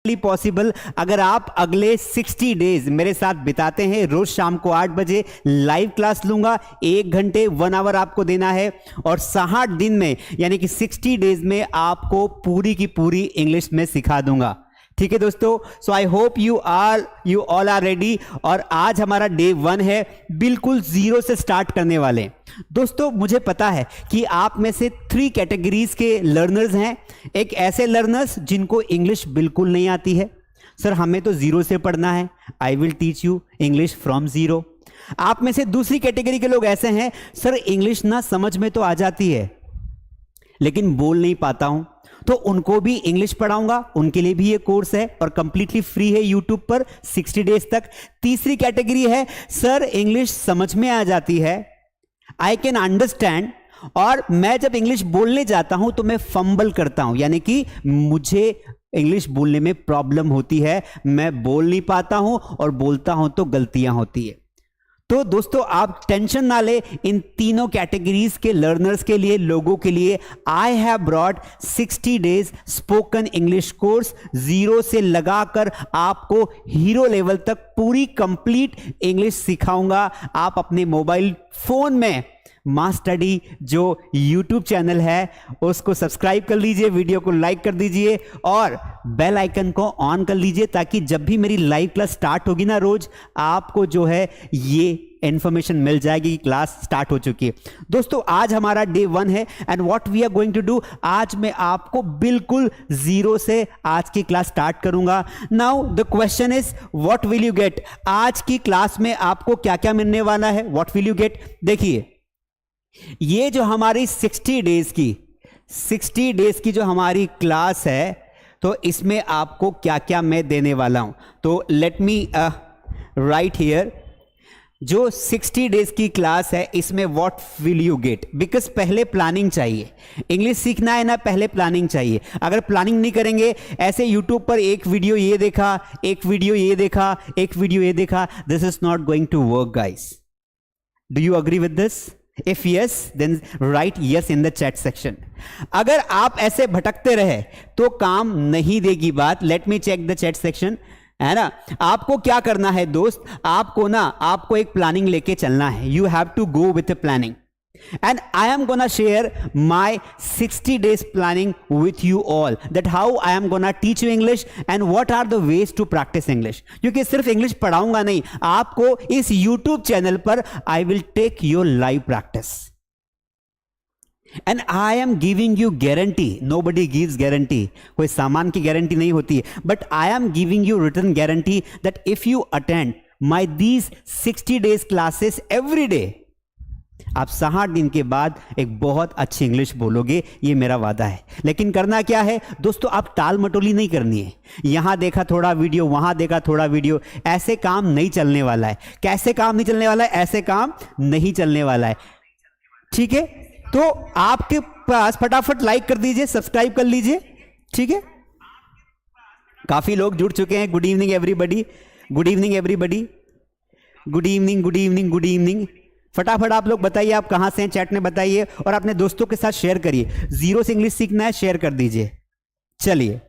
Possible अगर आप अगले 60 डेज मेरे साथ बिताते हैं। रोज शाम को 8 बजे लाइव क्लास लूंगा, 1 घंटे 1 आवर आपको देना है और 60 दिन में यानी कि 60 डेज में आपको पूरी की पूरी इंग्लिश में सिखा दूंगा। ठीक है दोस्तों, so I hope you all are ready. और आज हमारा डे 1 है, बिल्कुल जीरो से स्टार्ट करने वाले हैं। दोस्तों मुझे पता है कि आप में से 3 कैटेगरीज के लर्नर्स हैं। एक ऐसे लर्नर्स जिनको इंग्लिश बिल्कुल नहीं आती है, सर हमें तो जीरो से पढ़ना है, आई will teach you English from zero. आप में से दूसरी कैटेगरी के लोग ऐसे हैं, सर इंग्लिश ना समझ में तो आ जाती है लेकिन बोल नहीं पाता हूं, तो उनको भी इंग्लिश पढ़ाऊंगा। उनके लिए भी ये कोर्स है और कंप्लीटली फ्री है यूट्यूब पर 60 डेज तक। तीसरी कैटेगरी है, सर इंग्लिश समझ में आ जाती है, आई कैन अंडरस्टैंड, और मैं जब इंग्लिश बोलने जाता हूं तो मैं फंबल करता हूं, यानी कि मुझे इंग्लिश बोलने में प्रॉब्लम होती है, मैं बोल नहीं पाता हूं और बोलता हूं तो गलतियां होती है। तो दोस्तों आप टेंशन ना ले, इन तीनों कैटेगरीज के लर्नर्स के लिए, लोगों के लिए I have brought 60 days spoken English course. Zero से लगाकर आपको हीरो लेवल तक पूरी कंप्लीट इंग्लिश सिखाऊंगा। आप अपने मोबाइल फोन में मास स्टडी जो YouTube चैनल है उसको सब्सक्राइब कर लीजिए, वीडियो को लाइक कर दीजिए और बेल आइकन को ऑन कर लीजिए, ताकि जब भी मेरी लाइव क्लास स्टार्ट होगी ना रोज, आपको जो है ये इंफॉर्मेशन मिल जाएगी कि क्लास स्टार्ट हो चुकी है। दोस्तों आज हमारा डे 1 है and what we are going to do, आज मैं आपको बिल्कुल जीरो से आज की क्लास स्टार्ट करूंगा। Now the question is what will you get. आज की क्लास में आपको क्या क्या मिलने वाला है, व्हाट विल यू गेट। देखिए ये जो हमारी 60 डेज की जो हमारी क्लास है, तो इसमें आपको क्या क्या मैं देने वाला हूं। तो लेट मी राइट हियर, जो 60 डेज की क्लास है इसमें what will you gate, because पहले प्लानिंग चाहिए। इंग्लिश सीखना है ना, पहले प्लानिंग चाहिए। अगर प्लानिंग नहीं करेंगे, ऐसे यूट्यूब पर एक वीडियो ये देखा, एक वीडियो ये देखा, एक वीडियो ये देखा, this is not going to work guys. Do you agree with this? If yes, then write yes in the chat section. अगर आप ऐसे भटकते रहे तो काम नहीं देगी बात। Let me check the chat section, है ना। आपको क्या करना है दोस्त, आपको एक प्लानिंग लेके चलना है। You have to go with a planning. And I am gonna share my 60 days planning with you all, that how I am gonna teach you English and what are the ways to practice English. क्योंकि सिर्फ English पढ़ाऊंगा नहीं, आपको इस YouTube channel पर I will take your live practice. And I am giving you guarantee. Nobody gives guarantee. कोई सामान की गारंटी नहीं होती है, but I am giving you written guarantee that if you attend my these 60 days classes every day, आप 60 दिन के बाद एक बहुत अच्छी इंग्लिश बोलोगे, ये मेरा वादा है। लेकिन करना क्या है दोस्तों, आप टाल मटोली नहीं करनी है। यहां देखा थोड़ा वीडियो, वहां देखा थोड़ा वीडियो, ऐसे काम नहीं चलने वाला है। कैसे काम नहीं चलने वाला है? ऐसे काम नहीं चलने वाला है, ठीक है। तो आपके पास फटाफट लाइक कर दीजिए, सब्सक्राइब कर लीजिए, ठीक है। काफी लोग जुड़ चुके हैं। Good evening everybody, good evening everybody, good evening, good evening, good evening. फटाफट आप लोग बताइए आप कहां से हैं, चैट में बताइए और अपने दोस्तों के साथ शेयर करिए। जीरो से इंग्लिश सीखना है, शेयर कर दीजिए। चलिए,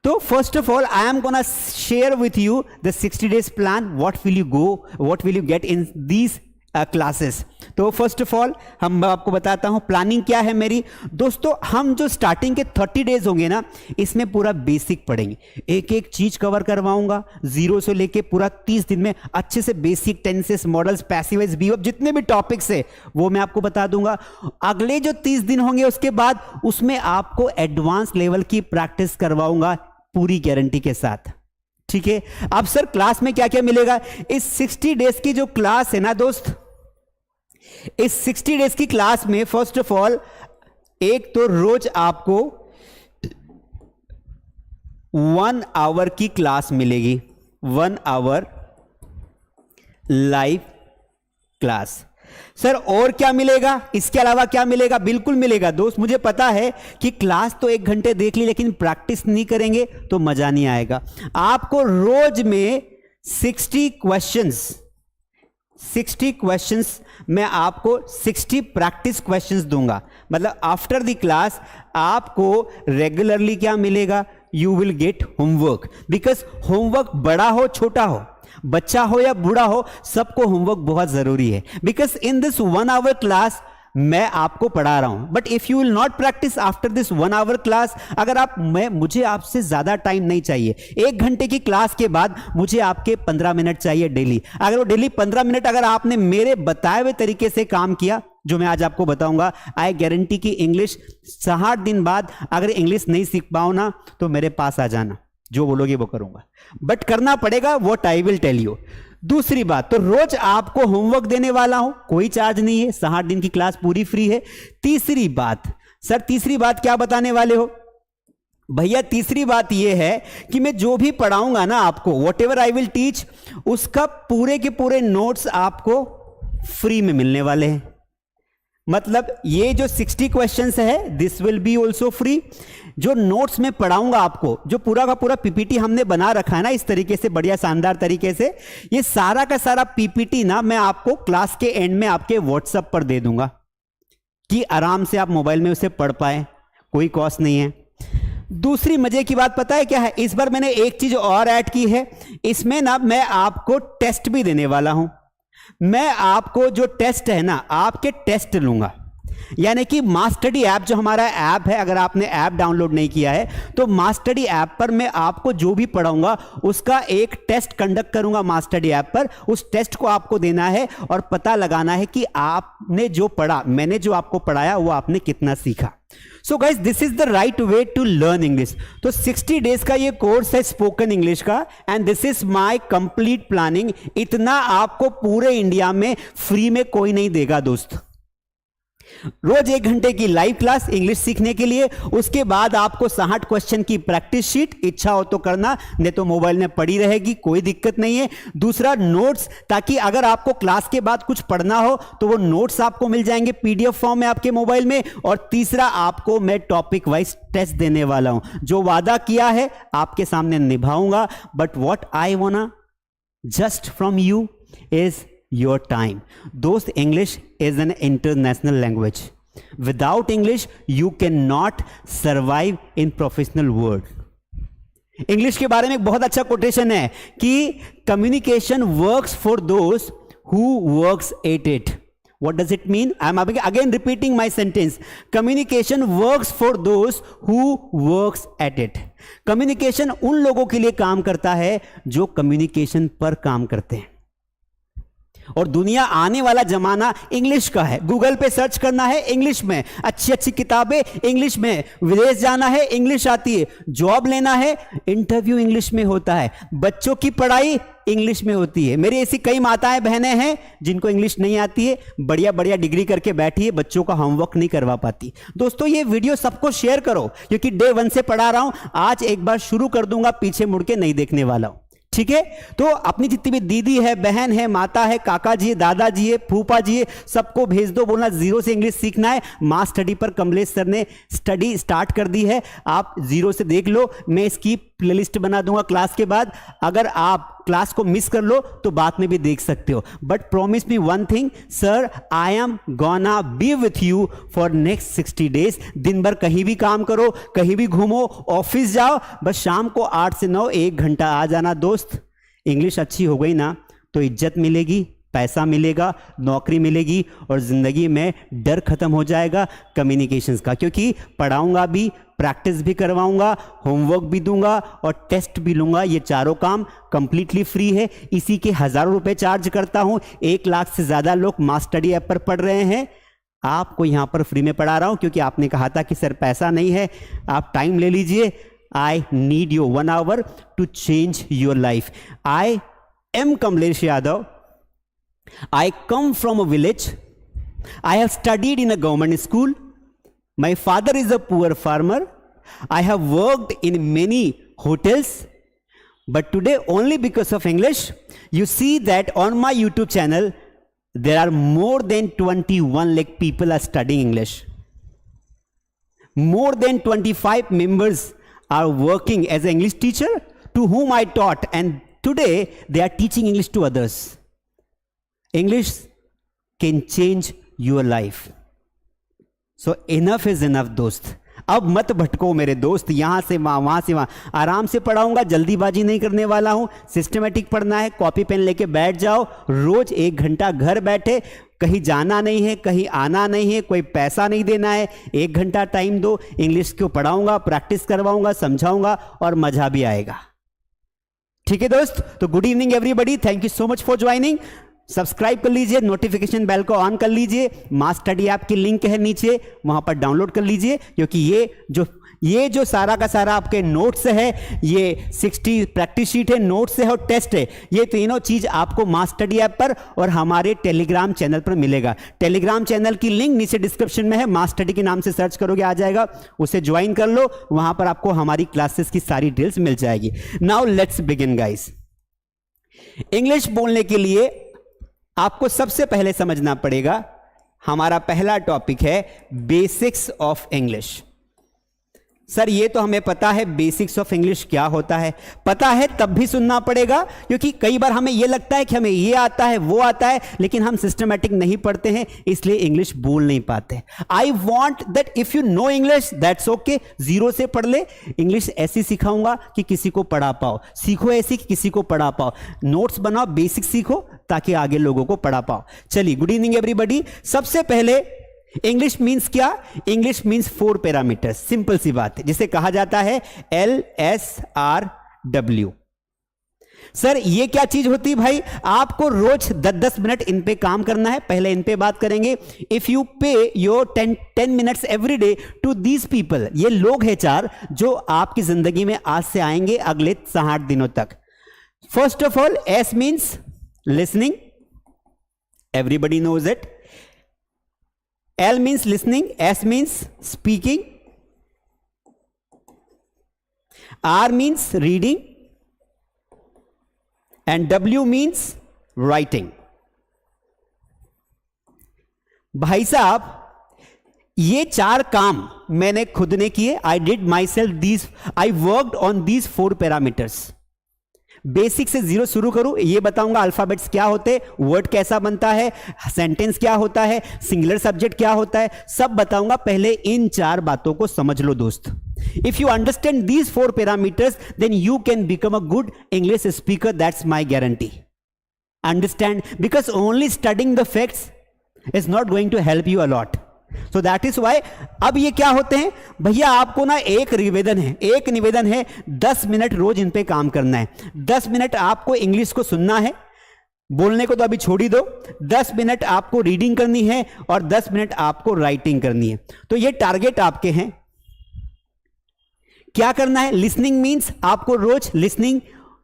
तो first of all I am gonna share with you the 60 days plan, what will you get in these classes. तो फर्स्ट ऑफ ऑल हम आपको बताता हूं प्लानिंग क्या है मेरी। दोस्तों हम जो स्टार्टिंग के 30 डेज होंगे ना, इसमें पूरा बेसिक पढ़ेंगे, एक एक चीज कवर करवाऊंगा जीरो से लेके पूरा 30 दिन में अच्छे से। Basic tenses, modals, passive voice, be verb, जितने भी टॉपिक्स है वो मैं आपको बता दूंगा। अगले जो 30 दिन होंगे उसके बाद उसमें आपको एडवांस लेवल की प्रैक्टिस करवाऊंगा पूरी गारंटी के साथ, ठीक है। अब सर क्लास में क्या क्या मिलेगा? इस 60 डेज की जो क्लास है ना दोस्त, इस 60 डेज की क्लास में फर्स्ट ऑफ ऑल एक तो रोज आपको 1 आवर की क्लास मिलेगी, 1 आवर लाइव क्लास। सर और क्या मिलेगा? इसके अलावा क्या मिलेगा? बिल्कुल मिलेगा दोस्त। मुझे पता है कि क्लास तो 1 घंटे देख ली, लेकिन प्रैक्टिस नहीं करेंगे तो मजा नहीं आएगा। आपको रोज में 60 क्वेश्चंस मैं आपको 60 प्रैक्टिस क्वेश्चंस दूंगा। मतलब आफ्टर द क्लास आपको रेगुलरली क्या मिलेगा? you will get homework, because homework बड़ा हो छोटा हो, बच्चा हो या बूढ़ा हो, सबको होमवर्क बहुत जरूरी है. Because in this 1 hour class मैं आपको पढ़ा रहा हूं, but if you will not practice after this 1 hour class, अगर आप मुझे आपसे ज्यादा टाइम नहीं चाहिए. 1 घंटे की क्लास के बाद मुझे आपके 15 मिनट चाहिए डेली. अगर वो डेली 15 मिनट अगर आपने मेरे बताए हुए तरीके से काम किया, जो मैं आज आपको बताऊंगा, आई गारंटी की इंग्लिश 60 दिन बाद अगर इंग्लिश नहीं सीख पाओ ना, तो मेरे पास आ जाना, जो बोलोगे वो करूंगा, बट करना पड़ेगा, what I will tell you. दूसरी बात, तो रोज आपको होमवर्क देने वाला हूं, कोई चार्ज नहीं है, 60 दिन की क्लास पूरी फ्री है. तीसरी बात, सर तीसरी बात क्या बताने वाले हो? भैया तीसरी बात यह है कि मैं जो भी पढ़ाऊंगा ना आपको, what ever I will teach, उसका पूरे के पूरे नोट्स आपको फ्री में मिलने वाले हैं. मतलब ये जो 60 क्वेश्चंस है, this will be also free. जो नोट्स में पढ़ाऊंगा आपको, जो पूरा का पूरा पीपीटी हमने बना रखा है ना इस तरीके से, बढ़िया शानदार तरीके से, ये सारा का सारा पीपीटी ना मैं आपको क्लास के एंड में आपके व्हाट्सएप पर दे दूंगा, कि आराम से आप मोबाइल में उसे पढ़ पाए, कोई कॉस्ट नहीं है. दूसरी मजे की बात पता है क्या है? इस बार मैंने एक चीज और ऐड की है, इसमें ना मैं आपको टेस्ट भी देने वाला हूं. मैं आपको जो टेस्ट है ना, आपके टेस्ट लूंगा. यानी कि मास्टडी ऐप, जो हमारा ऐप है, अगर आपने ऐप डाउनलोड नहीं किया है तो मास्टडी ऐप पर मैं आपको जो भी पढ़ाऊंगा उसका एक टेस्ट कंडक्ट करूंगा मास्टडी ऐप पर. उस टेस्ट को आपको देना है और पता लगाना है कि आपने जो पढ़ा, मैंने जो आपको पढ़ाया, वो आपने कितना सीखा. So guys, this is the right way to learn English. तो 60 डेज का ये कोर्स है स्पोकन इंग्लिश का, and this is my complete planning. इतना आपको पूरे इंडिया में फ्री में कोई नहीं देगा दोस्त. रोज 1 घंटे की लाइव क्लास इंग्लिश सीखने के लिए, उसके बाद आपको 60 क्वेश्चन की प्रैक्टिस शीट, इच्छा हो तो करना, नहीं तो मोबाइल में पड़ी रहेगी, कोई दिक्कत नहीं है. दूसरा नोट्स, ताकि अगर आपको क्लास के बाद कुछ पढ़ना हो तो वो नोट्स आपको मिल जाएंगे पीडीएफ फॉर्म में आपके मोबाइल में. और तीसरा, आपको मैं टॉपिक वाइज टेस्ट देने वाला हूं. जो वादा किया है आपके सामने निभाऊंगा, but what I want just from you is your time. दोस्त, English is an international language. Without English you cannot survive in professional world. English के बारे में एक बहुत अच्छा कोटेशन है कि communication works for those who works at it. What does it mean? I am again repeating my sentence. Communication works for those who works at it. Communication उन लोगों के लिए काम करता है जो communication पर काम करते हैं. और दुनिया, आने वाला जमाना इंग्लिश का है. गूगल पे सर्च करना है इंग्लिश में, अच्छी अच्छी किताबें इंग्लिश में, विदेश जाना है इंग्लिश आती है, जॉब लेना है इंटरव्यू इंग्लिश में होता है, बच्चों की पढ़ाई इंग्लिश में होती है. मेरी ऐसी कई माताएं बहनें हैं जिनको इंग्लिश नहीं आती है, बढ़िया बढ़िया डिग्री करके बैठी है, बच्चों का होमवर्क नहीं करवा पाती. दोस्तों, ये वीडियो सबको शेयर करो, क्योंकि डे 1 से पढ़ा रहा हूं, आज एक बार शुरू कर दूंगा, पीछे मुड़ के नहीं देखने वाला हूं. ठीक है? तो अपनी जितनी भी दीदी है, बहन है, माता है, काका जी है, दादाजी है, फूफा जी है, सबको भेज दो, बोलना जीरो से इंग्लिश सीखना है. मास स्टडी पर कमलेश सर ने स्टडी स्टार्ट कर दी है, आप जीरो से देख लो. मैं इसकी प्लेलिस्ट बना दूंगा क्लास के बाद. अगर आप क्लास को मिस कर लो तो बाद में भी देख सकते हो. But promise me one thing sir, I am gonna be with you for next 60 days. दिन भर कहीं भी काम करो, कहीं भी घूमो, ऑफिस जाओ, बस शाम को 8 से 9 1 घंटा आ जाना. दोस्त, इंग्लिश अच्छी हो गई ना तो इज्जत मिलेगी, पैसा मिलेगा, नौकरी मिलेगी, और जिंदगी में डर खत्म हो जाएगा कम्युनिकेशंस का. क्योंकि पढ़ाऊंगा भी, प्रैक्टिस भी करवाऊंगा, होमवर्क भी दूंगा और टेस्ट भी लूंगा. ये चारों काम कंप्लीटली फ्री है. इसी के हजारों रुपए चार्ज करता हूं. 1 लाख से ज्यादा लोग मास्टडी ऐप पर पढ़ रहे हैं. आपको यहां पर फ्री में पढ़ा रहा हूं, क्योंकि आपने कहा था कि सर पैसा नहीं है, आप टाइम ले लीजिए. I need your 1 hour to change your life. I am Kamlesh Yadav. I come from a village. I have studied in a government school. My father is a poor farmer. I have worked in many hotels. But today, only because of English, you see that on my YouTube channel, there are more than 21 lakh people are studying English. More than 25 members are working as an English teacher to whom I taught. And today, they are teaching English to others. English can change your life. So enough is enough दोस्त. अब मत भटको मेरे दोस्त, यहां से वहां से वहां, आराम से पढ़ाऊंगा, जल्दीबाजी नहीं करने वाला हूं, सिस्टमेटिक पढ़ना है, कॉपी पेन लेके बैठ जाओ, रोज 1 घंटा घर बैठे, कहीं जाना नहीं है, कहीं आना नहीं है, कोई पैसा नहीं देना है, 1 घंटा टाइम दो, इंग्लिश को पढ़ाऊंगा, प्रैक्टिस करवाऊंगा, समझाऊंगा और मजा भी आएगा। ठीक है दोस्त, तो good evening everybody, thank you so much for joining. Subscribe कर लीजिए, नोटिफिकेशन बेल को ऑन कर लीजिए, मास स्टडी ऐप की लिंक है नीचे, वहां पर डाउनलोड कर लीजिए, क्योंकि ये जो सारा का सारा आपके नोट्स है, ये 60 प्रैक्टिस शीट है, नोट्स है और टेस्ट है, ये तीनों चीज आपको मास स्टडी ऐप पर और हमारे टेलीग्राम चैनल पर मिलेगा। टेलीग्राम चैनल की लिंक नीचे डिस्क्रिप्शन में है, मास स्टडी के नाम से सर्च करोगे आ जाएगा, उसे ज्वाइन कर लो, वहां पर आपको हमारी क्लासेस की सारी डिटेल्स मिल जाएगी। Now let's begin guys. English बोलने के लिए आपको सबसे पहले समझना पड़ेगा, हमारा पहला टॉपिक है बेसिक्स ऑफ इंग्लिश। सर ये तो हमें पता है बेसिक्स ऑफ इंग्लिश क्या होता है, पता है तब भी सुनना पड़ेगा, क्योंकि कई बार हमें ये लगता है कि हमें ये आता है वो आता है, लेकिन हम सिस्टमैटिक नहीं पढ़ते हैं, इसलिए इंग्लिश बोल नहीं पाते। I want that if you no English that's okay, 0 से पढ़ ले। इंग्लिश ऐसी सिखाऊंगा कि किसी को पढ़ा पाओ, सीखो ऐसी कि किसी को पढ़ा पाओ, नोट्स बनाओ, बेसिक सीखो ताकि आगे लोगों को पढ़ा पाओ। चलिए, गुड इवनिंग एवरीबॉडी। सबसे पहले इंग्लिश मीन्स क्या? इंग्लिश मीन्स 4 पैरामीटर्स, सिंपल सी बात है, जिसे कहा जाता है LSRW। सर ये क्या चीज होती है भाई? आपको रोज 10-10 मिनट इन पे काम करना है। पहले इन पे बात करेंगे। If you pay your 10 minutes every day to these people, ये लोग हैं 4 जो आपकी जिंदगी में आज से आएंगे अगले 60 दिनों तक। First of all, S means listening, everybody knows it. L means listening, S means speaking, R means reading, and W means writing. भाई साहब, ये 4 काम मैंने खुद ने किए। I did myself these, I worked on these 4 parameters. Basic से 0 शुरू करूं, ये बताऊंगा अल्फाबेट्स क्या होते, वर्ड कैसा बनता है, सेंटेंस क्या होता है, सिंगुलर सब्जेक्ट क्या होता है, सब बताऊंगा। पहले इन 4 बातों को समझ लो दोस्त। If you understand these 4 parameters then you can become a good English speaker, that's my guarantee. Understand, because only studying the facts is not going to help you a lot. So that is why. अब ये क्या होते हैं भैया, आपको ना एक निवेदन है, 10 मिनट रोज इन पे काम करना है। 10 मिनट आपको इंग्लिश को सुनना है, बोलने को तो अभी छोड़ ही दो। 10 मिनट आपको रीडिंग करनी है और 10 मिनट आपको राइटिंग करनी है। तो ये टारगेट आपके हैं। क्या करना है? लिसनिंग मीन्स आपको रोज लिसनिंग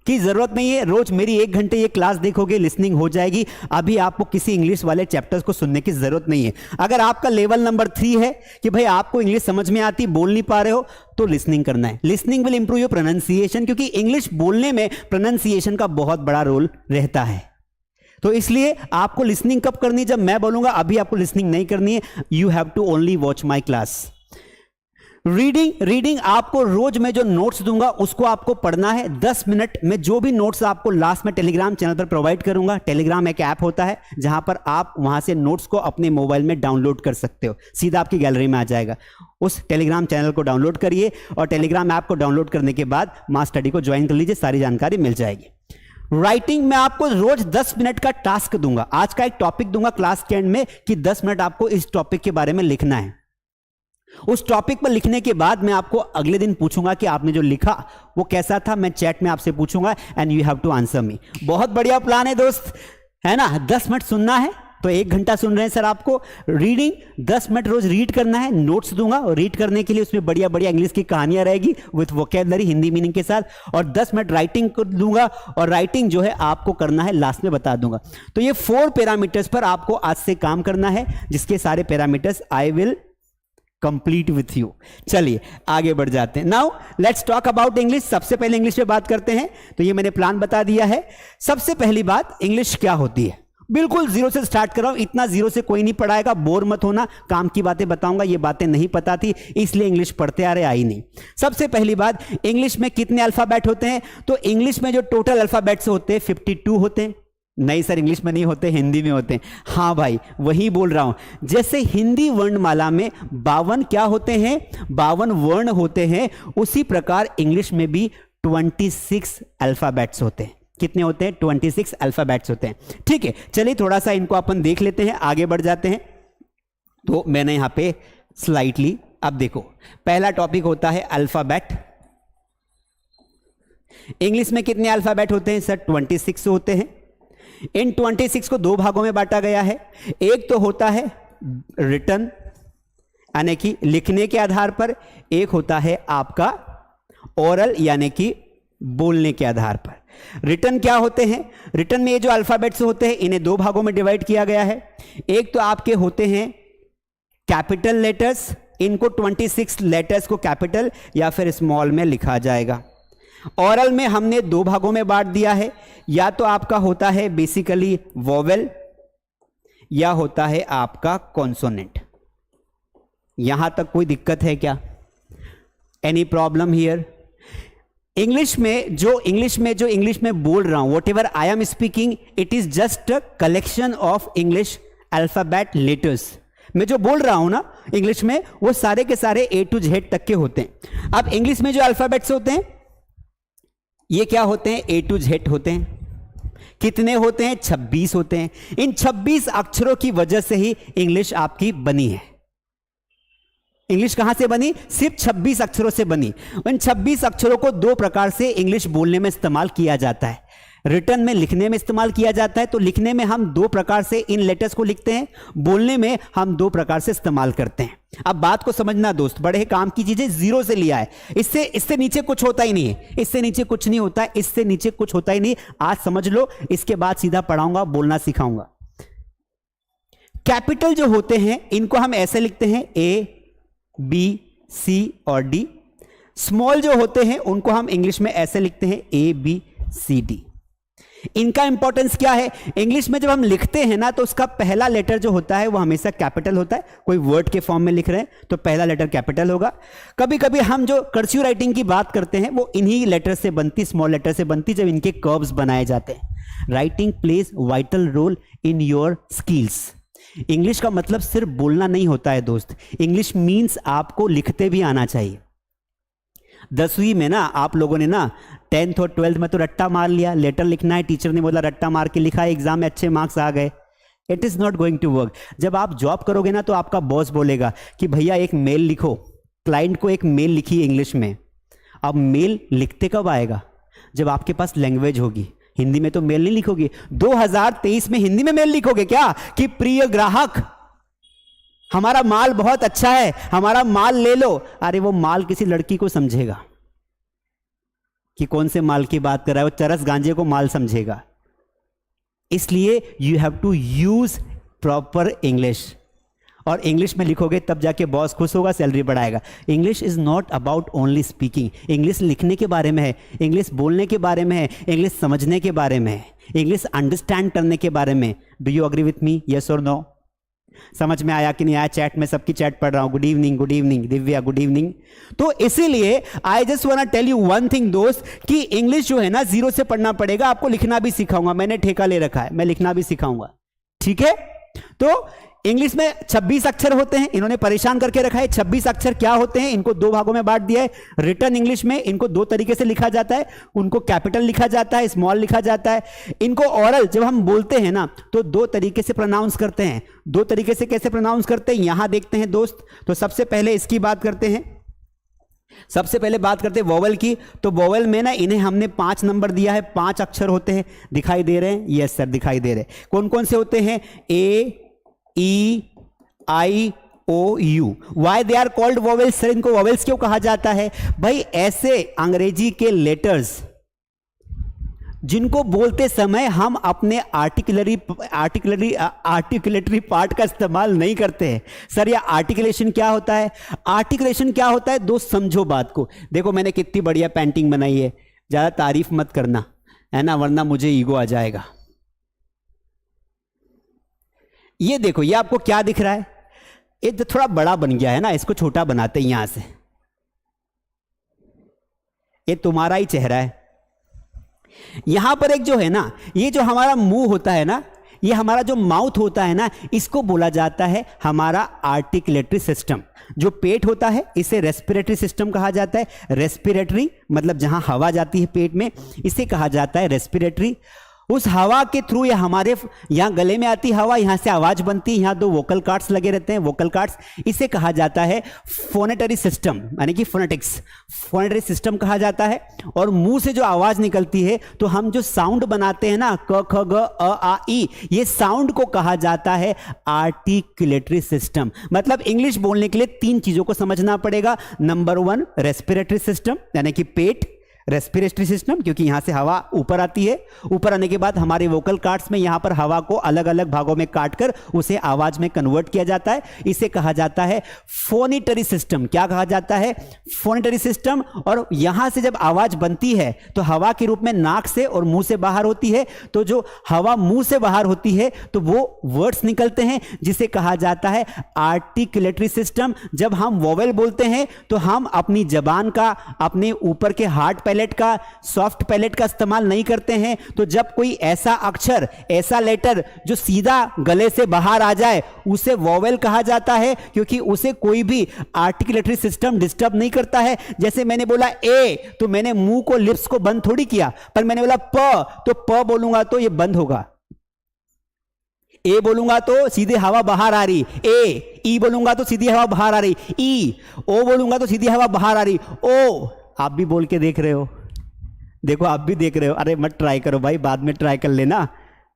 की जरूरत नहीं है, रोज मेरी 1 घंटे ये क्लास देखोगे, लिसनिंग हो जाएगी। अभी आपको किसी इंग्लिश वाले चैप्टर्स को सुनने की जरूरत नहीं है। अगर आपका लेवल नंबर 3 है कि भाई आपको इंग्लिश समझ में आती, बोल नहीं पा रहे हो, तो लिसनिंग करना है। Listening will improve your pronunciation, क्योंकि इंग्लिश बोलने में प्रोनाउंसिएशन का बहुत बड़ा रोल रहता है। तो इसलिए आपको लिसनिंग कब करनी? जब मैं बोलूंगा। अभी आपको लिसनिंग नहीं करनी है। You have to only watch my class. Reading आपको रोज मैं जो नोट्स दूंगा उसको आपको पढ़ना है 10 मिनट में। जो भी नोट्स आपको लास्ट में टेलीग्राम चैनल पर प्रोवाइड करूंगा। टेलीग्राम एक ऐप होता है जहां पर आप वहां से नोट्स को अपने मोबाइल में डाउनलोड कर सकते हो, सीधा आपकी गैलरी में आ जाएगा। उस टेलीग्राम चैनल को डाउनलोड करिए और टेलीग्राम ऐप को डाउनलोड करने के बाद मास स्टडी को ज्वाइन कर लीजिए, सारी जानकारी मिल जाएगी। राइटिंग में आपको रोज 10 मिनट का टास्क दूंगा। आज का एक टॉपिक दूंगा क्लास के एंड में कि 10 मिनट आपको इस टॉपिक के बारे में लिखना है। उस टॉपिक पर लिखने के बाद मैं आपको अगले दिन पूछूंगा कि आपने जो लिखा वो कैसा था। मैं चैट में आपसे पूछूंगा and you have to answer me. बहुत बढ़िया प्लान है दोस्त, है ना? 10 मिनट सुनना है तो 1 घंटा सुन रहे हैं सर आपको। रीडिंग 10 मिनट रोज रीड करना है, नोट्स दूंगा और रीड करने के लिए उसमें बढ़िया बढ़िया इंग्लिश की कहानियां रहेगी विथ वोकैबुलरी, हिंदी मीनिंग के साथ। और 10 मिनट राइटिंग को दूंगा और राइटिंग जो है आपको करना है, लास्ट में बता दूंगा। तो ये 4 पैरामीटर्स पर आपको आज से काम करना है, जिसके सारे parameters I will complete with you. चलिए आगे बढ़ जाते हैं। Now let's talk about English. सबसे पहले इंग्लिश पे बात करते हैं। तो ये मैंने प्लान बता दिया है। सबसे पहली बात, इंग्लिश क्या होती है? बिल्कुल 0 से स्टार्ट कर रहा हूं। इतना 0 से कोई नहीं पढ़ाएगा, बोर मत होना। काम की बातें बताऊंगा, ये बातें नहीं पता थी इसलिए इंग्लिश पढ़ते आ रहे, आई नहीं। सबसे पहली बात, इंग्लिश में कितने अल्फाबेट होते हैं? तो इंग्लिश में जो टोटल अल्फाबेट्स होते हैं 52 होते हैं। नहीं सर, इंग्लिश में नहीं होते, हिंदी में होते हैं। हाँ भाई, वही बोल रहा हूं। जैसे हिंदी वर्णमाला में 52 क्या होते हैं, 52 वर्ण होते हैं, उसी प्रकार इंग्लिश में भी 26 अल्फाबेट्स होते हैं। कितने होते हैं? 26 अल्फाबेट्स होते हैं। ठीक है, चलिए थोड़ा सा इनको अपन देख लेते हैं, आगे बढ़ जाते हैं। तो मैंने यहां पे स्लाइटली, अब देखो, पहला टॉपिक होता है अल्फाबेट। इंग्लिश में कितने अल्फाबेट होते हैं सर? 26 होते हैं। इन 26 को दो भागों में बांटा गया है। एक तो होता है रिटन, यानी कि लिखने के आधार पर, एक होता है आपका ओरल, यानी कि बोलने के आधार पर। रिटन क्या होते हैं? रिटन में ये जो अल्फाबेट्स होते हैं, इन्हें दो भागों में डिवाइड किया गया है। एक तो आपके होते हैं कैपिटल लेटर्स, इनको 26 लेटर्स को कैपिटल या फिर स्मॉल में लिखा जाएगा। ओरल में हमने दो भागों में बांट दिया है, या तो आपका होता है बेसिकली वोवेल, या होता है आपका कॉन्सोनेंट। यहां तक कोई दिक्कत है क्या? Any problem here? इंग्लिश में जो इंग्लिश में बोल रहा हूं, what ever I am speaking, it is just a collection of English alphabet letters. मैं जो बोल रहा हूं ना इंग्लिश में, वो सारे के सारे A to Z तक के होते हैं। अब इंग्लिश में जो अल्फाबेट्स होते हैं, ये क्या होते हैं? A to Z होते हैं। कितने होते हैं? 26 होते हैं। इन 26 अक्षरों की वजह से ही इंग्लिश आपकी बनी है। इंग्लिश कहां से बनी? सिर्फ 26 अक्षरों से बनी। इन 26 अक्षरों को दो प्रकार से इंग्लिश बोलने में इस्तेमाल किया जाता है। रिटन में लिखने में इस्तेमाल किया जाता है, तो लिखने में हम दो प्रकार से इन लेटर्स को लिखते हैं, बोलने में हम दो प्रकार से इस्तेमाल करते हैं। अब बात को समझना दोस्त, बड़े काम की चीजें, जीरो से लिया है। इससे नीचे कुछ होता ही नहीं है, इससे नीचे कुछ नहीं होता है, इससे नीचे कुछ होता ही नहीं। आज समझ लो, इसके बाद सीधा पढ़ाऊंगा, बोलना सिखाऊंगा। कैपिटल जो होते हैं, इनको हम ऐसे लिखते हैं A, B, C और D। स्मॉल जो होते हैं, उनको हम इंग्लिश में ऐसे लिखते हैं A, B, C, D। इनका इंपॉर्टेंस क्या है? इंग्लिश में जब हम लिखते हैं ना, तो उसका पहला लेटर जो होता है वो हमेशा कैपिटल होता है। कोई वर्ड के फॉर्म में लिख रहे हैं तो पहला लेटर कैपिटल होगा। कभी कभी हम जो कर्सिव राइटिंग की बात करते हैं, वो इन्हीं लेटर से बनती, स्मॉल लेटर से बनती, जब इनके कर्व्स बनाए जाते हैं। Writing plays vital role in your skills. English का मतलब सिर्फ बोलना नहीं होता है दोस्त, इंग्लिश मीन्स आपको लिखते भी आना चाहिए। 10वीं में ना आप लोगों ने ना 10th और 12th में तो रट्टा मार लिया, लेटर लिखना है, टीचर ने बोला रट्टा मार के लिखा, एग्जाम में अच्छे मार्क्स आ गए। It is not going to work. जब आप जॉब करोगे ना, तो आपका बॉस बोलेगा कि भैया एक मेल लिखो, क्लाइंट को एक मेल लिखी इंग्लिश में। अब मेल लिखते कब आएगा? जब आपके पास लैंग्वेज होगी। हिंदी में तो मेल नहीं लिखोगे। 2023 में हिंदी में मेल लिखोगे क्या कि प्रिय ग्राहक, हमारा माल बहुत अच्छा है, हमारा माल ले लो। अरे वो माल किसी लड़की को समझेगा कि कौन से माल की बात कर रहा है, वो चरस गांजे को माल समझेगा। इसलिए you have to use proper English, और इंग्लिश में लिखोगे तब जाके बॉस खुश होगा, सैलरी बढ़ाएगा। English is not about only speaking. English लिखने के बारे में है, इंग्लिश बोलने के बारे में है, इंग्लिश समझने के बारे में है, इंग्लिश अंडरस्टैंड करने के बारे में। Do you agree with me? Yes और नो? समझ में आया कि नहीं आया? चैट में सबकी चैट पढ़ रहा हूं। Good evening Divya, good evening. तो इसीलिए I just want to tell you one thing दोस्त, कि इंग्लिश जो है ना जीरो से पढ़ना पड़ेगा। आपको लिखना भी सिखाऊंगा, मैंने ठेका ले रखा है, मैं लिखना भी सिखाऊंगा, ठीक है? तो इंग्लिश में 26 अक्षर होते हैं, इन्होंने परेशान करके रखा है। 26 अक्षर क्या होते हैं? इनको दो भागों में बांट दिया है। रिटन इंग्लिश में इनको दो तरीके से लिखा जाता है, उनको कैपिटल लिखा जाता है, स्मॉल लिखा जाता है। इनको ओरल जब हम बोलते हैं ना, तो दो तरीके से प्रोनाउंस करते हैं। दो तरीके से कैसे प्रोनाउंस करते हैं यहां देखते हैं दोस्त। तो सबसे पहले इसकी बात करते हैं, सबसे पहले बात करते हैं वोवेल की। तो वोवेल में ना इन्हें हमने 5 नंबर दिया है, 5 अक्षर होते हैं। दिखाई दे रहे हैं? यस सर दिखाई दे रहे हैं। कौन कौन से होते हैं? A, E, I, O, U। Why they are called vowels? Sir इनको वोवेल्स क्यों कहा जाता है? भाई ऐसे अंग्रेजी के लेटर्स जिनको बोलते समय हम अपने आर्टिकुलेटरी पार्ट का इस्तेमाल नहीं करते हैं। सर यह आर्टिकुलेशन क्या होता है? आर्टिकुलेशन क्या होता है दोस्त, समझो बात को। देखो मैंने कितनी बढ़िया पेंटिंग बनाई है, ज्यादा तारीफ मत करना है ना, वरना मुझे ईगो आ जाएगा। ये देखो, ये आपको क्या दिख रहा है? ये तो थोड़ा बड़ा बन गया है ना, इसको छोटा बनाते हैं यहां से। ये तुम्हारा ही चेहरा है। यहां पर एक जो है ना, ये जो हमारा मुंह होता है ना, ये हमारा जो माउथ होता है ना, इसको बोला जाता है हमारा आर्टिकुलेटरी सिस्टम। जो पेट होता है इसे रेस्पिरेटरी सिस्टम कहा जाता है। रेस्पिरेटरी मतलब जहां हवा जाती है पेट में, इसे कहा जाता है रेस्पिरेटरी। उस हवा के थ्रू या हमारे यहाँ गले में आती हवा, यहाँ से आवाज बनती है, यहाँ दो वोकल कार्ड्स लगे रहते हैं, वोकल कार्ड्स, इसे कहा जाता है फोनेटरी सिस्टम, यानी कि फोनेटिक्स, फोनेटरी सिस्टम कहा जाता है। और मुंह से जो आवाज निकलती है, तो हम जो साउंड बनाते हैं ना, क ख ग अ आ ई, ये साउंड को कहा जाता है आर्टिकुलेटरी सिस्टम। मतलब इंग्लिश बोलने के लिए 3 चीजों को समझना पड़ेगा। नंबर 1 रेस्पिरेटरी सिस्टम, यानी कि पेट, रेस्पिरेटरी सिस्टम, क्योंकि यहां से हवा ऊपर आती है, ऊपर आने के बाद हमारे वोकल कार्ड्स में यहां पर हवा को अलग अलग भागों में काटकर उसे आवाज में कन्वर्ट किया जाता है, इसे कहा जाता है फोनिटरी सिस्टम। क्या कहा जाता है? फोनिटरी सिस्टम। और यहां से जब आवाज बनती है तो हवा के रूप में नाक से और मुंह से बाहर होती है, तो जो हवा मुंह से बाहर होती है तो वो वर्ड्स निकलते हैं, जिसे कहा जाता है आर्टिकुलेटरी सिस्टम। जब हम वोवेल बोलते हैं तो हम अपनी जबान का, अपने ऊपर के हार्ड पैलेट का, सॉफ्ट पैलेट का इस्तेमाल नहीं करते हैं। तो जब कोई ऐसा अक्षर, ऐसा लेटर जो सीधा गले से बाहर आ जाए, उसे वोवेल कहा जाता है, क्योंकि उसे कोई भी आर्टिकुलेटरी सिस्टम डिस्टर्ब नहीं करता है। जैसे मैंने बोला ए, तो मैंने मुंह को, लिप्स को बंद थोड़ी किया, पर मैंने बोला प, तो प बोलूंगा तो ये बंद होगा। ए बोलूंगा तो सीधे हवा बाहर आ रही, ए। ई बोलूंगा तो सीधी हवा बाहर आ रही, ई। ओ बोलूंगा तो सीधी हवा बाहर आ रही, ओ। आप भी बोल के देख रहे हो, देखो आप भी देख रहे हो। अरे मत ट्राई करो भाई, बाद में ट्राई कर लेना,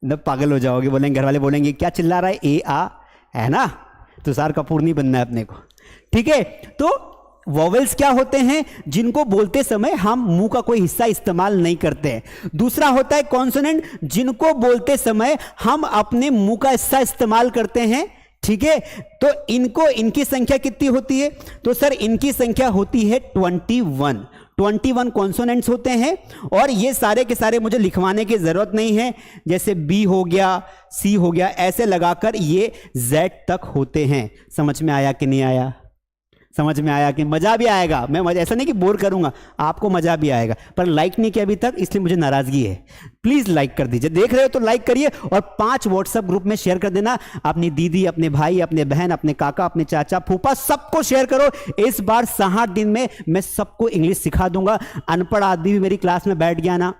न पागल हो जाओगे। बोलेंगे, घर वाले बोलेंगे क्या चिल्ला रहा है, ए आ, है ना। तुषार कपूर नहीं बनना है अपने को, ठीक है। तो वोवेल्स क्या होते हैं? जिनको बोलते समय हम मुंह का कोई हिस्सा इस्तेमाल नहीं करते हैं। दूसरा होता है कॉन्सोनेंट, जिनको बोलते समय हम अपने मुंह का हिस्सा इस्तेमाल करते हैं, ठीक है। तो इनकी संख्या कितनी होती है? तो सर इनकी संख्या होती है 21 कॉन्सोनेंट्स होते हैं। और ये सारे के सारे मुझे लिखवाने की जरूरत नहीं है, जैसे बी हो गया, सी हो गया, ऐसे लगाकर ये जेड तक होते हैं। समझ में आया कि नहीं आया? समझ में आया कि मजा भी आएगा। मैं मजा ऐसा नहीं कि बोर करूंगा, आपको मजा भी आएगा। पर लाइक नहीं किया अभी तक, इसलिए मुझे नाराजगी है। प्लीज लाइक कर दीजिए, देख रहे हो तो लाइक करिए, और 5 व्हाट्सएप ग्रुप में शेयर कर देना। अपनी दीदी, अपने भाई, अपने बहन, अपने काका, अपने चाचा, फूफा, सबको शेयर करो। इस बार 60 दिन में मैं सबको इंग्लिश सिखा दूंगा। अनपढ़ आदमी भी मेरी क्लास में बैठ गया ना,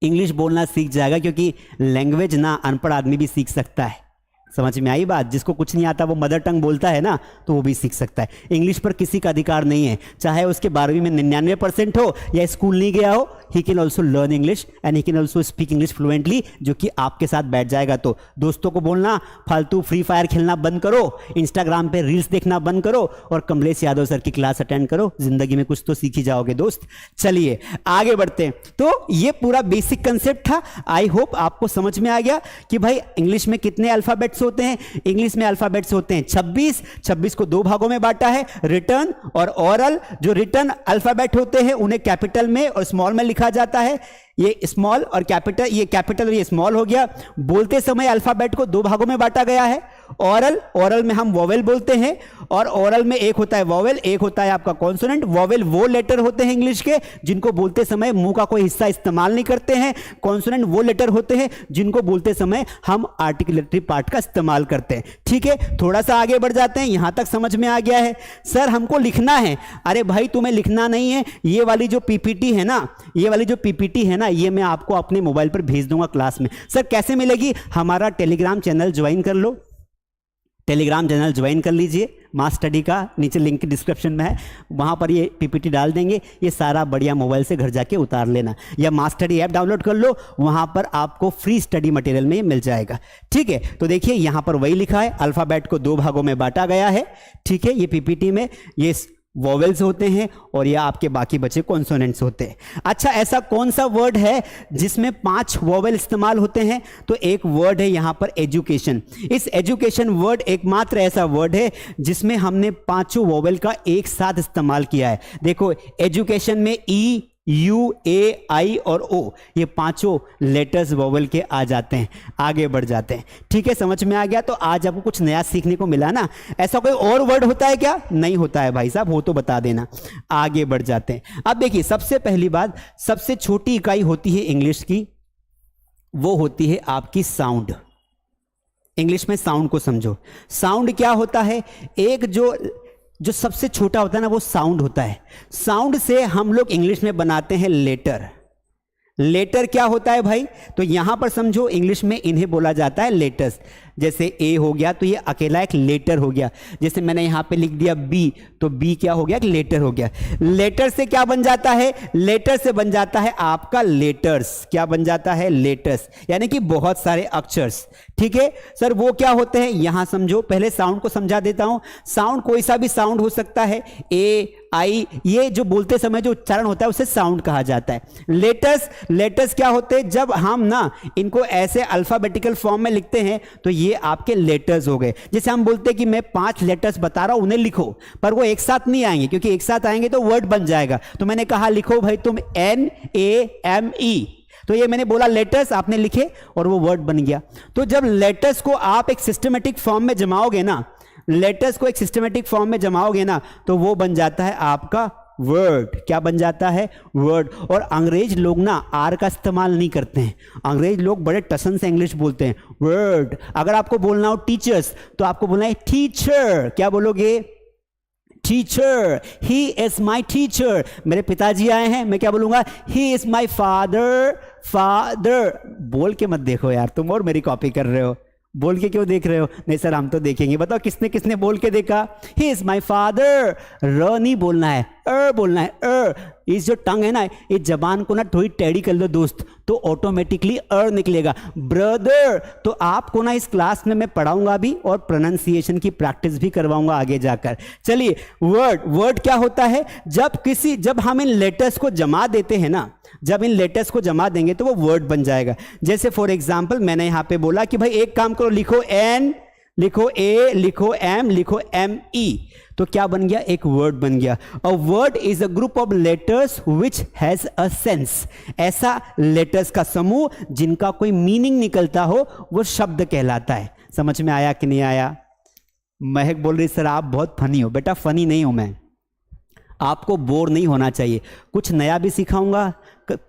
इंग्लिश बोलना सीख जाएगा, क्योंकि लैंग्वेज ना अनपढ़ आदमी भी सीख सकता है। समझ में आई बात? जिसको कुछ नहीं आता वो मदर टंग बोलता है ना, तो वो भी सीख सकता है। इंग्लिश पर किसी का अधिकार नहीं है, चाहे उसके 12वीं में 99% हो या स्कूल नहीं गया हो, he can also learn English and he can also speak English fluently, जो कि आपके साथ बैठ जाएगा। तो दोस्तों को बोलना फालतू फ्री फायर खेलना बंद करो, इंस्टाग्राम पे रील्स देखना बंद करो, और कमलेश यादव सर की क्लास अटेंड करो। जिंदगी में कुछ तो सीख ही जाओगे दोस्त। चलिए आगे बढ़ते हैं। तो ये पूरा बेसिक कंसेप्ट था। आई होप आपको समझ में आ गया कि भाई इंग्लिश में कितने अल्फाबेट्स होते हैं। इंग्लिश में अल्फाबेट्स होते हैं 26 को 2 भागों में बांटा है, रिटन और ओरल। जो रिटन अल्फाबेट होते हैं उन्हें कैपिटल में और स्मॉल में लिखा जाता है। ये स्मॉल और कैपिटल, ये कैपिटल और ये स्मॉल हो गया। बोलते समय अल्फाबेट को 2 भागों में बांटा गया है। ओरल में हम वोवेल बोलते हैं, और ओरल में एक होता है वोवेल, एक होता है आपका कॉन्सोनेंट। वोवेल वो लेटर होते हैं इंग्लिश के जिनको बोलते समय मुंह का कोई हिस्सा इस्तेमाल नहीं करते हैं। कॉन्सोनेंट वो लेटर होते हैं जिनको बोलते समय हम आर्टिकुलेटरी पार्ट का इस्तेमाल करते हैं। ठीक है, थोड़ा सा आगे बढ़ जाते हैं। यहां तक समझ में आ गया है? सर हमको लिखना है। अरे भाई तुम्हें लिखना नहीं है, ये वाली जो पीपीटी है ना, ये मैं आपको अपने मोबाइल पर भेज दूंगा क्लास में। सर कैसे मिलेगी? हमारा टेलीग्राम चैनल ज्वाइन कर लो, टेलीग्राम चैनल ज्वाइन कर लीजिए। मास स्टडी का नीचे लिंक डिस्क्रिप्शन में है, वहाँ पर ये पीपीटी डाल देंगे। ये सारा बढ़िया मोबाइल से घर जाके उतार लेना, या मास स्टडी ऐप डाउनलोड कर लो, वहाँ पर आपको फ्री स्टडी मटेरियल में ये मिल जाएगा। ठीक है, तो देखिए यहाँ पर वही लिखा है, अल्फ़ाबेट को 2 भागों में बांटा गया है। ठीक है, ये पीपीटी में ये वोवेल्स होते हैं और ये आपके बाकी बचे कॉन्सोनेंट्स होते हैं। अच्छा, ऐसा कौन सा वर्ड है जिसमें 5 वोवेल इस्तेमाल होते हैं? तो एक वर्ड है यहाँ पर एजुकेशन। इस एजुकेशन वर्ड एकमात्र ऐसा वर्ड है जिसमें हमने 5 वोवेल का एक साथ इस्तेमाल किया है। देखो एजुकेशन में ई, यू, ए, आई और ओ, ये पांचों लेटर्स वोवेल के आ जाते हैं। आगे बढ़ जाते हैं। ठीक है, समझ में आ गया? तो आज आपको कुछ नया सीखने को मिला ना। ऐसा कोई और वर्ड होता है क्या? नहीं होता है भाई साहब, हो तो बता देना। आगे बढ़ जाते हैं। अब देखिए, सबसे पहली बात, सबसे छोटी इकाई होती है इंग्लिश की, वो होती है आपकी साउंड। इंग्लिश में साउंड को समझो। साउंड क्या होता है? एक जो सबसे छोटा होता है ना, वो साउंड होता है। साउंड से हम लोग इंग्लिश में बनाते हैं लेटर। लेटर क्या होता है भाई? तो यहां पर समझो, इंग्लिश में इन्हें बोला जाता है लेटर्स। जैसे ए हो गया तो ये अकेला एक लेटर हो गया। जैसे मैंने यहां पे लिख दिया बी, तो बी क्या हो गया? एक लेटर हो गया। लेटर से क्या बन जाता है? लेटर से बन जाता है आपका लेटर्स। क्या बन जाता है? लेटर्स, यानी कि बहुत सारे अक्षर्स। ठीक है सर, वो क्या होते हैं यहां समझो। पहले साउंड को समझा देता हूं। साउंड कोई सा भी साउंड हो सकता है, ए, आई, ये जो बोलते समय जो उच्चारण होता है उसे साउंड कहा जाता है। लेटर्स क्या होते हैं? जब हम ना इनको ऐसे अल्फाबेटिकल फॉर्म में लिखते हैं तो ये आपके लेटर्स हो गए। जैसे हम बोलते हैं कि मैं 5 लेटर्स बता रहा हूं, उन्हें लिखो, पर वो एक साथ नहीं आएंगे, क्योंकि एक साथ आएंगे तो वर्ड बन जाएगा। तो मैंने कहा लिखो भाई तुम NAME, तो ये मैंने बोला लेटर्स, आपने लिखे और वो वर्ड बन गया। तो जब लेटर्स को आप एक सिस्टमेटिक फॉर्म में जमाओगे ना, लेटर्स को एक सिस्टमेटिक फॉर्म में जमाओगे ना, तो वो बन जाता है आपका वर्ड। क्या बन जाता है? वर्ड। और अंग्रेज लोग ना आर का इस्तेमाल नहीं करते हैं। अंग्रेज लोग बड़े टसन से इंग्लिश बोलते हैं, वर्ड। अगर आपको बोलना हो टीचर्स, तो आपको बोलना है टीचर। क्या बोलोगे? Teacher. He is my teacher. मेरे पिताजी आए हैं, मैं क्या बोलूंगा? He is my father. Father बोल के मत देखो यार, तुम और मेरी कॉपी कर रहे हो। बोल के क्यों देख रहे हो? नहीं सर, हम तो देखेंगे। बताओ किसने किसने बोल के देखा? He is my father. र नहीं बोलना है, बोलना है। इस जो टंग है ना, इस जबान को ना थोड़ी टेढ़ी कर लो दोस्त, तो ऑटोमेटिकली निकलेगा। ब्रदर। तो आपको ना इस क्लास में मैं पढ़ाऊंगा भी और प्रोनाउंसिएशन की प्रैक्टिस भी करवाऊंगा आगे जाकर। चलिए, वर्ड क्या होता है? जब हम इन लेटर्स को जमा देते हैं ना, जब इन लेटर्स को जमा देंगे तो वो वर्ड बन जाएगा। जैसे फॉर एग्जाम्पल मैंने यहां पे बोला कि भाई एक काम करो, लिखो N, लिखो A, लिखो M, लिखो ME, तो क्या बन गया? एक वर्ड बन गया। A word is a group of letters which has a sense. ऐसा लेटर्स का समूह जिनका कोई मीनिंग निकलता हो, वो शब्द कहलाता है। समझ में आया कि नहीं आया? महक बोल रही सर आप बहुत फनी हो। बेटा फनी नहीं हूं मैं, आपको बोर नहीं होना चाहिए। कुछ नया भी सिखाऊंगा,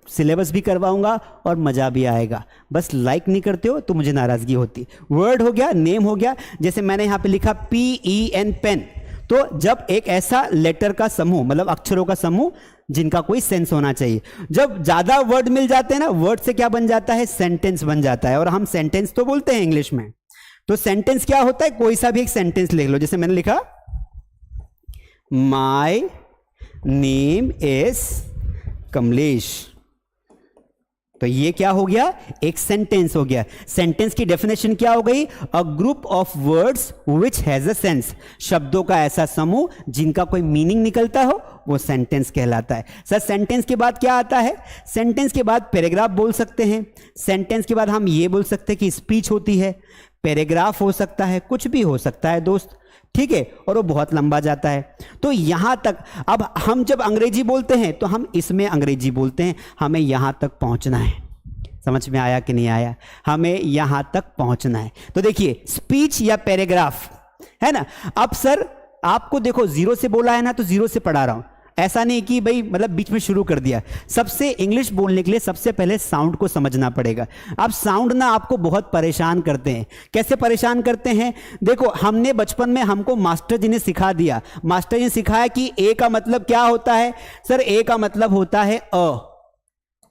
सिलेबस भी करवाऊंगा और मजा भी आएगा। बस लाइक नहीं करते हो तो मुझे नाराजगी होती। वर्ड हो गया, नेम हो गया। जैसे मैंने यहां पे लिखा PEN, पेन। तो जब एक ऐसा लेटर का समूह, मतलब अक्षरों का समूह जिनका कोई सेंस होना चाहिए। जब ज्यादा वर्ड मिल जाते हैं ना, वर्ड से क्या बन जाता है? सेंटेंस बन जाता है। और हम सेंटेंस तो बोलते हैं इंग्लिश में। तो सेंटेंस क्या होता है? कोई सा भी एक सेंटेंस लिख लो। जैसे मैंने लिखा माई नेम इज कमलेश, तो ये क्या हो गया? एक सेंटेंस हो गया। सेंटेंस की डेफिनेशन क्या हो गई? A group of words which has a sense. शब्दों का ऐसा समूह जिनका कोई मीनिंग निकलता हो, वो सेंटेंस कहलाता है। सर सेंटेंस के बाद क्या आता है? सेंटेंस के बाद पैराग्राफ बोल सकते हैं। सेंटेंस के बाद हम ये बोल सकते हैं कि स्पीच होती है। पैराग्राफ हो सकता है, कुछ भी हो सकता है दोस्त। ठीक है, और वो बहुत लंबा जाता है। तो यहां तक अब हम जब अंग्रेजी बोलते हैं तो हम इसमें अंग्रेजी बोलते हैं। हमें यहां तक पहुंचना है। समझ में आया कि नहीं आया? हमें यहां तक पहुंचना है। तो देखिए, स्पीच या पैराग्राफ है ना। अब सर आपको देखो, जीरो से बोला है ना, तो जीरो से पढ़ा रहा हूं। ऐसा नहीं कि भाई मतलब बीच में शुरू कर दिया। सबसे इंग्लिश बोलने के लिए सबसे पहले साउंड को समझना पड़ेगा। अब साउंड ना आपको बहुत परेशान करते हैं। कैसे परेशान करते हैं? देखो, हमने बचपन में, हमको मास्टर जी ने सिखा दिया। मास्टर जी ने सिखाया कि ए का मतलब क्या होता है? सर ए का मतलब होता है अ।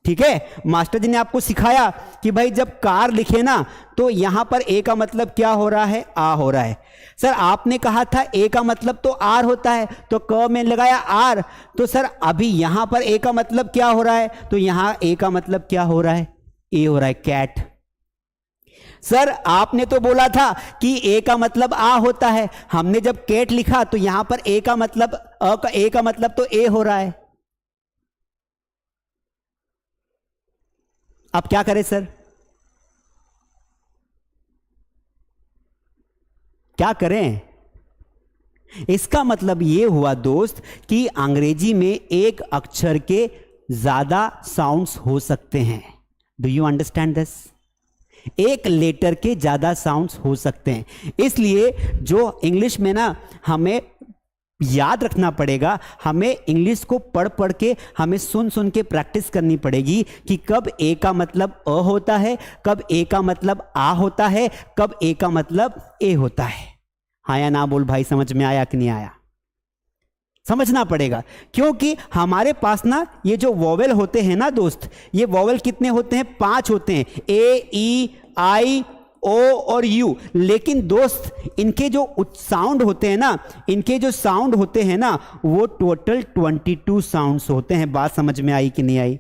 ठीक है, मास्टर जी ने आपको सिखाया कि भाई जब कार लिखे ना, तो यहां पर ए का मतलब क्या हो रहा है? आ हो रहा है। सर आपने कहा था ए का मतलब तो आर होता है, तो क में लगाया आर। तो सर अभी यहां पर ए का मतलब क्या हो रहा है? तो यहां ए का मतलब क्या हो रहा है? ए हो रहा है कैट। सर आपने तो बोला था कि ए का मतलब आ होता है। हमने जब कैट लिखा तो यहां पर ए का मतलब ए का मतलब तो ए हो रहा है। अब क्या करें सर? क्या करें? इसका मतलब यह हुआ दोस्त कि अंग्रेजी में एक अक्षर के ज्यादा साउंड्स हो सकते हैं। Do you understand this? एक लेटर के ज्यादा साउंड्स हो सकते हैं। इसलिए जो इंग्लिश में ना हमें याद रखना पड़ेगा, हमें इंग्लिश को पढ़ पढ़ के, हमें सुन सुन के प्रैक्टिस करनी पड़ेगी कि कब ए का मतलब अ होता है, कब ए का मतलब आ होता है, कब ए का मतलब ए होता है। हाँ या ना बोल भाई, समझ में आया कि नहीं आया? समझना पड़ेगा, क्योंकि हमारे पास ना ये जो वॉवेल होते हैं ना दोस्त, ये वॉवेल कितने होते हैं? 5 होते हैं, ए, ई, आई, ओ और यू। लेकिन दोस्त इनके जो साउंड होते हैं ना, इनके जो साउंड होते हैं ना, वो टोटल 22 साउंड्स होते हैं। बात समझ में आई कि नहीं आई?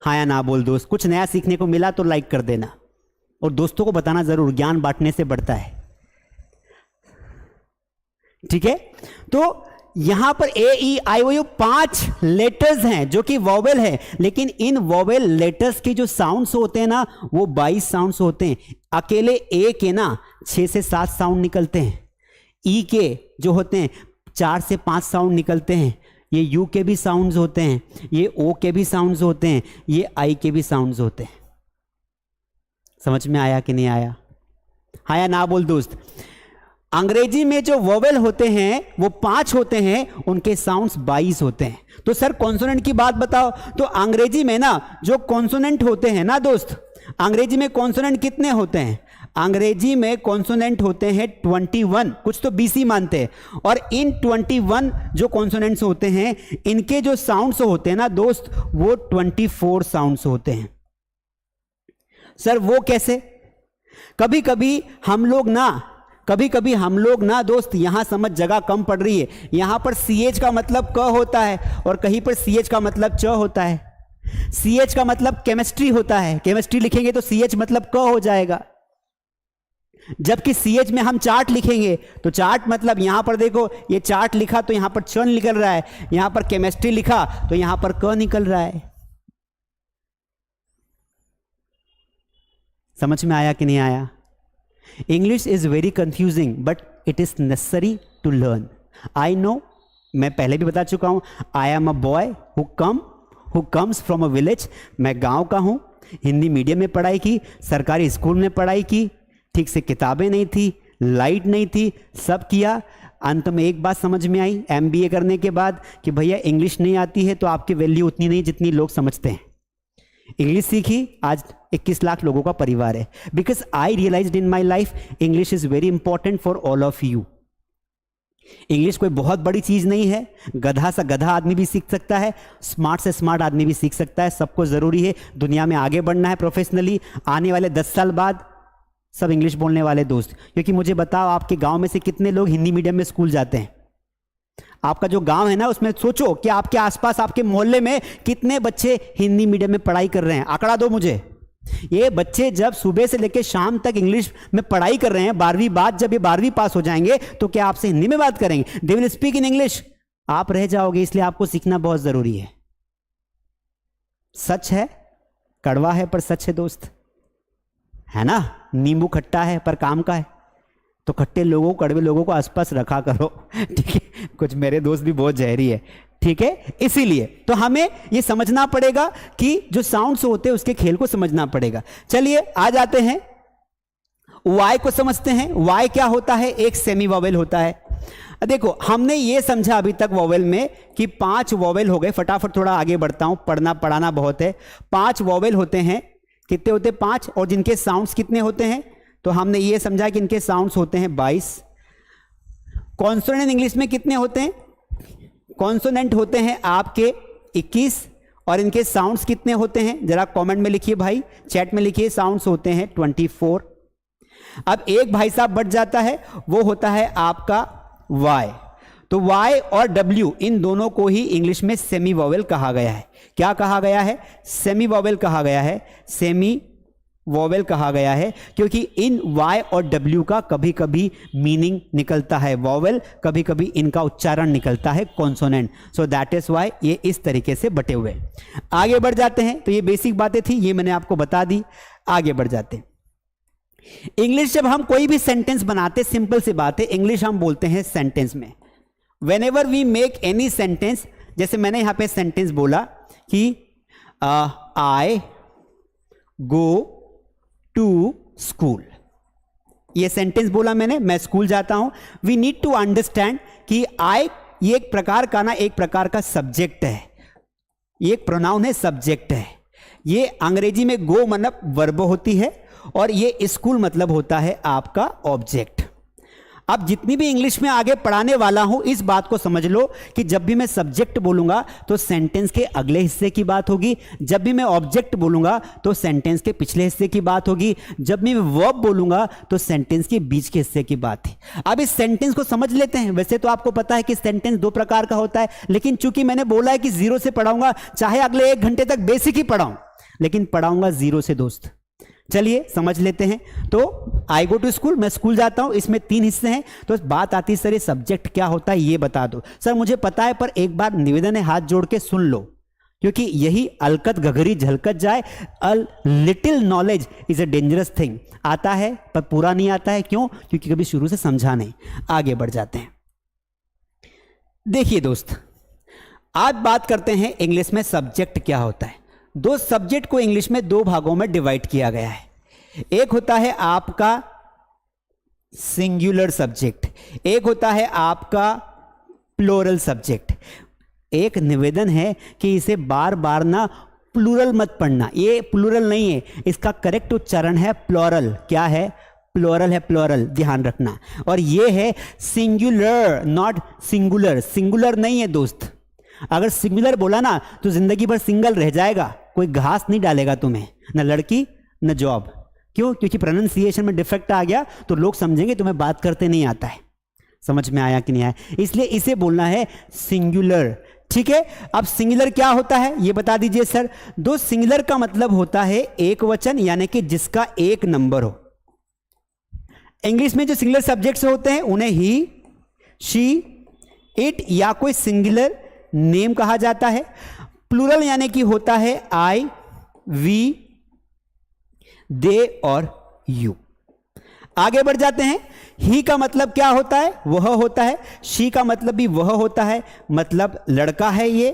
हाँ या ना बोल दोस्त। कुछ नया सीखने को मिला तो लाइक कर देना और दोस्तों को बताना जरूर, ज्ञान बांटने से बढ़ता है। ठीक है, तो यहां पर ए, ई, आई, ओ, यू 5 लेटर्स हैं जो कि वॉवेल है, लेकिन इन वॉवेल लेटर्स के जो साउंड्स होते हैं ना, वो 22 साउंड्स होते हैं। अकेले ए के ना 6 से 7 साउंड निकलते हैं, ई के जो होते हैं 4 से 5 साउंड निकलते हैं, ये यू के भी साउंड्स होते हैं, ये ओ के भी साउंड्स होते हैं, ये आई के भी साउंड्स होते हैं। समझ में आया कि नहीं आया? हाँ या ना बोल दोस्त। अंग्रेजी में जो वोवेल होते हैं वो 5 होते हैं, उनके साउंड्स 22 होते हैं। तो सर कॉन्सोनेंट की बात बताओ। तो अंग्रेजी में ना जो कॉन्सोनेंट होते हैं ना दोस्त, अंग्रेजी में कॉन्सोनेंट कितने होते हैं? अंग्रेजी में कॉन्सोनेंट होते हैं 21, कुछ तो 20 ही मानते हैं। और इन 21 जो कॉन्सोनेंट्स होते हैं, इनके जो साउंड्स होते हैं ना दोस्त, वो 24 साउंड्स होते हैं। सर वो कैसे? कभी कभी हम लोग ना दोस्त, यहां समझ जगह कम पड़ रही है। यहां पर CH का मतलब क होता है और कहीं पर CH का मतलब च होता है। CH का मतलब केमिस्ट्री होता है, केमिस्ट्री लिखेंगे तो CH मतलब क हो जाएगा। जबकि CH में हम चार्ट लिखेंगे तो चार्ट मतलब यहां पर देखो, ये चार्ट लिखा तो यहां पर च निकल रहा है, यहां पर केमिस्ट्री लिखा तो यहां पर क निकल रहा है। समझ में आया कि नहीं आया? English is very confusing but it is necessary to learn. I know, मैं पहले भी बता चुका हूं, I am a boy who comes from a village. मैं गांव का हूं, हिंदी मीडियम में पढ़ाई की, सरकारी स्कूल में पढ़ाई की, ठीक से किताबें नहीं थी, लाइट नहीं थी, सब किया। अंत में एक बात समझ में आई MBA करने के बाद कि भैया इंग्लिश नहीं आती है तो आपकी वैल्यू उतनी नहीं जितनी लोग समझते हैं। इंग्लिश सीखी, आज 21 लाख लोगों का परिवार है। Because I realised in my life English is very important for all of you. English कोई बहुत बड़ी चीज नहीं है, गधा सा गधा आदमी भी सीख सकता है, स्मार्ट से स्मार्ट आदमी भी सीख सकता है। सबको जरूरी है, दुनिया में आगे बढ़ना है प्रोफेशनली। आने वाले 10 साल बाद सब इंग्लिश बोलने वाले दोस्त, क्योंकि मुझे बताओ आपके गांव में से कितने लोग हिंदी मीडियम में स्कूल जाते हैं? आपका जो गांव है ना, उसमें सोचो कि आपके आसपास, आपके मोहल्ले में कितने बच्चे हिंदी मीडियम में पढ़ाई कर रहे हैं। आंकड़ा दो मुझे। ये बच्चे जब सुबह से लेकर शाम तक इंग्लिश में पढ़ाई कर रहे हैं, 12वीं बाद जब ये 12वीं पास हो जाएंगे तो क्या आपसे हिंदी में बात करेंगे? They will speak in English. आप रह जाओगे, इसलिए आपको सीखना बहुत जरूरी है। सच है, कड़वा है पर सच है दोस्त, है ना? नींबू खट्टा है पर काम का है, तो खट्टे लोगों, कड़वे लोगों को आसपास रखा करो, ठीक है? कुछ मेरे दोस्त भी बहुत जहरी है, ठीक है? इसीलिए तो हमें ये समझना पड़ेगा कि जो साउंड्स होते हैं उसके खेल को समझना पड़ेगा। चलिए आ जाते हैं, वाई को समझते हैं। वाई क्या होता है? एक सेमी वॉवेल होता है। देखो हमने ये समझा अभी तक वॉवेल में कि 5 वॉवेल हो गए। फटाफट थोड़ा आगे बढ़ता हूं, पढ़ाना बहुत है। 5 वॉवेल होते हैं। कितने होते हैं? 5। और जिनके साउंड्स कितने होते हैं? तो हमने ये समझा कि इनके साउंड्स होते हैं 22। कॉन्सोनेंट इंग्लिश में कितने होते हैं? कॉन्सोनेंट होते हैं आपके 21। और इनके साउंड्स कितने होते हैं? जरा कमेंट में लिखिए भाई, चैट में लिखिए। साउंड्स होते हैं 24। अब एक भाई साहब बढ़ जाता है, वो होता है आपका वाई। तो वाई और डब्ल्यू, इन दोनों को ही इंग्लिश में सेमी वॉवेल कहा गया है। क्या कहा गया है? सेमी वॉवेल कहा गया है। सेमी वॉवेल कहा गया है क्योंकि इन वाई और डब्ल्यू का कभी कभी मीनिंग निकलता है वॉवेल, कभी कभी इनका उच्चारण निकलता है consonant. So that is why ये इस तरीके से बटे हुए। आगे बढ़ जाते हैं। तो ये बेसिक बातें थी, ये मैंने आपको बता दी। आगे बढ़ जाते हैं। इंग्लिश जब हम कोई भी सेंटेंस बनाते, सिंपल सी बात है, इंग्लिश हम बोलते हैं सेंटेंस में। Whenever we make any sentence, जैसे मैंने यहां पे सेंटेंस बोला कि आई गो टू स्कूल, ये सेंटेंस बोला मैंने, मैं स्कूल जाता हूं। वी नीड टू अंडरस्टैंड कि आई ये एक प्रकार का ना, एक प्रकार का सब्जेक्ट है, ये एक प्रोनाउन है, सब्जेक्ट है। ये अंग्रेजी में गो मतलब वर्ब होती है और ये स्कूल मतलब होता है आपका ऑब्जेक्ट। अब जितनी भी इंग्लिश में आगे पढ़ाने वाला हूं, इस बात को समझ लो कि जब भी मैं सब्जेक्ट बोलूंगा तो सेंटेंस के अगले हिस्से की बात होगी, जब भी मैं ऑब्जेक्ट बोलूंगा तो सेंटेंस के पिछले हिस्से की बात होगी, जब भी मैं वर्ब बोलूंगा तो सेंटेंस के बीच के हिस्से की बात है। अब इस सेंटेंस को समझ लेते हैं। वैसे तो आपको पता है कि सेंटेंस दो प्रकार का होता है, लेकिन चूंकि मैंने बोला है कि जीरो से पढ़ाऊंगा, चाहे अगले 1 घंटे तक बेसिक ही पढ़ाऊं, लेकिन पढ़ाऊंगा जीरो से दोस्त। चलिए समझ लेते हैं। तो आई गो टू स्कूल, मैं स्कूल जाता हूं, इसमें 3 हिस्से हैं। तो बात आती है सर ये सब्जेक्ट क्या होता है ये बता दो। सर मुझे पता है, पर एक बार निवेदन है, हाथ जोड़ के सुन लो, क्योंकि यही अलकत घघरी झलकत जाए। A little knowledge is a dangerous thing. आता है पर पूरा नहीं आता है। क्यों? क्योंकि कभी शुरू से समझा नहीं। आगे बढ़ जाते हैं। देखिए दोस्त, आज बात करते हैं इंग्लिश में सब्जेक्ट क्या होता है। दो सब्जेक्ट को इंग्लिश में 2 भागों में डिवाइड किया गया है। एक होता है आपका सिंगुलर सब्जेक्ट, एक होता है आपका प्लूरल सब्जेक्ट। एक निवेदन है कि इसे बार बार ना प्लूरल मत पढ़ना, ये प्लूरल नहीं है, इसका करेक्ट उच्चारण है प्लूरल। क्या है? प्लूरल है, प्लूरल, ध्यान रखना। और ये है सिंगुलर, नॉट सिंगुलर। सिंगुलर नहीं है दोस्त। अगर सिंगुलर बोला ना तो जिंदगी भर सिंगल रह जाएगा, कोई घास नहीं डालेगा तुम्हें, न लड़की न जॉब। क्यों? क्योंकि प्रोनाउंसिएशन में डिफेक्ट आ गया तो लोग समझेंगे तुम्हें बात करते नहीं आता है। समझ में आया कि नहीं आया? इसलिए इसे बोलना है सिंगुलर। ठीक है, अब सिंगुलर क्या होता है ये बता दीजिए सर। दो सिंगुलर का मतलब होता है एक वचन, यानी कि जिसका एक नंबर हो। इंग्लिश में जो सिंगुलर सब्जेक्ट्स होते हैं उन्हें ही, शी, इट या कोई सिंगुलर नेम कहा जाता है। प्लूरल यानी कि होता है आई, वी, दे और यू। आगे बढ़ जाते हैं। ही का मतलब क्या होता है? वह होता है। शी का मतलब भी वह होता है, मतलब लड़का है ये,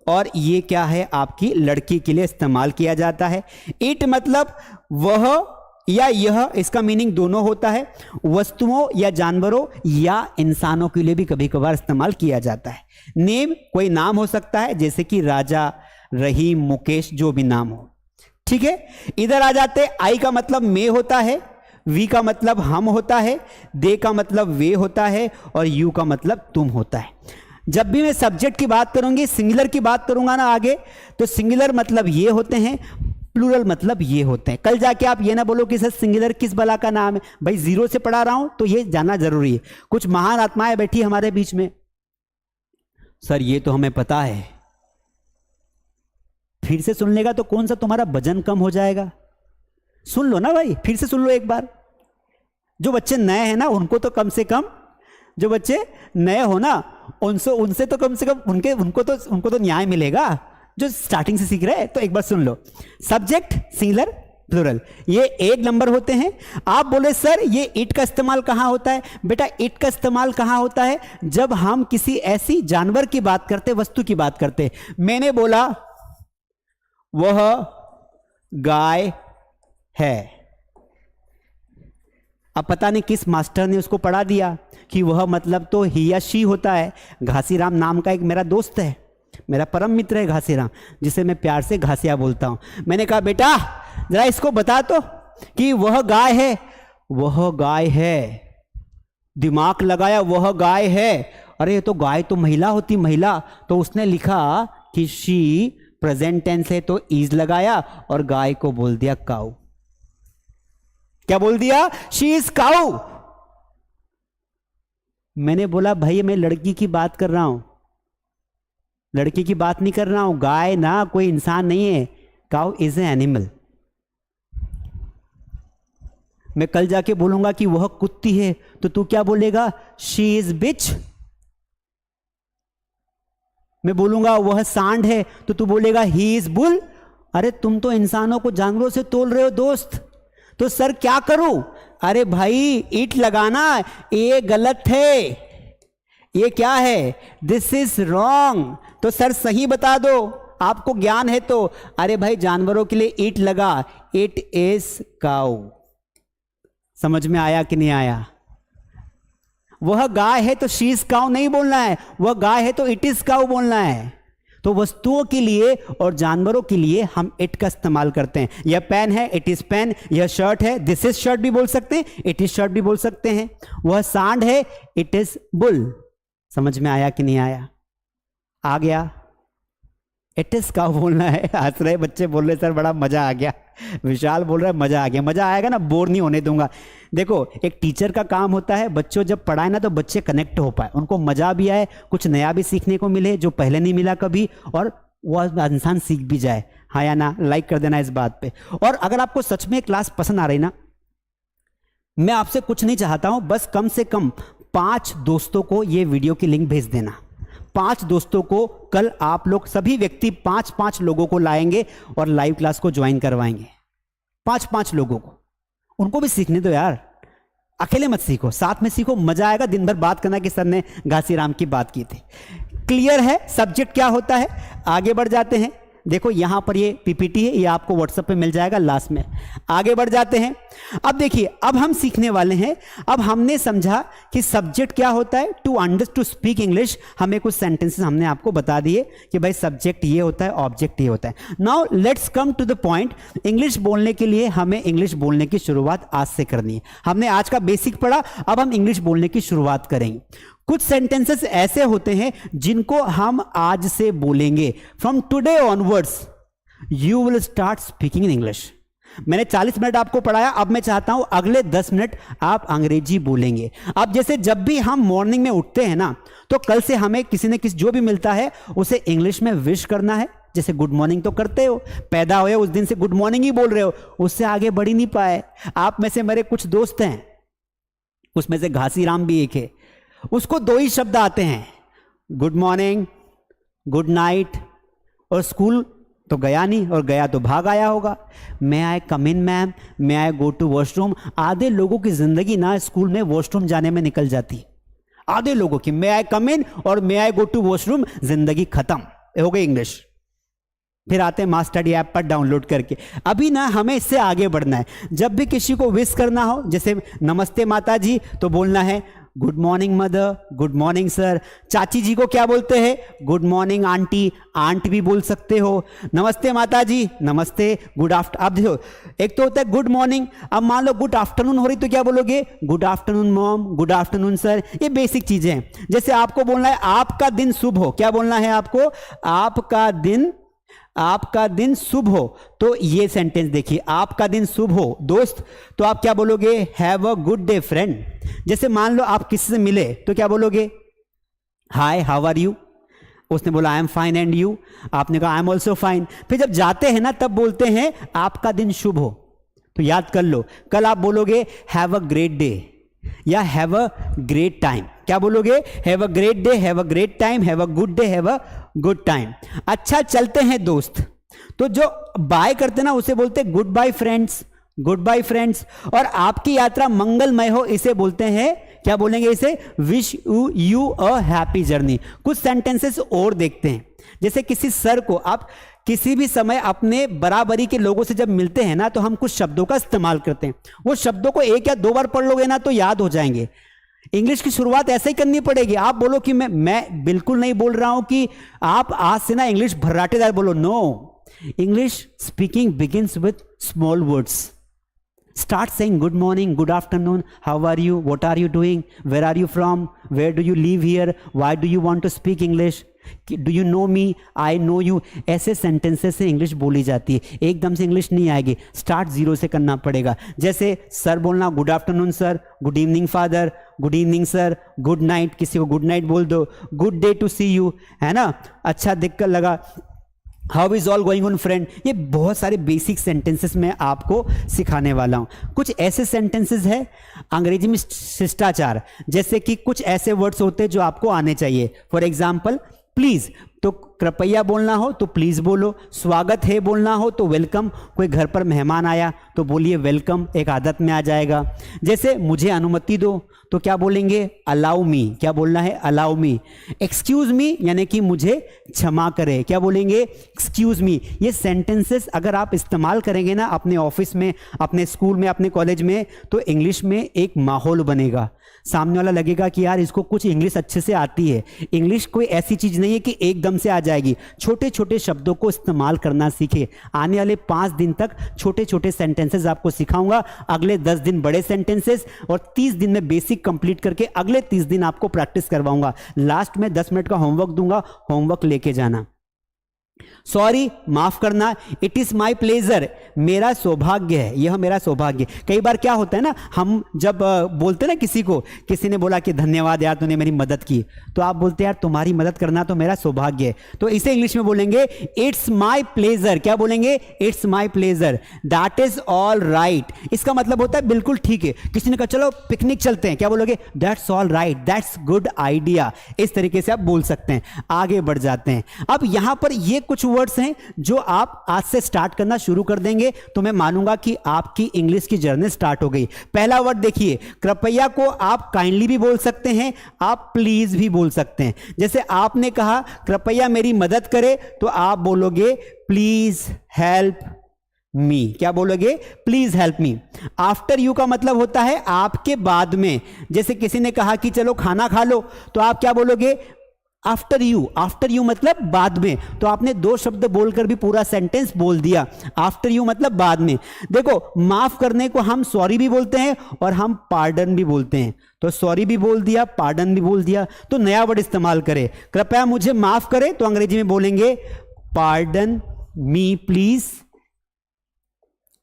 और ये क्या है? आपकी लड़की के लिए इस्तेमाल किया जाता है। इट मतलब वह या यह, इसका मीनिंग दोनों होता है। वस्तुओं या जानवरों या इंसानों के लिए भी कभी कभार इस्तेमाल किया जाता है। नेम कोई नाम हो सकता है, जैसे कि राजा, रहीम, मुकेश, जो भी नाम हो। ठीक है, इधर आ जाते। आई का मतलब मैं होता है, वी का मतलब हम होता है, दे का मतलब वे होता है, और यू का मतलब तुम होता है। जब भी मैं सब्जेक्ट की बात करूंगी, सिंगुलर की बात करूंगा ना आगे, तो सिंगुलर मतलब ये होते हैं, प्लूरल मतलब ये होते हैं। कल जाके आप ये ना बोलो कि सर सिंगुलर किस बला का नाम है। भाई जीरो से पढ़ा रहा हूं तो ये जानना जरूरी है। कुछ महान आत्माएं बैठी हमारे बीच में, सर ये तो हमें पता है, फिर से सुन लेगा तो कौन सा तुम्हारा वजन कम हो जाएगा। सुन लो ना भाई, फिर से सुन लो एक बार। जो बच्चे नए हैं ना उनको तो कम से कम, जो बच्चे नए हो ना उनसे तो कम से कम उनको तो न्याय मिलेगा, जो स्टार्टिंग से सीख रहे हैं। तो एक बार सुन लो। सब्जेक्ट सिंगुलर प्लूरल ये 1 नंबर होते हैं। आप बोले सर ये इट का इस्तेमाल कहां होता है? बेटा इट का इस्तेमाल कहां होता है? जब हम किसी ऐसी जानवर की बात करते, वस्तु की बात करते। मैंने बोला वह गाय है। अब पता नहीं किस मास्टर ने उसको पढ़ा दिया कि वह मतलब तो ही या शी होता है। घासीराम नाम का एक मेरा दोस्त है, मेरा परम मित्र है घासीराम, जिसे मैं प्यार से घासिया बोलता हूं। मैंने कहा बेटा जरा इसको बता तो कि वह गाय है। वह गाय है, दिमाग लगाया, वह गाय है। अरे तो गाय तो महिला होती, महिला। तो उसने लिखा कि शी, प्रेजेंट टेंस है तो इज लगाया और गाय को बोल दिया काऊ। क्या बोल दिया? शी इज काऊ। मैंने बोला भाई मैं लड़की की बात कर रहा हूं, लड़की की बात नहीं कर रहा हूं। गाय ना कोई इंसान नहीं है, काउ इज ए एनिमल। मैं कल जाके बोलूंगा कि वह कुत्ती है तो तू क्या बोलेगा? शी इज बिच। मैं बोलूंगा वह सांड है तो तू बोलेगा ही इज बुल। अरे तुम तो इंसानों को जानवरों से तोल रहे हो दोस्त। तो सर क्या करूं? अरे भाई इट लगाना ये गलत है, ये क्या है, दिस इज रॉन्ग। तो सर सही बता दो, आपको ज्ञान है तो। अरे भाई जानवरों के लिए इट लगा, इट इज काउ। समझ में आया कि नहीं आया? वह गाय है तो शी इज काउ नहीं बोलना है, वह गाय है तो इट इज काउ बोलना है। तो वस्तुओं के लिए और जानवरों के लिए हम इट का इस्तेमाल करते हैं। यह पेन है, इट इज पेन। यह शर्ट है, दिस इज शर्ट भी बोल सकते हैं, इट इज शर्ट भी बोल सकते हैं। वह सांड है, इट इज बुल। समझ में आया कि नहीं आया? आ गया? इट इज काउ बोलना है। हंस रहे बच्चे, बोल रहे सर बड़ा मजा आ गया। विशाल बोल रहा है मजा आ गया। मजा आएगा ना, बोर नहीं होने दूंगा। देखो, एक टीचर का काम होता है बच्चों जब पढ़ाए ना तो बच्चे कनेक्ट हो पाए, उनको मजा भी आए, कुछ नया भी सीखने को मिले जो पहले नहीं मिला कभी, और वह इंसान सीख भी जाए। हाँ या ना? लाइक कर देना इस बात पे। और अगर आपको सच में क्लास पसंद आ रही ना, मैं आपसे कुछ नहीं चाहता हूं, बस कम से कम 5 दोस्तों को ये वीडियो की लिंक भेज देना। 5 दोस्तों को कल आप लोग सभी व्यक्ति 5-5 लोगों को लाएंगे और लाइव क्लास को ज्वाइन करवाएंगे। 5-5 लोगों को, उनको भी सीखने दो यार। अकेले मत सीखो, साथ में सीखो, मजा आएगा। दिन भर बात करना कि सर ने घासीराम की बात की थी। क्लियर है सब्जेक्ट क्या होता है? आगे बढ़ जाते हैं। देखो यहां पर ये पीपीटी है, ये आपको व्हाट्सएप पे मिल जाएगा लास्ट में। आगे बढ़ जाते हैं। अब देखिए, अब हम सीखने वाले हैं। अब हमने समझा कि सब्जेक्ट क्या होता है। टू स्पीक इंग्लिश, हमें कुछ सेंटेंसेस हमने आपको बता दिए कि भाई सब्जेक्ट ये होता है, ऑब्जेक्ट ये होता है। Now let's come to the point. English बोलने के लिए हमें इंग्लिश बोलने की शुरुआत आज से करनी है। हमने आज का बेसिक पढ़ा, अब हम इंग्लिश बोलने की शुरुआत करेंगे। कुछ सेंटेंसेस ऐसे होते हैं जिनको हम आज से बोलेंगे। From today onwards you will start speaking in English. मैंने 40 मिनट आपको पढ़ाया, अब मैं चाहता हूं अगले 10 मिनट आप अंग्रेजी बोलेंगे। अब जैसे जब भी हम मॉर्निंग में उठते हैं ना, तो कल से हमें किसी न किसी जो भी मिलता है उसे इंग्लिश में विश करना है। जैसे गुड मॉर्निंग तो करते हो, पैदा हुए उस दिन से गुड मॉर्निंग ही बोल रहे हो, उससे आगे बढ़ ही नहीं पाए। आप में से मेरे कुछ दोस्त हैं, उसमें से घासीराम भी एक है, उसको 2 ही शब्द आते हैं, गुड मॉर्निंग, गुड नाइट। और स्कूल तो गया नहीं, और गया तो भाग आया होगा। May I come in ma'am, may I go to washroom. आधे लोगों की जिंदगी ना स्कूल में वॉशरूम जाने में निकल जाती है। आधे लोगों की मे आई कम इन और मे आई गो टू वॉशरूम, जिंदगी खत्म हो गई इंग्लिश। फिर आते हैं मास स्टडी ऐप पर डाउनलोड करके। अभी ना हमें इससे आगे बढ़ना है। जब भी किसी को विश करना हो, जैसे नमस्ते माता जी, तो बोलना है good morning mother, good morning sir. चाची जी को क्या बोलते हैं? गुड मॉर्निंग आंटी, आंट भी बोल सकते हो। नमस्ते माता जी, नमस्ते, गुड आफ्टर। अब देखो, एक तो होता है गुड मॉर्निंग, अब मान लो गुड आफ्टरनून हो रही तो क्या बोलोगे? Good afternoon mom, good afternoon sir. ये बेसिक चीजें हैं। जैसे आपको बोलना है आपका दिन शुभ हो, क्या बोलना है आपको? आपका दिन शुभ हो। तो ये सेंटेंस देखिए, आपका दिन शुभ हो दोस्त, तो आप क्या बोलोगे? Have a good day friend. जैसे मान लो आप किसी से मिले तो क्या बोलोगे? Hi how are you. उसने बोला I am fine and you. आपने कहा आई एम ऑल्सो फाइन। फिर जब जाते हैं ना तब बोलते हैं आपका दिन शुभ हो। तो याद कर लो, कल आप बोलोगे हैव अ ग्रेट डे या हैव अ ग्रेट टाइम। क्या बोलोगे? Have a great day, have a great time, have a good day, have a good time. अच्छा चलते हैं दोस्त, तो जो बाय करते ना उसे बोलते goodbye friends, goodbye friends. और आपकी यात्रा मंगलमय हो इसे बोलते हैं, क्या बोलेंगे इसे? Wish you a happy journey. कुछ सेंटेंसेस और देखते हैं। जैसे किसी सर को आप किसी भी समय अपने बराबरी के लोगों से जब मिलते हैं ना, तो हम कुछ शब्दों का इस्तेमाल करते हैं। वो शब्दों को 1 या 2 बार पढ़ लोगे ना तो याद हो जाएंगे। इंग्लिश की शुरुआत ऐसे ही करनी पड़ेगी। आप बोलो कि मैं बिल्कुल नहीं बोल रहा हूं कि आप आज से ना इंग्लिश भर्राटेदार बोलो। No, English speaking begins with small words. Start saying good morning, good afternoon, how are you, what are you doing, where are you from, where do you live here, why do you want to speak English, do you know me, I know you। ऐसे sentences से English बोली जाती है। एकदम से English नहीं आएगी, start 0 से करना पड़ेगा। जैसे सर बोलना good afternoon sir, good evening father, good evening sir, good night, किसी को गुड नाइट बोल दो, good day to see you, है ना। अच्छा दिक्कत लगा, how is all going on friend. ये बहुत सारे बेसिक सेंटेंसेस मैं आपको सिखाने वाला हूं। कुछ ऐसे सेंटेंसेस है अंग्रेजी में शिष्टाचार, जैसे कि कुछ ऐसे वर्ड्स होते हैं जो आपको आने चाहिए। फॉर एग्जाम्पल प्लीज, तो कृपया बोलना हो तो प्लीज बोलो, स्वागत है बोलना हो तो वेलकम, कोई घर पर मेहमान आया तो बोलिए वेलकम, एक आदत में आ जाएगा। जैसे मुझे अनुमति दो तो क्या बोलेंगे, अलाउ मी, क्या बोलना है, अलाउ मी। एक्सक्यूज मी यानी कि मुझे क्षमा करें, क्या बोलेंगे, एक्सक्यूज मी। ये सेंटेंसेस अगर आप इस्तेमाल करेंगे ना अपने ऑफिस में, अपने स्कूल में, अपने कॉलेज में, तो इंग्लिश में एक माहौल बनेगा। सामने वाला लगेगा कि यार इसको कुछ इंग्लिश अच्छे से आती है। इंग्लिश कोई ऐसी चीज नहीं है कि एकदम से आ जाएगी। छोटे छोटे शब्दों को इस्तेमाल करना सीखे। आने वाले 5 दिन तक छोटे छोटे सेंटेंसेस आपको सिखाऊंगा, अगले 10 दिन बड़े सेंटेंसेस, और 30 दिन में बेसिक कंप्लीट करके अगले 30 दिन आपको प्रैक्टिस करवाऊंगा। लास्ट में 10 मिनट का होमवर्क दूंगा, होमवर्क लेके जाना। सॉरी, माफ करना, इट इज माई प्लेजर, मेरा सौभाग्य है, यह मेरा सौभाग्य। कई बार क्या होता है ना, हम जब बोलते ना किसी को, किसी ने बोला कि धन्यवाद यार तूने मेरी मदद की, तो आप बोलते यार तुम्हारी मदद करना तो मेरा सौभाग्य है। तो इसे इंग्लिश में बोलेंगे इट्स माई प्लेजर, क्या बोलेंगे, it's my pleasure, that is all right. इसका मतलब होता है बिल्कुल ठीक है। किसी ने कहा चलो पिकनिक चलते हैं, क्या बोलोगे, that's all right, that's good idea. इस तरीके से आप बोल सकते हैं। आगे बढ़ जाते हैं। अब यहां पर ये कुछ वर्ड्स हैं जो आप आज से स्टार्ट करना शुरू कर देंगे तो मैं मानूंगा कि आपकी इंग्लिश की जर्नी स्टार्ट हो गई। पहला वर्ड देखिए, कृपया को आप काइंडली भी बोल सकते हैं, आप प्लीज भी बोल सकते हैं। जैसे आपने कहा कृपया मेरी मदद करे, तो आप बोलोगे प्लीज हेल्प मी, क्या बोलोगे, please help me. After you का मतलब होता है आपके बाद में। जैसे किसी ने कहा कि चलो खाना खा लो, तो आप क्या बोलोगे, आफ्टर यू। आफ्टर यू मतलब बाद में। तो आपने 2 शब्द बोलकर भी पूरा सेंटेंस बोल दिया। आफ्टर यू मतलब बाद में। देखो, माफ करने को हम सॉरी भी बोलते हैं और हम पार्डन भी बोलते हैं। तो सॉरी भी बोल दिया, पार्डन भी बोल दिया, तो नया वर्ड इस्तेमाल करें। कृपया मुझे माफ करें तो अंग्रेजी में बोलेंगे पार्डन मी प्लीज,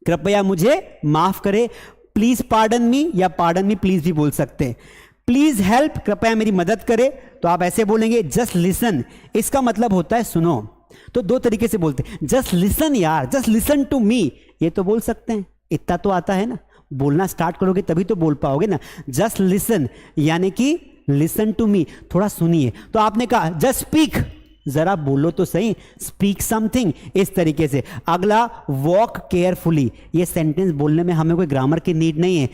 कृपया मुझे माफ करें, प्लीज पार्डन मी, या पार्डन मी प्लीज भी बोल सकते हैं। प्लीज हेल्प, कृपया मेरी मदद करे, तो आप ऐसे बोलेंगे जस्ट लिसन। इसका मतलब होता है सुनो। तो 2 तरीके से बोलते हैं, जस्ट लिसन यार, जस्ट लिसन टू मी, ये तो बोल सकते हैं, इतना तो आता है ना। बोलना स्टार्ट करोगे तभी तो बोल पाओगे ना। जस्ट लिसन यानी कि लिसन टू मी, थोड़ा सुनिए। तो आपने कहा जस्ट स्पीक, जरा बोलो तो सही, स्पीक समथिंग, इस तरीके से। अगला वॉक केयरफुली, ये सेंटेंस बोलने में हमें कोई ग्रामर की नीड नहीं है,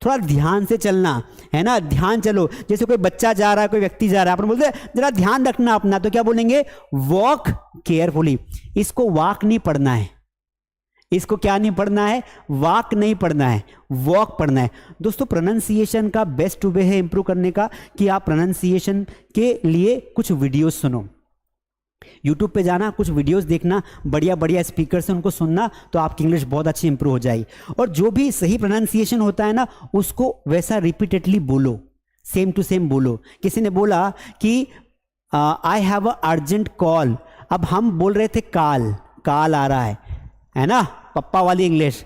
थोड़ा ध्यान से चलना है ना, ध्यान चलो। जैसे कोई बच्चा जा रहा है, कोई व्यक्ति जा रहा है, अपन बोलते हैं जरा ध्यान रखना अपना, तो क्या बोलेंगे, वॉक केयरफुली। इसको वॉक नहीं पढ़ना है, इसको क्या नहीं पढ़ना है, वॉक नहीं पढ़ना है, वॉक पढ़ना है। दोस्तों, प्रोनाउंसिएशन का बेस्ट वे है इंप्रूव करने का कि आप प्रोनाउंसिएशन के लिए कुछ वीडियोस सुनो। यूट्यूब पे जाना, कुछ वीडियोस देखना, बढ़िया बढ़िया स्पीकर से उनको सुनना, तो आपकी इंग्लिश बहुत अच्छी इंप्रूव हो जाएगी। और जो भी सही प्रोनाउंसिएशन होता है ना, उसको वैसा रिपीटेडली बोलो, सेम टू सेम बोलो। किसी ने बोला कि I have a urgent call, अब हम बोल रहे थे काल, काल आ रहा है ना, पप्पा वाली इंग्लिश।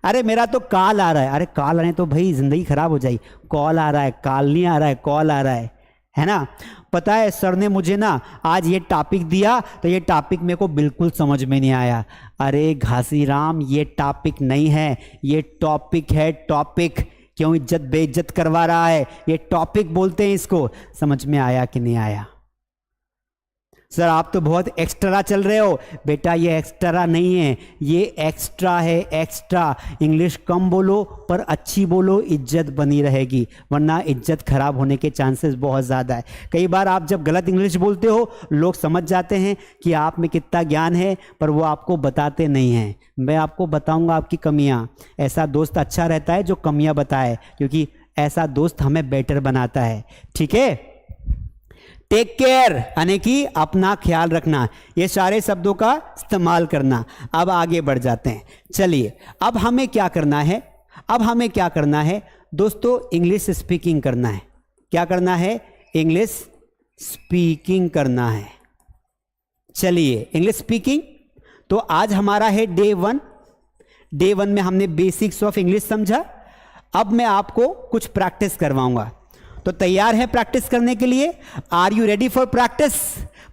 अरे मेरा तो काल आ रहा है, अरे काल आने तो भाई जिंदगी खराब हो जाएगी। कॉल आ रहा है, काल नहीं आ रहा है, कॉल आ रहा है ना। पता है सर ने मुझे ना आज ये टॉपिक दिया, तो ये टॉपिक मेरे को बिल्कुल समझ में नहीं आया। अरे घासीराम, ये टॉपिक नहीं है, ये टॉपिक है, टॉपिक। क्यों इज्जत बेइज्जत करवा रहा है, ये टॉपिक बोलते हैं इसको। समझ में आया कि नहीं आया? सर आप तो बहुत एक्स्ट्रा चल रहे हो। बेटा ये एक्स्ट्रा नहीं है, ये एक्स्ट्रा है, एक्स्ट्रा। इंग्लिश कम बोलो पर अच्छी बोलो, इज्जत बनी रहेगी, वरना इज्जत खराब होने के चांसेस बहुत ज़्यादा है। कई बार आप जब गलत इंग्लिश बोलते हो, लोग समझ जाते हैं कि आप में कितना ज्ञान है, पर वो आपको बताते नहीं हैं। मैं आपको बताऊंगा आपकी कमियां। ऐसा दोस्त अच्छा रहता है जो कमियां बताए, क्योंकि ऐसा दोस्त हमें बेटर बनाता है। ठीक है, टेक केयर यानी कि अपना ख्याल रखना, ये सारे शब्दों का इस्तेमाल करना। अब आगे बढ़ जाते हैं। चलिए, अब हमें क्या करना है, अब हमें क्या करना है दोस्तों, इंग्लिश स्पीकिंग करना है। क्या करना है, इंग्लिश स्पीकिंग करना है। चलिए, इंग्लिश स्पीकिंग। तो आज हमारा है डे 1। डे 1 में हमने बेसिक्स ऑफ इंग्लिश समझा। अब मैं आपको कुछ प्रैक्टिस करवाऊंगा। तो तैयार हैं प्रैक्टिस करने के लिए? Are you ready for practice?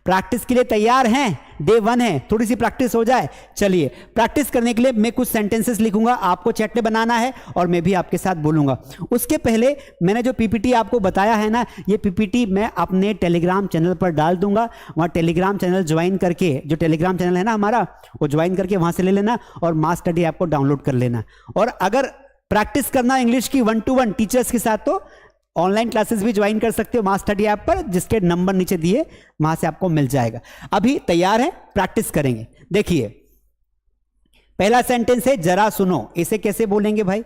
Practice के लिए तैयार हैं? डे 1 है, थोड़ी सी प्रैक्टिस हो जाए। चलिए प्रैक्टिस करने के लिए मैं कुछ सेंटेंसेस लिखूंगा, आपको चैट में बनाना है और मैं भी आपके साथ बोलूंगा। उसके पहले मैंने जो पीपीटी आपको बताया है ना, ये पीपीटी मैं अपने टेलीग्राम चैनल पर डाल दूंगा। वहां टेलीग्राम चैनल ज्वाइन करके, जो टेलीग्राम चैनल है ना हमारा, वो ज्वाइन करके वहां से ले लेना और मास स्टडी आपको डाउनलोड कर लेना। और अगर प्रैक्टिस करना इंग्लिश की 1-to-1 टीचर्स के साथ, तो ऑनलाइन क्लासेस भी ज्वाइन कर सकते हो मास स्टडी ऐप पर, जिसके नंबर नीचे दिए वहां से आपको मिल जाएगा। अभी तैयार है, प्रैक्टिस करेंगे। देखिए पहला सेंटेंस है जरा सुनो। इसे कैसे बोलेंगे भाई?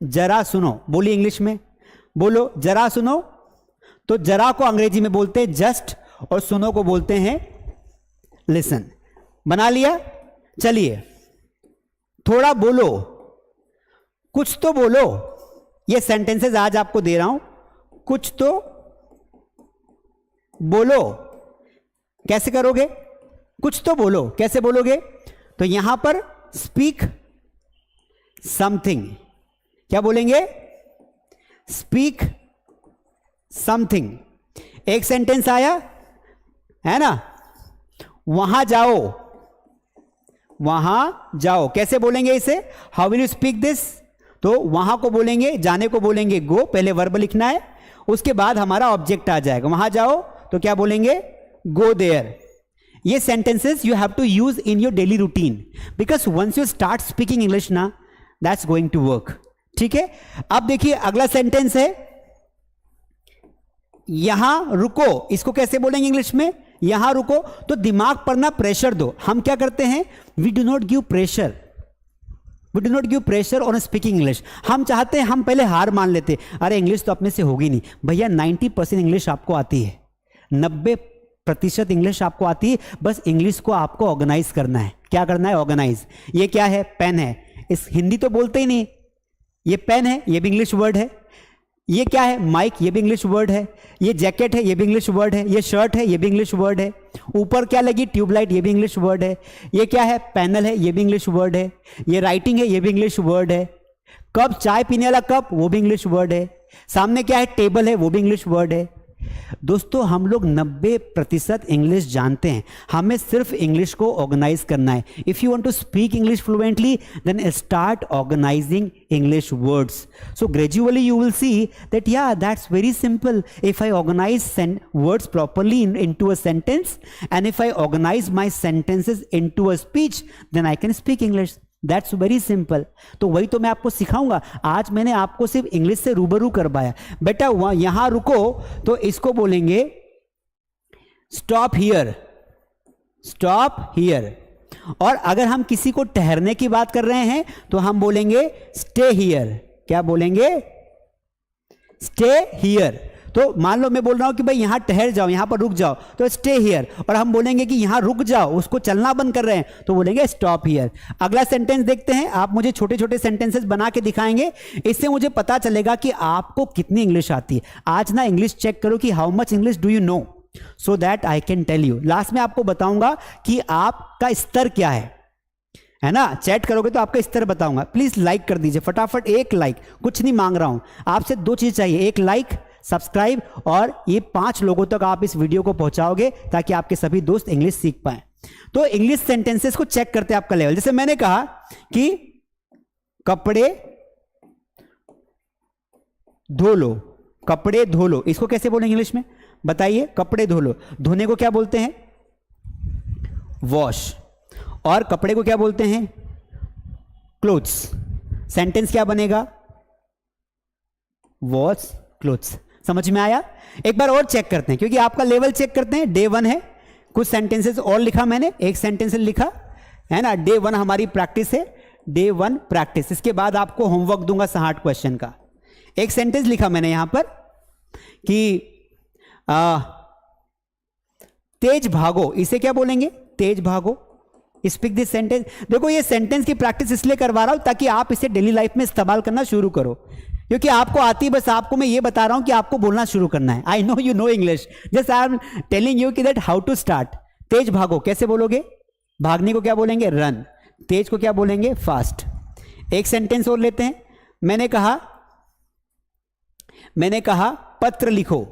जरा सुनो, बोलिए इंग्लिश में, बोलो जरा सुनो। तो जरा को अंग्रेजी में बोलते हैं जस्ट और सुनो को बोलते हैं लिसन। बना लिया? चलिए थोड़ा बोलो, कुछ तो बोलो। ये सेंटेंसेस आज आपको दे रहा हूं, कुछ तो बोलो। कैसे करोगे? कुछ तो बोलो, कैसे बोलोगे? तो यहां पर स्पीक समथिंग, क्या बोलेंगे? Speak something. एक सेंटेंस आया है ना, वहां जाओ, वहां जाओ। कैसे बोलेंगे इसे? How will you speak this? तो वहां को बोलेंगे, जाने को बोलेंगे गो, पहले वर्ब लिखना है, उसके बाद हमारा ऑब्जेक्ट आ जाएगा। वहां जाओ तो क्या बोलेंगे? Go there. ये sentences you have to use in your daily routine, because once you start speaking English ना, दैट्स गोइंग टू वर्क। ठीक है, अब देखिए अगला सेंटेंस है यहां रुको। इसको कैसे बोलेंगे इंग्लिश में? यहां रुको। तो दिमाग पर ना प्रेशर दो। हम क्या करते हैं? We do not give pressure, we do not give pressure on speaking English. हम चाहते हैं, हम पहले हार मान लेते, अरे इंग्लिश तो अपने से होगी नहीं। भैया 90% इंग्लिश आपको आती है, 90% इंग्लिश आपको आती है। बस इंग्लिश को आपको ऑर्गेनाइज करना है। क्या करना है? ऑर्गेनाइज। ये क्या है? पेन है। इस हिंदी तो बोलते ही नहीं, ये पेन है, ये भी इंग्लिश वर्ड है। ये क्या है? माइक, ये भी इंग्लिश वर्ड है। ये जैकेट है, ये भी इंग्लिश वर्ड है। ये शर्ट है, ये भी इंग्लिश वर्ड है। ऊपर क्या लगी? ट्यूबलाइट, ये भी इंग्लिश वर्ड है। ये क्या है? पैनल है, ये भी इंग्लिश वर्ड है। ये राइटिंग है, ये भी इंग्लिश वर्ड है। कप, चाय पीने वाला कप, वो भी इंग्लिश वर्ड है। सामने क्या है? टेबल है, वो भी इंग्लिश वर्ड है। दोस्तों हम लोग 90% इंग्लिश जानते हैं, हमें सिर्फ इंग्लिश को ऑर्गेनाइज करना है। If you want to speak English fluently, then start organising English words. So gradually you will see that yeah, that's very simple. If I organize words properly into a sentence, and if I organize my sentences into a speech, then I can speak English. That's very simple. तो वही तो मैं आपको सिखाऊंगा. आज मैंने आपको सिर्फ इंग्लिश से रूबरू करवाया. बेटा यहां रुको तो इसको बोलेंगे स्टॉप हियर, स्टॉप हियर. और अगर हम किसी को ठहरने की बात कर रहे हैं तो हम बोलेंगे स्टे हियर. क्या बोलेंगे? Stay here. तो मान लो मैं बोल रहा हूं कि भाई यहां ठहर जाओ, यहां पर रुक जाओ, तो स्टे हियर. और हम बोलेंगे कि यहां रुक जाओ, उसको चलना बंद कर रहे हैं, तो बोलेंगे स्टॉप हियर. अगला सेंटेंस देखते हैं. आप मुझे छोटे छोटे सेंटेंसेस बना के दिखाएंगे, इससे मुझे पता चलेगा कि आपको कितनी इंग्लिश आती है. आज ना इंग्लिश चेक करो कि how much English do you know, so that I can tell you. Last में आपको बताऊंगा कि आपका स्तर क्या है ना. चैट करोगे तो आपका स्तर बताऊंगा. प्लीज लाइक कर दीजिए फटाफट. एक लाइक, कुछ नहीं मांग रहा हूं आपसे, दो चीज चाहिए, एक लाइक, सब्सक्राइब, और ये 5 लोगों तक आप इस वीडियो को पहुंचाओगे ताकि आपके सभी दोस्त इंग्लिश सीख पाए. तो इंग्लिश सेंटेंसेस को चेक करते हैं आपका लेवल. जैसे मैंने कहा कि कपड़े धो लो, कपड़े धो लो, इसको कैसे बोलेंगे इंग्लिश में बताइए? कपड़े धो लो. धोने को क्या बोलते हैं? वॉश. और कपड़े को क्या बोलते हैं? क्लोथ्स. सेंटेंस क्या बनेगा? Wash clothes. समझ में आया? एक बार और चेक करते हैं, क्योंकि आपका लेवल चेक करते हैं. डे 1 है, कुछ सेंटेंसेस और लिखा मैंने, एक सेंटेंस लिखा है ना. डे 1 हमारी प्रैक्टिस है, डे 1 प्रैक्टिस. इसके बाद आपको होमवर्क दूंगा 60 क्वेश्चन का. एक सेंटेंस लिखा मैंने यहां पर कि तेज भागो. इसे क्या बोलेंगे? तेज भागो. Speak this sentence. देखो ये सेंटेंस की प्रैक्टिस इसलिए करवा रहा हूं ताकि आप इसे डेली लाइफ में इस्तेमाल करना शुरू करो, क्योंकि आपको आती, बस आपको मैं ये बता रहा हूं कि आपको बोलना शुरू करना है. I know you know English, just I am telling you कि दैट हाउ टू स्टार्ट. तेज भागो कैसे बोलोगे? भागने को क्या बोलेंगे? रन. तेज को क्या बोलेंगे? फास्ट. एक सेंटेंस और लेते हैं. मैंने कहा पत्र लिखो।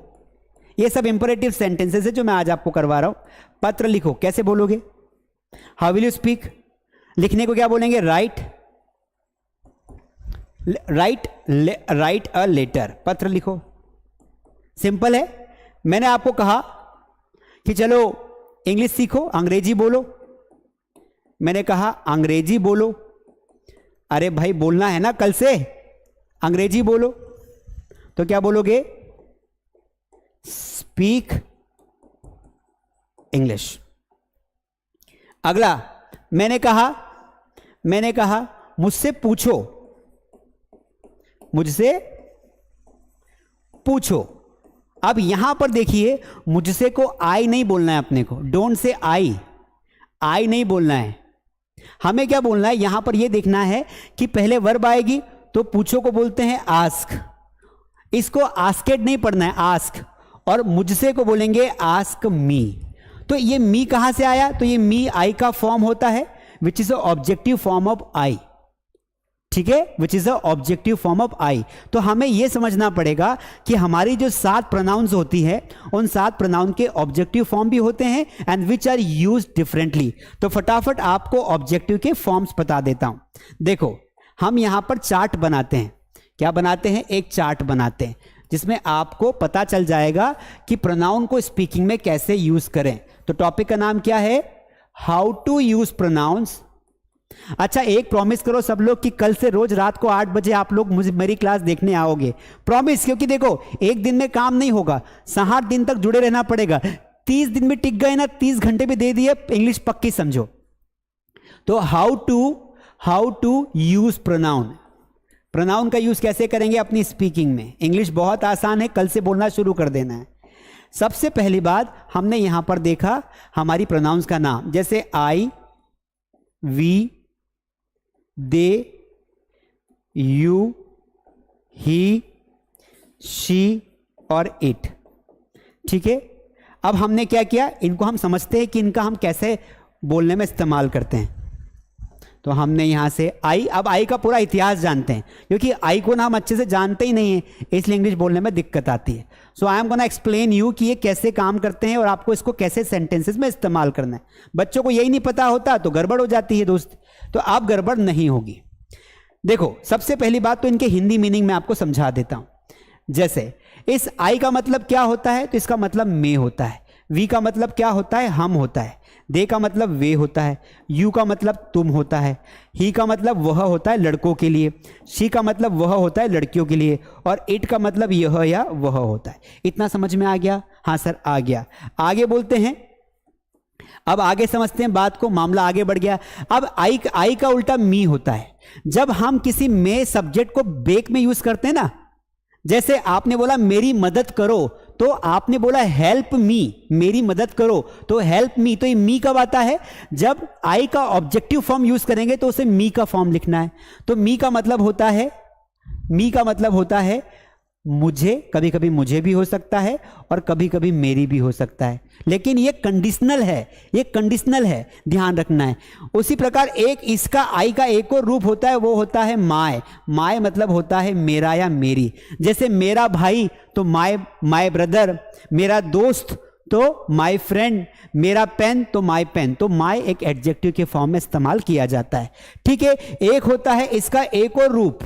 ये सब इंपरेटिव सेंटेंसेस है जो मैं आज आपको करवा रहा हूं। पत्र लिखो कैसे बोलोगे? How will you speak? लिखने को क्या बोलेंगे? Write a letter. पत्र लिखो, सिंपल है। मैंने आपको कहा कि चलो इंग्लिश सीखो, अंग्रेजी बोलो। मैंने कहा अंग्रेजी बोलो। अरे भाई बोलना है ना कल से, अंग्रेजी बोलो। तो क्या बोलोगे? Speak English. अगला मैंने कहा मुझसे पूछो, मुझसे पूछो। अब यहां पर देखिए, मुझसे को आई नहीं बोलना है अपने को, डोंट से आई नहीं बोलना है। हमें क्या बोलना है यहां पर? यह देखना है कि पहले वर्ब आएगी तो पूछो को बोलते हैं आस्क, इसको आस्केड नहीं पढ़ना है, आस्क। और मुझसे को बोलेंगे आस्क मी। तो ये मी कहां से आया? तो ये मी आई का फॉर्म होता है, which is a objective form of I. ठीक है, which is a objective form of I. तो हमें यह समझना पड़ेगा कि हमारी जो 7 प्रोनाउंस होती है, उन 7 प्रोनाउन के ऑब्जेक्टिव फॉर्म भी होते हैं and which are used differently. तो फटाफट आपको ऑब्जेक्टिव के फॉर्म्स बता देता हूं। देखो, हम यहां पर चार्ट बनाते हैं। क्या बनाते हैं? एक चार्ट बनाते हैं जिसमें आपको पता चल जाएगा कि प्रोनाउन को स्पीकिंग में कैसे यूज करें। तो टॉपिक का नाम क्या है? How to use pronounce. अच्छा, एक प्रॉमिस करो सब लोग कि कल से रोज रात को 8 बजे आप लोग मुझे मेरी क्लास देखने आओगे। प्रॉमिस, क्योंकि देखो एक दिन में काम नहीं होगा, 60 दिन तक जुड़े रहना पड़ेगा। 30 दिन में टिक गए ना, 30 घंटे भी दे दिए, इंग्लिश पक्की समझो। तो how to use pronoun. Pronoun का यूज कैसे करेंगे अपनी स्पीकिंग में? इंग्लिश बहुत आसान है, कल से बोलना शुरू कर देना है। सबसे पहली बात हमने यहां पर देखा हमारी प्रोनाउंस का नाम, जैसे I, we, they, you, he, she और इट। ठीक है, अब हमने क्या किया, इनको हम समझते हैं कि इनका हम कैसे बोलने में इस्तेमाल करते हैं। तो हमने यहां से आई, अब आई का पूरा इतिहास जानते हैं, क्योंकि आई को ना हम अच्छे से जानते ही नहीं है, इसलिए इंग्लिश बोलने में दिक्कत आती है। So I am gonna explain you कि ये कैसे काम करते हैं और आपको इसको कैसे सेंटेंसेस में इस्तेमाल करना है। बच्चों को यही नहीं पता होता तो गड़बड़ हो जाती है दोस्त, तो आप गड़बड़ नहीं होगी। देखो, सबसे पहली बात तो इनके हिंदी मीनिंग में आपको समझा देता हूं। जैसे इस आई का मतलब क्या होता है? तो इसका मतलब मैं होता है। वी का मतलब क्या होता है? हम होता है। दे का मतलब वे होता है। यू का मतलब तुम होता है। ही का मतलब वह होता है लड़कों के लिए। शी का मतलब वह होता है लड़कियों के लिए। और इट का मतलब यह या वह होता है। इतना समझ में आ गया? हाँ सर, आ गया। आगे बोलते हैं, अब आगे समझते हैं बात को, मामला आगे बढ़ गया। अब आई का उल्टा मी होता है। जब हम किसी में सब्जेक्ट को बेक में यूज करते हैं ना, जैसे आपने बोला मेरी मदद करो, तो आपने बोला हेल्प मी, मेरी मदद करो, तो हेल्प मी। तो ये मी कब आता है? जब आई का ऑब्जेक्टिव फॉर्म यूज करेंगे तो उसे मी का फॉर्म लिखना है। तो मी का मतलब होता है मुझे, कभी कभी मुझे भी हो सकता है और कभी कभी मेरी भी हो सकता है, लेकिन ये कंडीशनल है, ध्यान रखना है। उसी प्रकार एक इसका आई का एक और रूप होता है, वो होता है माय मतलब होता है मेरा या मेरी। जैसे मेरा भाई तो माय ब्रदर, मेरा दोस्त तो माय फ्रेंड, मेरा पेन तो माय पेन। तो माय एक एडजेक्टिव के फॉर्म में इस्तेमाल किया जाता है। ठीक है, एक होता है इसका एक और रूप,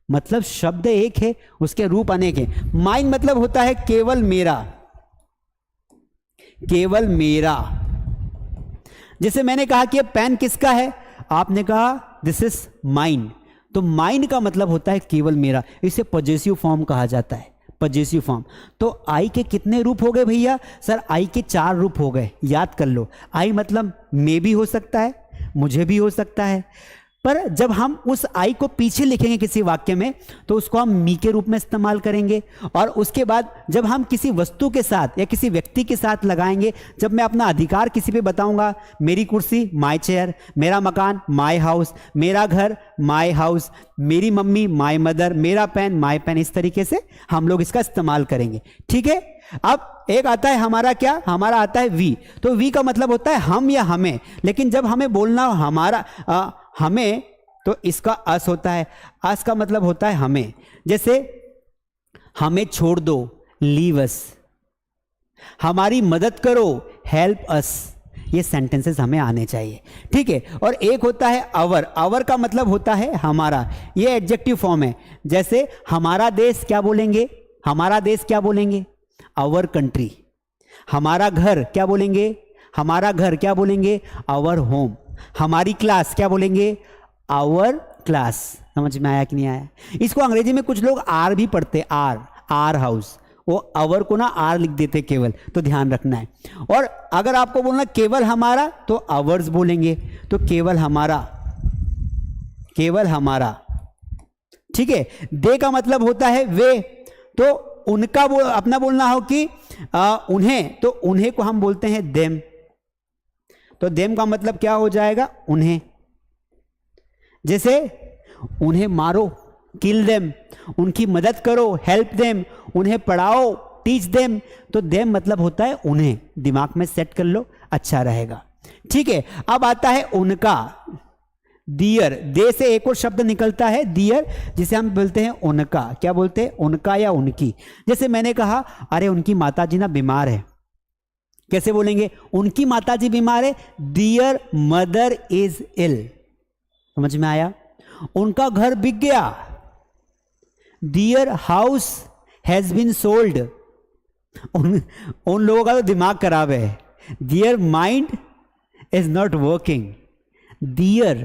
मतलब शब्द एक है, उसके रूप अनेक है। माइन मतलब होता है केवल मेरा। जैसे मैंने कहा कि ये पेन किसका है, आपने कहा दिस इज माइन, तो माइन का मतलब होता है केवल मेरा। इसे पॉजेसिव फॉर्म कहा जाता है, पॉजेसिव फॉर्म। तो आई के कितने रूप हो गए भैया? सर आई के 4 रूप हो गए, याद कर लो। आई मतलब मैं भी हो सकता है, मुझे भी हो सकता है, पर जब हम उस आई को पीछे लिखेंगे किसी वाक्य में तो उसको हम मी के रूप में इस्तेमाल करेंगे। और उसके बाद जब हम किसी वस्तु के साथ या किसी व्यक्ति के साथ लगाएंगे, जब मैं अपना अधिकार किसी पे बताऊंगा, मेरी कुर्सी माय चेयर, मेरा मकान माय हाउस, मेरा घर माय हाउस, मेरी मम्मी माय मदर, मेरा पेन माय पेन, इस तरीके से हम लोग इसका इस्तेमाल करेंगे। ठीक है, अब एक आता है हमारा, क्या हमारा आता है वी। तो वी का मतलब होता है हम या हमें, लेकिन जब हमें बोलना हमारा हमें, तो इसका अस होता है। अस का मतलब होता है हमें। जैसे हमें छोड़ दो लीव अस, हमारी मदद करो, हेल्प अस। ये सेंटेंसेस हमें आने चाहिए, ठीक है। और एक होता है अवर, अवर का मतलब होता है हमारा, ये एडजेक्टिव फॉर्म है। जैसे हमारा देश क्या बोलेंगे, हमारा देश क्या बोलेंगे, आवर कंट्री। हमारा घर क्या बोलेंगे, हमारा घर क्या बोलेंगे, आवर होम। हमारी क्लास क्या बोलेंगे, आवर क्लास। समझ में आया कि नहीं आया? इसको अंग्रेजी में कुछ लोग आर भी पढ़ते, आर, आर हाउस, वो आवर को ना आर लिख देते केवल, तो ध्यान रखना है। और अगर आपको बोलना केवल हमारा तो आवर्स बोलेंगे, तो केवल हमारा, केवल हमारा, ठीक है। दे का मतलब होता है वे, तो उनका अपना बोलना हो कि उन्हें, तो उन्हें को हम बोलते हैं देम, तो देम का मतलब क्या हो जाएगा, उन्हें। जैसे उन्हें मारो, किल देम, उनकी मदद करो, हेल्प देम, उन्हें पढ़ाओ, टीच देम, तो देम मतलब होता है उन्हें। दिमाग में सेट कर लो, अच्छा रहेगा, ठीक है। अब आता है उनका, दियर, दे से एक और शब्द निकलता है दियर, जिसे हम बोलते हैं उनका। क्या बोलते हैं, उनका या उनकी। जैसे मैंने कहा अरे उनकी माताजी ना बीमार है, कैसे बोलेंगे, उनकी माताजी बीमार है, दियर मदर इज इल। समझ में आया? उनका घर बिक गया, दियर हाउस हैज बीन सोल्ड। उन लोगों का तो दिमाग खराब है, दियर माइंड इज नॉट वर्किंग। दियर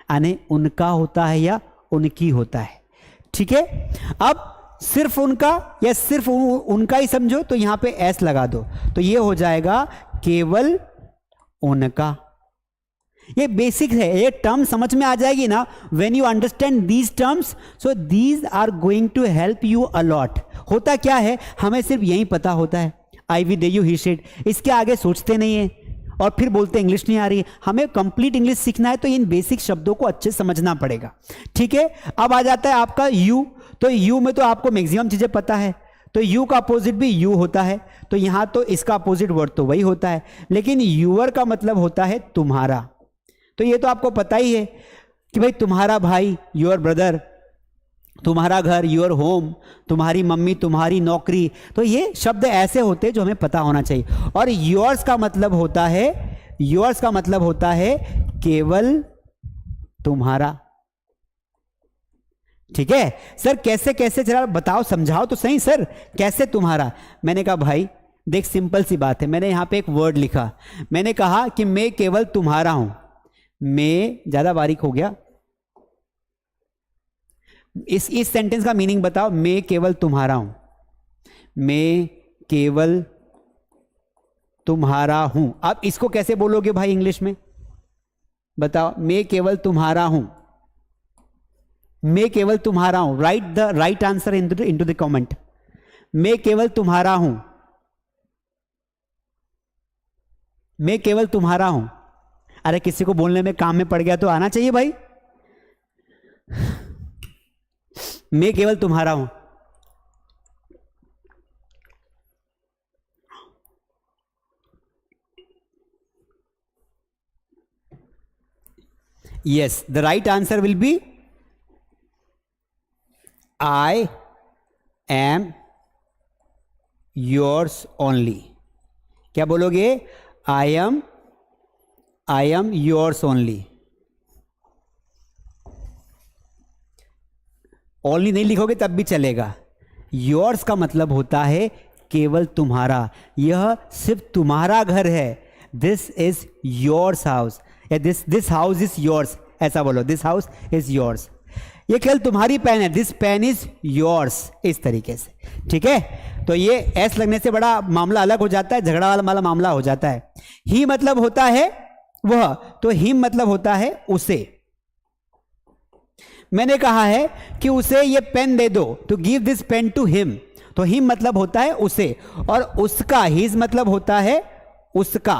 यानी उनका होता है या उनकी होता है, ठीक है। अब सिर्फ उनका या सिर्फ उनका ही समझो तो यहां पे एस लगा दो, तो ये हो जाएगा केवल उनका। ये बेसिक है, ये टर्म समझ में आ जाएगी ना। When you understand these terms, so these are going to help you a lot. होता क्या है, हमें सिर्फ यही पता होता है, I we they you he said, इसके आगे सोचते नहीं है और फिर बोलते इंग्लिश नहीं आ रही है। हमें कंप्लीट इंग्लिश सीखना है तो इन बेसिक शब्दों को अच्छे समझना पड़ेगा, ठीक है। अब आ जाता है आपका यू, तो यू में तो आपको मैक्सिमम चीजें पता है, तो यू का अपोजिट भी यू होता है, तो यहां तो इसका अपोजिट वर्ड तो वही होता है। लेकिन यूअर का मतलब होता है तुम्हारा, तो ये तो आपको पता ही है कि भाई तुम्हारा भाई, योर ब्रदर, तुम्हारा घर, योर होम, तुम्हारी मम्मी, तुम्हारी नौकरी। तो ये शब्द ऐसे होते हैं जो हमें पता होना चाहिए। और योर्स का मतलब होता है, योर्स का मतलब होता है केवल तुम्हारा, ठीक है। सर कैसे कैसे, जरा बताओ, समझाओ तो सही सर, कैसे तुम्हारा। मैंने कहा भाई देख सिंपल सी बात है, मैंने यहां पे एक वर्ड लिखा, मैंने कहा कि मैं केवल तुम्हारा हूं। मैं ज्यादा बारीक हो गया, इस सेंटेंस का मीनिंग बताओ, मैं केवल तुम्हारा हूं, मैं केवल तुम्हारा हूं। अब इसको कैसे बोलोगे भाई इंग्लिश में, बताओ। मैं केवल तुम्हारा हूं, मैं केवल तुम्हारा हूं। Right the right answer into the comment. मैं केवल तुम्हारा हूं, मैं केवल तुम्हारा हूं। अरे किसी को बोलने में काम में पड़ गया तो आना चाहिए भाई। मैं केवल तुम्हारा हूं, yes, the right answer will be I am yours only। क्या बोलोगे, I am yours only। Only नहीं लिखोगे तब भी चलेगा। योर्स का मतलब होता है केवल तुम्हारा, यह सिर्फ तुम्हारा घर है। दिस इज योर्स हाउस, या दिस हाउस इज योर्स, ऐसा बोलो, दिस हाउस इज योर्स। ये केवल तुम्हारी पेन है, दिस पेन इज योर्स, इस तरीके से, ठीक है। तो ये एस लगने से बड़ा मामला अलग हो जाता है, झगड़ा वाला मामला हो जाता है। ही मतलब होता है वह, तो हिम मतलब होता है उसे। मैंने कहा है कि उसे ये पेन दे दो, to give this pen to him, तो हिम मतलब होता है उसे, और उसका, हिज मतलब होता है उसका।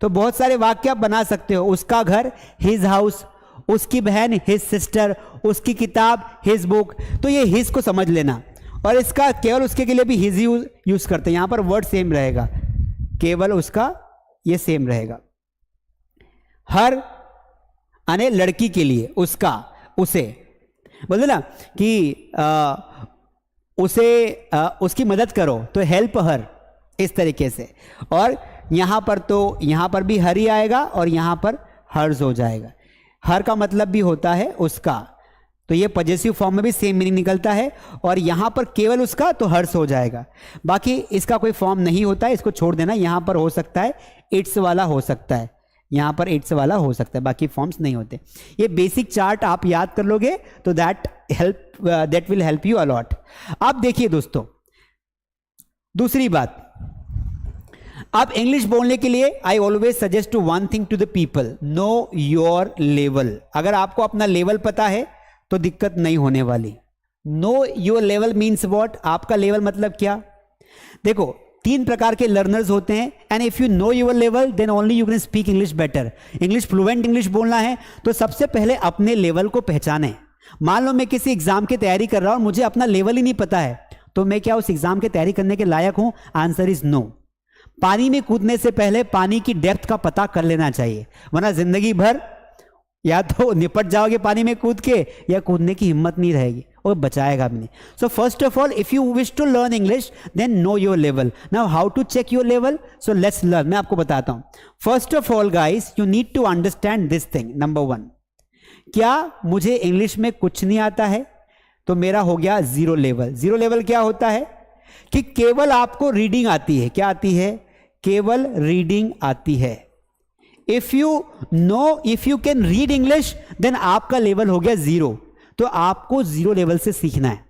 तो बहुत सारे वाक्य आप बना सकते हो, उसका घर, हिज हाउस, उसकी बहन, हिज सिस्टर, उसकी किताब, हिज बुक। तो ये हिज को समझ लेना, और इसका केवल उसके के लिए भी हिज यूज करते हैं, यहां पर वर्ड सेम रहेगा, केवल उसका ये सेम रहेगा। हर यानी लड़की के लिए, उसका, उसे बोल देना कि उसे उसकी मदद करो, तो हेल्प हर, इस तरीके से। और यहां पर तो यहां पर भी हर ही आएगा और यहां पर हर्ज हो जाएगा। हर का मतलब भी होता है उसका, तो ये पॉजेसिव फॉर्म में भी सेम मीनिंग निकलता है। और यहां पर केवल उसका, तो हर्ष हो जाएगा। बाकी इसका कोई फॉर्म नहीं होता है, इसको छोड़ देना। यहां पर हो सकता है इट्स वाला हो सकता है, यहां पर इट्स वाला हो सकता है, बाकी फॉर्म्स नहीं होते। ये बेसिक चार्ट आप याद कर लोगे तो that will help you allot. अब देखिए दोस्तों, दूसरी बात, अब इंग्लिश बोलने के लिए I always suggest to one thing to the people, know your level. अगर आपको अपना लेवल पता है तो दिक्कत नहीं होने वाली। Know your level means what? आपका लेवल मतलब क्या? देखो, 3 प्रकार के लर्नर्स होते हैं, and if you know your level then only you can speak English better. English fluent English बोलना है तो सबसे पहले अपने लेवल को पहचाने। मान लो मैं किसी एग्जाम की तैयारी कर रहा हूं और मुझे अपना लेवल ही नहीं पता है, तो मैं क्या उस एग्जाम की तैयारी करने के लायक हूं? Answer is no. पानी में कूदने से पहले पानी की डेप्थ का पता कर लेना चाहिए, वरना जिंदगी भर या तो निपट जाओगे पानी में कूद के, या कूदने की हिम्मत नहीं रहेगी और बचाएगा भी नहीं। So first of all, if you wish to learn English then know your level. Now how to check your level? So let's learn. मैं आपको बताता हूं। First of all guys, you need to understand this thing. Number 1, क्या मुझे English में कुछ नहीं आता है? तो मेरा हो गया जीरो लेवल। जीरो लेवल क्या होता है? कि केवल आपको रीडिंग आती है। क्या आती है? केवल रीडिंग आती है। If you can read English देन आपका लेवल हो गया जीरो। तो आपको जीरो लेवल से सीखना है।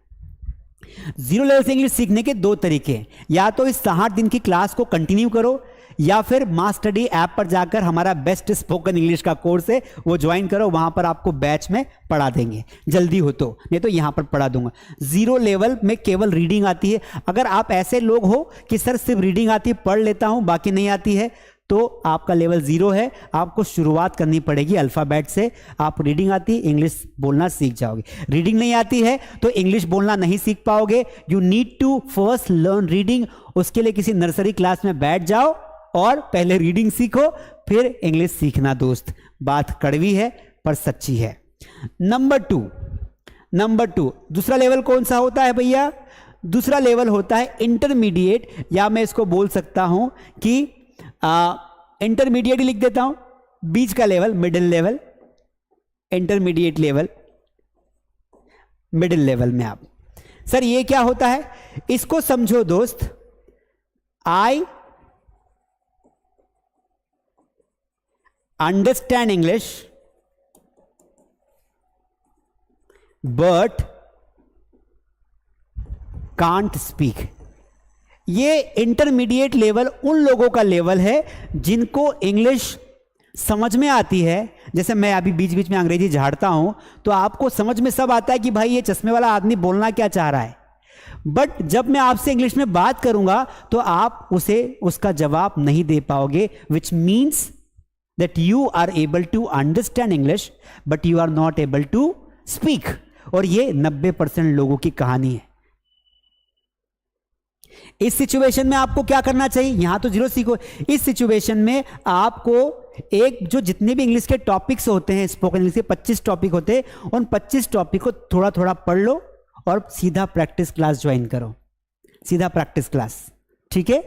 जीरो लेवल से इंग्लिश सीखने के 2 तरीके हैं, या तो इस 60 दिन की क्लास को कंटिन्यू करो, या फिर मास स्टडी ऐप पर जाकर हमारा बेस्ट स्पोकन इंग्लिश का कोर्स है वो ज्वाइन करो, वहां पर आपको बैच में पढ़ा देंगे, जल्दी हो तो, नहीं तो यहां पर पढ़ा दूंगा। जीरो लेवल में केवल रीडिंग आती है। अगर आप ऐसे लोग हो कि सर सिर्फ रीडिंग आती है, पढ़ लेता हूं बाकी नहीं आती है, तो आपका लेवल जीरो है। आपको शुरुआत करनी पड़ेगी अल्फाबेट से। आप रीडिंग आती है, इंग्लिश बोलना सीख जाओगे। रीडिंग नहीं आती है तो इंग्लिश बोलना नहीं सीख पाओगे। You need to first learn reading. उसके लिए किसी नर्सरी क्लास में बैठ जाओ और पहले रीडिंग सीखो, फिर इंग्लिश सीखना। दोस्त, बात कड़वी है पर सच्ची है। नंबर टू, दूसरा लेवल कौन सा होता है भैया? दूसरा लेवल होता है इंटरमीडिएट, या मैं इसको बोल सकता हूं कि इंटरमीडिएट ही लिख देता हूं, बीच का level, middle level, intermediate level, middle level में आप। सर ये क्या होता है? इसको समझो दोस्त, आई understand English but can't speak. ये इंटरमीडिएट लेवल उन लोगों का लेवल है जिनको इंग्लिश समझ में आती है। जैसे मैं अभी बीच बीच में अंग्रेजी झाड़ता हूं तो आपको समझ में सब आता है कि भाई ये चश्मे वाला आदमी बोलना क्या चाह रहा है, बट जब मैं आपसे इंग्लिश में बात करूंगा तो आप उसे उसका जवाब नहीं दे पाओगे, which means that you are able to understand English but you are not able to speak। और ये 90% लोगों की कहानी है। इस सिचुएशन में आपको क्या करना चाहिए? यहां तो जीरो सीखो। इस सिचुएशन में आपको जो जितने भी इंग्लिश के टॉपिक्स होते हैं, स्पोकन इंग्लिश के 25 टॉपिक होते हैं, उन 25 टॉपिक को थोड़ा थोड़ा पढ़ लो और सीधा प्रैक्टिस क्लास ज्वाइन करो। सीधा प्रैक्टिस क्लास, ठीक है?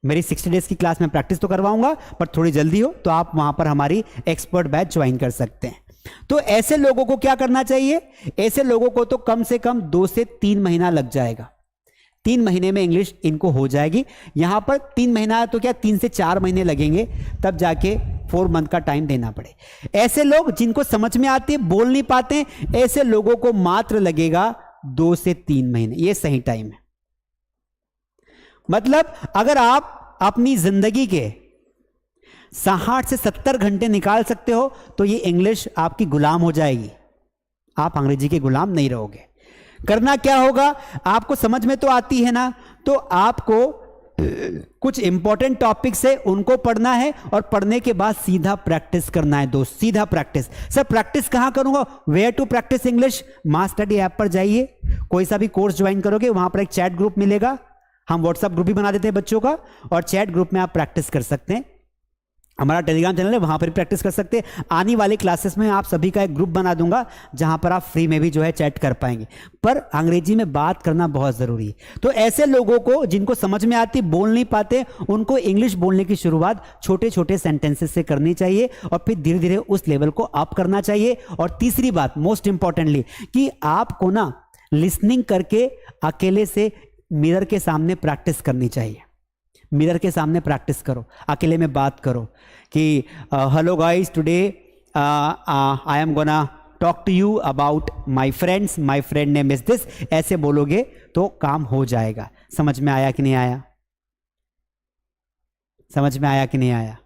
मेरी 60 डेज की क्लास में प्रैक्टिस तो करवाऊंगा, पर थोड़ी जल्दी हो तो आप वहां पर हमारी एक्सपर्ट बैच ज्वाइन कर सकते हैं। तो ऐसे लोगों को क्या करना चाहिए? ऐसे लोगों को तो कम से कम 2 से 3 महीना लग जाएगा। 3 महीने में इंग्लिश इनको हो जाएगी। यहां पर 3 महीना तो क्या 3 से 4 महीने लगेंगे, तब जाके 4 मंथ का टाइम देना पड़े। ऐसे लोग जिनको समझ में आती है, बोल नहीं पाते, ऐसे लोगों को मात्र लगेगा 2 से 3 महीने। ये सही टाइम है। मतलब अगर आप अपनी जिंदगी के 60 से 70 घंटे निकाल सकते हो तो ये इंग्लिश आपकी गुलाम हो जाएगी। आप अंग्रेजी के गुलाम नहीं रहोगे। करना क्या होगा? आपको समझ में तो आती है ना, तो आपको कुछ इंपॉर्टेंट टॉपिक्स है उनको पढ़ना है, और पढ़ने के बाद सीधा प्रैक्टिस करना है दोस्त, सीधा प्रैक्टिस। सर प्रैक्टिस कहां करूंगा? Where to practice English? Mass study app पर जाइए, कोई सा भी कोर्स ज्वाइन करोगे, वहां पर एक चैट ग्रुप मिलेगा। हम व्हाट्सएप ग्रुप भी बना देते हैं बच्चों का, और चैट ग्रुप में आप प्रैक्टिस कर सकते हैं। हमारा टेलीग्राम चैनल है, वहां पर भी प्रैक्टिस कर सकते हैं। आने वाले क्लासेस में आप सभी का एक ग्रुप बना दूंगा जहां पर आप फ्री में भी जो है चैट कर पाएंगे। पर अंग्रेजी में बात करना बहुत जरूरी है। तो ऐसे लोगों को जिनको समझ में आती, बोल नहीं पाते, उनको इंग्लिश बोलने की शुरुआत छोटे छोटे सेंटेंसेस से करनी चाहिए और फिर धीरे धीरे उस लेवल को अप करना चाहिए। और तीसरी बात मोस्ट इंपॉर्टेंटली कि आपको ना लिसनिंग करके अकेले से मिरर के सामने प्रैक्टिस करनी चाहिए। मिरर के सामने प्रैक्टिस करो, अकेले में बात करो कि hello guys, today I am gonna talk to you about my friends, my friend name is this. ऐसे बोलोगे तो काम हो जाएगा। समझ में आया कि नहीं आया? समझ में आया कि नहीं आया?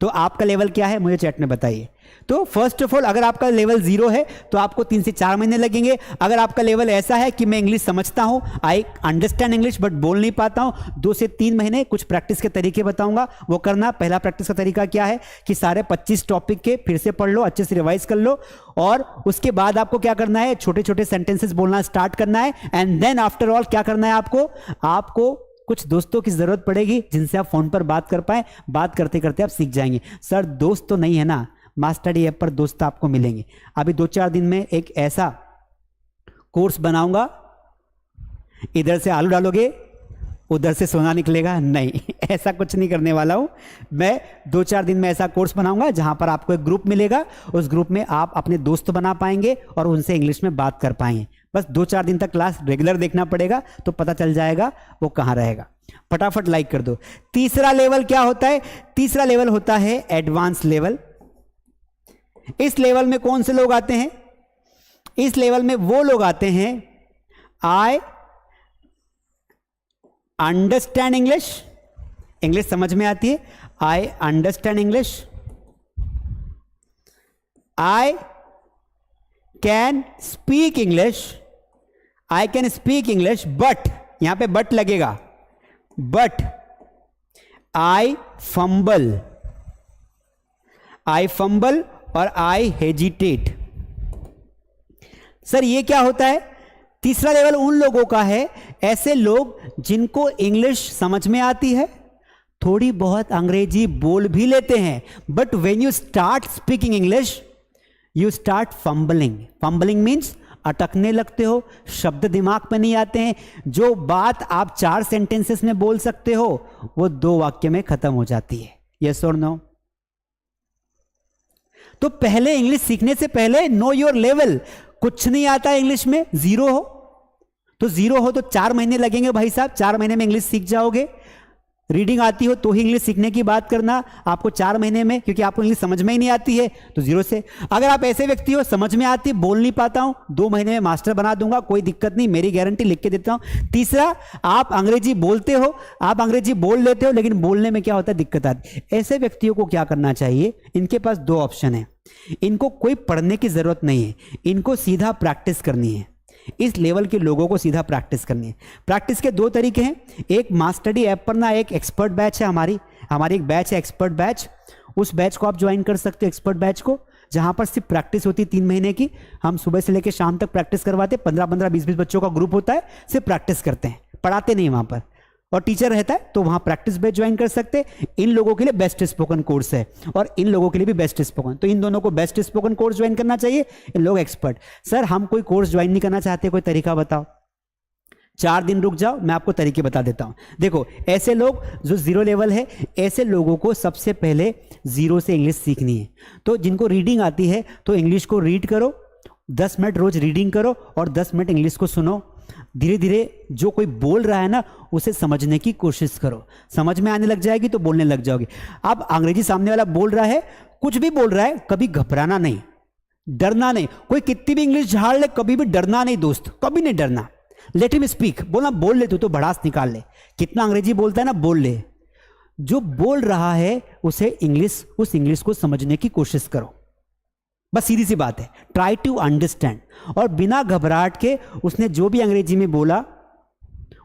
तो आपका लेवल क्या है मुझे चैट में बताइए। तो फर्स्ट ऑफ ऑल अगर आपका लेवल 0 है तो आपको 3 से 4 महीने लगेंगे। अगर आपका लेवल ऐसा है कि मैं इंग्लिश समझता हूं, आई अंडरस्टैंड इंग्लिश बट बोल नहीं पाता हूं, 2 से 3 महीने। कुछ प्रैक्टिस के तरीके बताऊंगा, वो करना। पहला प्रैक्टिस का तरीका क्या है कि सारे 25 टॉपिक के फिर से पढ़ लो, अच्छे से रिवाइज कर लो, और उसके बाद आपको क्या करना है, छोटे छोटे सेंटेंसेस बोलना स्टार्ट करना है। एंड देन आफ्टर ऑल क्या करना है, आपको कुछ दोस्तों की जरूरत पड़ेगी जिनसे आप फोन पर बात कर पाए। बात करते करते आप सीख जाएंगे। सर दोस्त तो नहीं है ना, मास्टरडी ऐप पर दोस्त आपको मिलेंगे। अभी 2-4 दिन में एक ऐसा कोर्स बनाऊंगा, इधर से आलू डालोगे उधर से सोना निकलेगा, नहीं ऐसा कुछ नहीं करने वाला हूं मैं। 2-4 दिन में ऐसा कोर्स बनाऊंगा जहां पर आपको एक ग्रुप मिलेगा, उस ग्रुप में आप अपने दोस्त बना पाएंगे और उनसे इंग्लिश में बात कर पाएंगे। बस 2-4 दिन तक क्लास रेगुलर देखना पड़ेगा तो पता चल जाएगा वो कहां रहेगा। फटाफट लाइक कर दो। तीसरा लेवल क्या होता है? तीसरा लेवल होता है एडवांस लेवल। इस लेवल में कौन से लोग आते हैं? इस लेवल में वो लोग आते हैं, आई अंडरस्टैंड इंग्लिश, इंग्लिश समझ में आती है, आई understand English, I can speak English, I can speak English, but यहां पे बट लगेगा, बट आई फंबल और आई हेजिटेट। सर ये क्या होता है? तीसरा लेवल उन लोगों का है, ऐसे लोग जिनको इंग्लिश समझ में आती है, थोड़ी बहुत अंग्रेजी बोल भी लेते हैं, but when you start speaking English you start fumbling. Fumbling means अटकने लगते हो, शब्द दिमाग में नहीं आते हैं। जो बात आप 4 सेंटेंसेस में बोल सकते हो वो 2 वाक्य में खत्म हो जाती है। यस और नो? तो पहले इंग्लिश सीखने से पहले नो योर लेवल। कुछ नहीं आता है इंग्लिश में, 0 हो तो 0 हो तो 4 महीने लगेंगे भाई साहब, 4 महीने में इंग्लिश सीख जाओगे। रीडिंग आती हो तो ही इंग्लिश सीखने की बात करना आपको 4 महीने में, क्योंकि आपको इंग्लिश समझ में ही नहीं आती है तो 0 से। अगर आप ऐसे व्यक्ति हो समझ में आती, बोल नहीं पाता हूं, 2 महीने में मास्टर बना दूंगा, कोई दिक्कत नहीं, मेरी गारंटी लिख के देता हूं। तीसरा, आप अंग्रेजी बोलते हो, आप अंग्रेजी बोल लेते हो लेकिन बोलने में क्या होता है, दिक्कत आती है। ऐसे व्यक्तियों को क्या करना चाहिए, इनके पास 2 ऑप्शन है। इनको कोई पढ़ने की जरूरत नहीं है, इनको सीधा प्रैक्टिस करनी है। इस लेवल के लोगों को सीधा प्रैक्टिस करनी है। प्रैक्टिस के 2 तरीके हैं। एक मास्टरडी ऐप पर ना एक एक्सपर्ट बैच है, हमारी एक बैच है एक्सपर्ट बैच। उस बैच को आप ज्वाइन कर सकते हो, एक्सपर्ट बैच को, जहां पर सिर्फ प्रैक्टिस होती है 3 महीने की। हम सुबह से लेकर शाम तक प्रैक्टिस करवाते हैं। 15-15, 20-20 बच्चों का ग्रुप होता है, सिर्फ प्रैक्टिस करते हैं, पढ़ाते नहीं वहां पर, और टीचर रहता है तो वहां प्रैक्टिस बैच ज्वाइन कर सकते हैं। इन लोगों के लिए बेस्ट स्पोकन कोर्स है और इन लोगों के लिए भी बेस्ट स्पोकन, तो इन दोनों को बेस्ट स्पोकन कोर्स ज्वाइन करना चाहिए। इन लोग एक्सपर्ट। सर हम कोई कोर्स ज्वाइन नहीं करना चाहते, कोई तरीका बताओ। 4 दिन रुक जाओ, मैं आपको तरीके बता देता हूं। देखो, ऐसे लोग जो 0 लेवल है, ऐसे लोगों को सबसे पहले 0 से इंग्लिश सीखनी है। तो जिनको रीडिंग आती है तो इंग्लिश को रीड करो, 10 मिनट रोज रीडिंग करो और 10 मिनट इंग्लिश को सुनो। धीरे धीरे जो कोई बोल रहा है ना उसे समझने की कोशिश करो, समझ में आने लग जाएगी तो बोलने लग जाओगे। अब अंग्रेजी सामने वाला बोल रहा है, कुछ भी बोल रहा है, कभी घबराना नहीं, डरना नहीं। कोई कितनी भी इंग्लिश झाड़ ले, कभी भी डरना नहीं दोस्त, कभी नहीं डरना। लेट हिम स्पीक, बोलना बोल ले, तू तो भड़ास निकाल ले, कितना अंग्रेजी बोलता है ना, बोल ले। जो बोल रहा है उसे उस इंग्लिश को समझने की कोशिश करो, बस सीधी सी बात है। ट्राई टू अंडरस्टैंड, और बिना घबराहट के उसने जो भी अंग्रेजी में बोला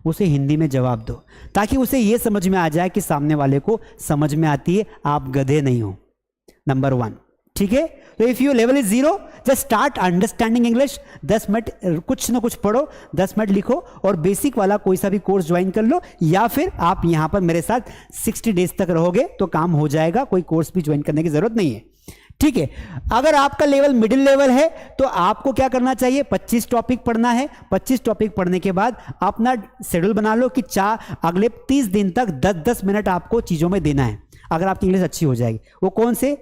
उसे हिंदी में जवाब दो, ताकि उसे यह समझ में आ जाए कि सामने वाले को समझ में आती है, आप गधे नहीं हो। नंबर 1, ठीक है। तो if you level is 0, just start understanding English. 10 minute कुछ ना कुछ पढ़ो, 10 मिनट लिखो और बेसिक वाला कोई सा भी कोर्स ज्वाइन कर लो, या फिर आप यहां पर मेरे साथ 60 डेज तक रहोगे तो काम हो जाएगा, कोई कोर्स भी ज्वाइन करने की जरूरत नहीं है, ठीक है। अगर आपका लेवल मिडिल लेवल है तो आपको क्या करना चाहिए, 25 टॉपिक पढ़ना है। 25 टॉपिक पढ़ने के बाद अपना शेड्यूल बना लो कि अगले 30 दिन तक 10-10 मिनट आपको चीजों में देना है, अगर आपकी इंग्लिश अच्छी हो जाएगी। वो कौन से?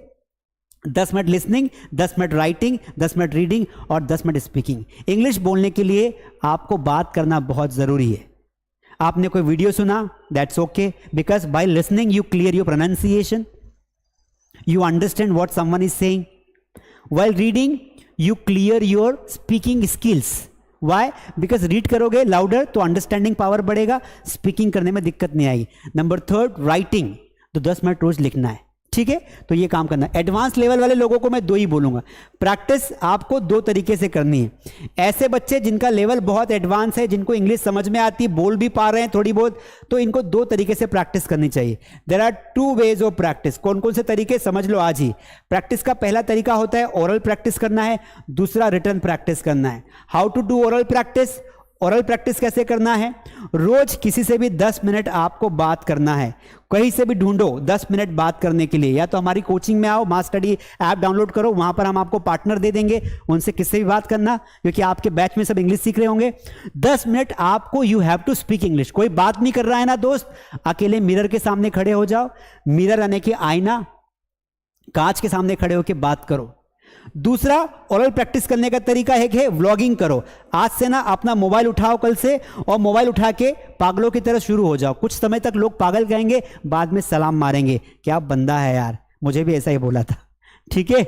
10 minute listening, 10 minute writing, 10 minute reading और 10 मिनट स्पीकिंग। इंग्लिश बोलने के लिए आपको बात करना बहुत जरूरी है। आपने कोई वीडियो सुना, that's okay, because by listening you clear your pronunciation, you understand what someone is saying. While reading you clear your speaking skills. Why? Because read करोगे louder तो understanding power बढ़ेगा, speaking करने में दिक्कत नहीं आएगी। नंबर 3 writing, तो 10 minute रोज लिखना है, ठीक है। तो ये काम करना है। एडवांस लेवल वाले लोगों को मैं 2 ही बोलूंगा। प्रैक्टिस आपको 2 तरीके से करनी है। ऐसे बच्चे जिनका लेवल बहुत एडवांस है, जिनको इंग्लिश समझ में आती, बोल भी पा रहे हैं थोड़ी बहुत, तो इनको 2 तरीके से प्रैक्टिस करनी चाहिए। There are 2 ways of practice. कौन कौन से तरीके समझ लो आज ही। प्रैक्टिस का पहला तरीका होता है ओरल प्रैक्टिस करना है, दूसरा रिटन प्रैक्टिस करना है। How to do oral practice? Oral practice कैसे करना है? रोज किसी से भी 10 मिनट आपको बात करना है। कहीं से भी ढूंढो 10 मिनट बात करने के लिए, या तो हमारी कोचिंग में आओ, मास स्टडी ऐप डाउनलोड करो, वहां पर हम आपको पार्टनर दे देंगे, उनसे किससे भी बात करना, क्योंकि आपके बैच में सब इंग्लिश सीख रहे होंगे। 10 मिनट आपको you have to speak English. कोई बात नहीं कर रहा है ना दोस्त, अकेले मिरर के सामने खड़े हो जाओ। मिरर यानी कि आईना, कांच के सामने खड़े होकर बात करो। दूसरा ओरल प्रैक्टिस करने का तरीका है व्लॉगिंग करो। आज से ना अपना मोबाइल उठाओ कल से, और मोबाइल उठा के पागलों की तरह शुरू हो जाओ। कुछ समय तक लोग पागल कहेंगे, बाद में सलाम मारेंगे, क्या बंदा है यार, मुझे भी ऐसा ही बोला था, ठीक है,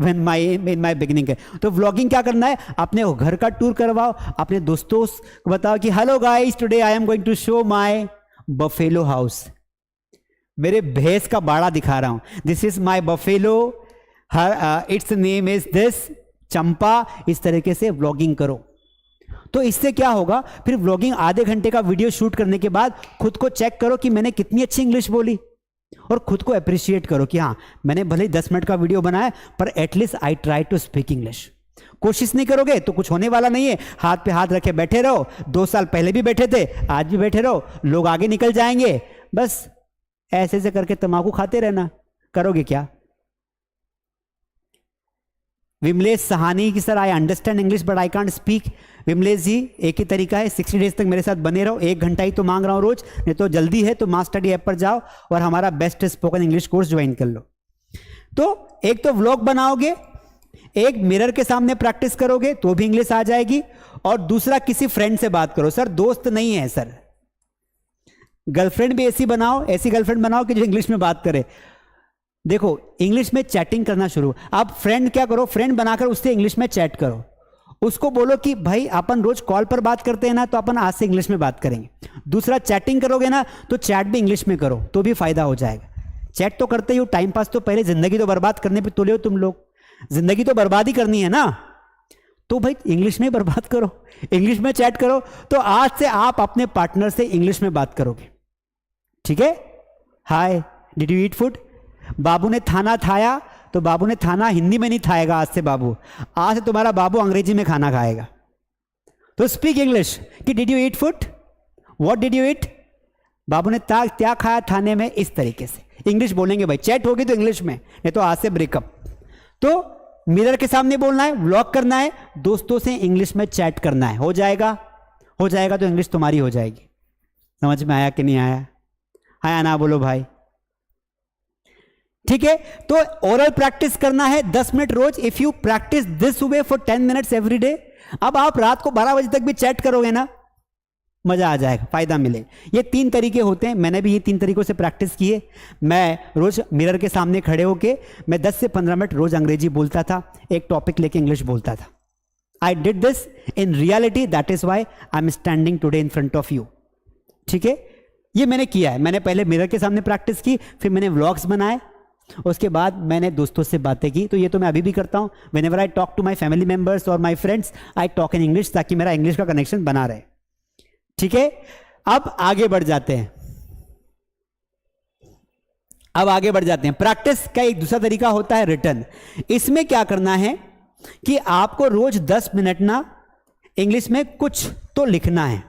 इन माई बिगिनिंग। तो व्लॉगिंग क्या करना है, अपने घर का टूर करवाओ, अपने दोस्तों को बताओ कि hello guys, today I am going to show my buffalo house. मेरे भैंस का बाड़ा दिखा रहा हूं, this is my buffalo, it's name is this, Champa. इस तरीके से व्लॉगिंग करो। तो इससे क्या होगा, फिर व्लॉगिंग आधे घंटे का वीडियो शूट करने के बाद खुद को चेक करो कि मैंने कितनी अच्छी इंग्लिश बोली, और खुद को अप्रिशिएट करो कि हाँ, मैंने भले ही 10 मिनट का वीडियो बनाया, पर at least I try to speak English. कोशिश नहीं करोगे तो कुछ होने वाला नहीं है। हाथ पे हाथ रखे बैठे रहो। 2 साल पहले भी बैठे थे, आज भी बैठे रहो, लोग आगे निकल जाएंगे। बस ऐसे ऐसे करके तम्बाकू खाते रहना, करोगे क्या? विमलेश सहानी की sir I understand English but I can't speak. Vimlesh ji, एक ही तरीका है, 60 डेज तक मेरे साथ बने रहो। 1 घंटा ही तो मांग रहा हूं रोज, नहीं तो जल्दी है तो मास स्टडी ऐप पर जाओ और हमारा best spoken English course join कर लो। तो एक तो व्लॉग बनाओगे, एक मिरर के सामने प्रैक्टिस करोगे तो भी इंग्लिश आ जाएगी, और दूसरा किसी फ्रेंड से बात करो। सर दोस्त नहीं है सर, गर्लफ्रेंड भी ऐसी बनाओ, ऐसी गर्लफ्रेंड बनाओ कि जो इंग्लिश में बात करे। देखो इंग्लिश में चैटिंग करना शुरू। आप फ्रेंड क्या करो, फ्रेंड बनाकर उससे इंग्लिश में चैट करो। उसको बोलो कि भाई अपन रोज कॉल पर बात करते हैं ना, तो अपन आज से इंग्लिश में बात करेंगे। दूसरा, चैटिंग करोगे ना तो चैट भी इंग्लिश में करो तो भी फायदा हो जाएगा। चैट तो करते ही हो, टाइम पास तो पहले, जिंदगी तो बर्बाद करने पे तुले हो तुम लोग। जिंदगी तो बर्बाद ही करनी है ना, तो भाई इंग्लिश में बर्बाद करो, इंग्लिश में चैट करो। तो आज से आप अपने पार्टनर से इंग्लिश में बात करोगे, ठीक है। हाय, डिड यू ईट फूड? बाबू ने खाना खाया, तो बाबू ने खाना हिंदी में नहीं खाएगा आज से। बाबू, आज से तुम्हारा बाबू अंग्रेजी में खाना खाएगा। तो स्पीक इंग्लिश कि did you eat food, what did you eat, बाबू ने क्या खाया खाने में, इस तरीके से इंग्लिश बोलेंगे भाई। चैट होगी तो इंग्लिश में, नहीं तो आज से ब्रेकअप। तो मिरर के सामने बोलना है, व्लॉग करना है, दोस्तों से इंग्लिश में चैट करना है। हो जाएगा, हो जाएगा तो इंग्लिश तुम्हारी हो जाएगी। समझ में आया कि नहीं आया? हाँ ना बोलो भाई, ठीक है। तो ओरल प्रैक्टिस करना है 10 मिनट रोज। If you practice this way for 10 minutes every day, अब आप रात को 12 बजे तक भी चैट करोगे ना, मजा आ जाएगा, फायदा मिले। ये 3 तरीके होते हैं, मैंने भी ये 3 तरीकों से प्रैक्टिस की है। मैं रोज मिरर के सामने खड़े होके मैं 10 से 15 मिनट रोज अंग्रेजी बोलता था, एक टॉपिक लेके इंग्लिश बोलता था। I did this in reality, that is why I am standing today in front of you, ठीक है। ये मैंने किया है। मैंने पहले मिरर के सामने प्रैक्टिस की, फिर मैंने व्लॉग्स बनाए, उसके बाद मैंने दोस्तों से बातें की। तो ये तो मैं अभी भी करता हूं। Whenever I talk to my family members और my friends, I talk in English, ताकि मेरा इंग्लिश का कनेक्शन बना रहे, ठीक है। अब आगे बढ़ जाते हैं। अब आगे बढ़ जाते हैं। प्रैक्टिस का एक दूसरा तरीका होता है रिटर्न। इसमें क्या करना है कि आपको रोज 10 मिनट ना इंग्लिश में कुछ तो लिखना है।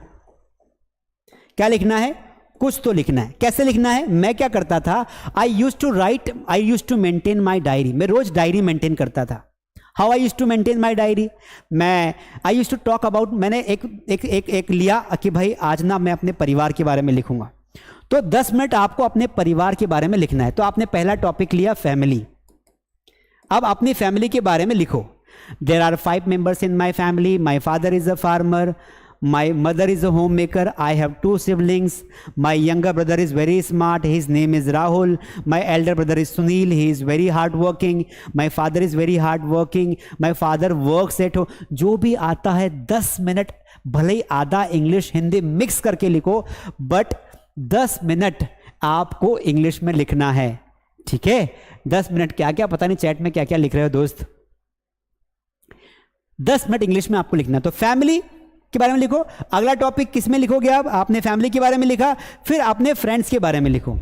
क्या लिखना है? कुछ तो लिखना है। कैसे लिखना है? मैं क्या करता था, I use to maintain my diary. मैं रोज डायरी मेंटेन करता था। How I use to maintain my diary, I use to talk about, मैंने एक लिया कि भाई आज ना मैं अपने परिवार के बारे में लिखूंगा। तो 10 मिनट आपको अपने परिवार के बारे में लिखना है। तो आपने पहला टॉपिक लिया फैमिली। अब अपनी फैमिली के बारे में लिखो। There are 5 members in my family, my father is a farmer, my mother is a homemaker, I have 2 siblings, my younger brother is very smart, his name is Rahul, my elder brother is Sunil, he is very hard working, my father is very hard working, my father works at home। जो भी आता है 10 minute, भले ही आधा English Hindi mix करके लिखो, but 10 minute आपको English में लिखना है। ठीक है? 10 मिनट क्या क्या, पता नहीं चैट में क्या क्या लिख रहे हो दोस्त। 10 मिनट इंग्लिश में आपको लिखना है। तो फैमिली के बारे में लिखो। अगला टॉपिक किस में लिखोगे आप? आपने फैमिली के बारे में लिखा, फिर अपने फ्रेंड्स के बारे में लिखो।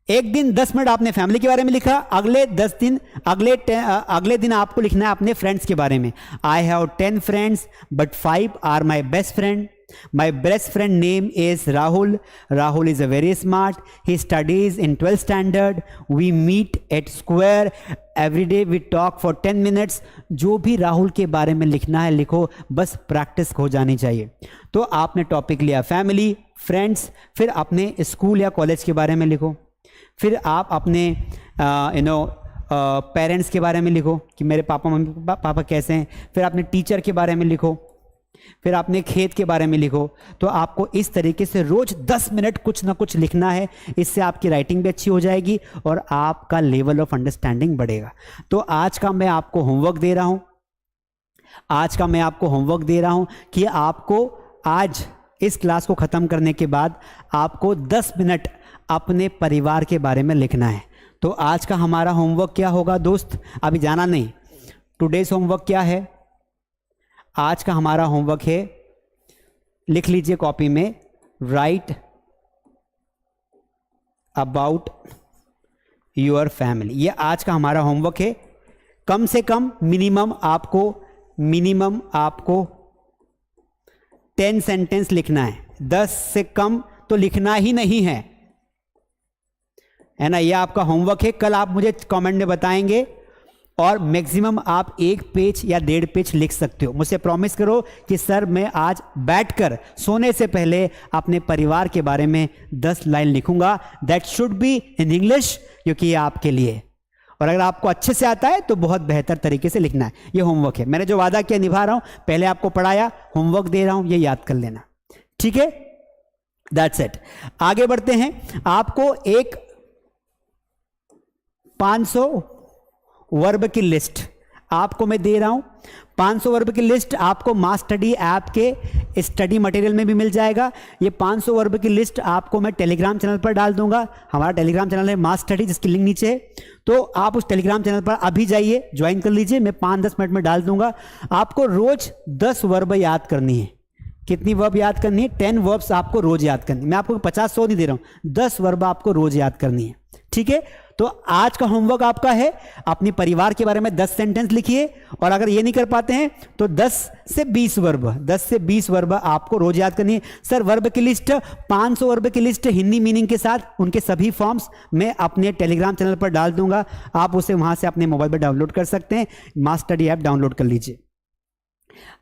एक दिन 10 मिनट आपने फैमिली के बारे में लिखा, अगले 10 दिन अगले दिन आपको लिखना है अपने फ्रेंड्स के बारे में। I have 10 friends but 5 are my best friend. My best friend name is Rahul. Rahul is a very smart. He studies in 12th standard. We meet at square. Every day we talk for 10 minutes. जो भी राहुल के बारे में लिखना है लिखो, बस practice हो जानी चाहिए। तो आपने टॉपिक लिया फैमिली, फ्रेंड्स, फिर अपने स्कूल या कॉलेज के बारे में लिखो। फिर आप अपने पेरेंट्स के बारे में लिखो कि मेरे पापा कैसे हैं। फिर अपने टीचर के बारे में लिखो, फिर आपने खेत के बारे में लिखो। तो आपको इस तरीके से रोज 10 मिनट कुछ ना कुछ लिखना है। इससे आपकी राइटिंग भी अच्छी हो जाएगी और आपका लेवल ऑफ अंडरस्टैंडिंग बढ़ेगा। तो आज का मैं आपको होमवर्क दे रहा हूं कि आपको आज इस क्लास को खत्म करने के बाद आपको 10 मिनट अपने परिवार के बारे में लिखना है। तो आज का हमारा होमवर्क क्या होगा दोस्त? अभी जाना नहीं। टुडेज होमवर्क क्या है? आज का हमारा होमवर्क है, लिख लीजिए कॉपी में, राइट अबाउट योर फैमिली। ये आज का हमारा होमवर्क है। कम से कम मिनिमम आपको 10 सेंटेंस लिखना है। 10 से कम तो लिखना ही नहीं है ना। ये आपका होमवर्क है। कल आप मुझे कमेंट में बताएंगे और मैक्सिमम आप 1 पेज या 1.5 पेज लिख सकते हो। मुझसे प्रॉमिस करो कि सर मैं आज बैठकर सोने से पहले अपने परिवार के बारे में 10 लाइन लिखूंगा। That should be in English, क्योंकि ये आपके लिए। और अगर आपको अच्छे से आता है तो बहुत बेहतर तरीके से लिखना है। ये होमवर्क है। मैंने जो वादा किया निभा रहा हूं। पहले आपको पढ़ाया, होमवर्क दे रहा हूं, ये याद कर लेना। ठीक है? That's it. आगे बढ़ते हैं। आपको एक 500 वर्ब की लिस्ट आपको मैं दे रहा हूं। 500 वर्ब की लिस्ट आपको मास स्टडी ऐप के स्टडी मटेरियल में भी मिल जाएगा। ये 500 वर्ब की लिस्ट आपको मैं टेलीग्राम चैनल पर डाल दूंगा। हमारा टेलीग्राम चैनल है मास स्टडी, जिसकी लिंक नीचे है। तो आप उस टेलीग्राम चैनल पर अभी जाइए, ज्वाइन कर लीजिए। मैं 5-10 मिनट में डाल दूंगा। आपको रोज 10 वर्ब याद करनी है। कितनी वर्ब याद करनी है? 10 वर्ब्स आपको रोज याद करनी है। मैं आपको 50-100 नहीं दे रहा हूं, 10 वर्ब आपको रोज याद करनी है। ठीक है? तो आज का होमवर्क आपका है, अपने परिवार के बारे में 10 सेंटेंस लिखिए। और अगर ये नहीं कर पाते हैं तो 10 से 20 वर्ब आपको रोज याद करनी है। सर वर्ब की लिस्ट, 500 वर्ब की लिस्ट हिंदी मीनिंग के साथ, उनके सभी फॉर्म्स मैं अपने टेलीग्राम चैनल पर डाल दूंगा। आप उसे वहां से अपने मोबाइल पर डाउनलोड कर सकते हैं। मास स्टडी ऐप डाउनलोड कर लीजिए।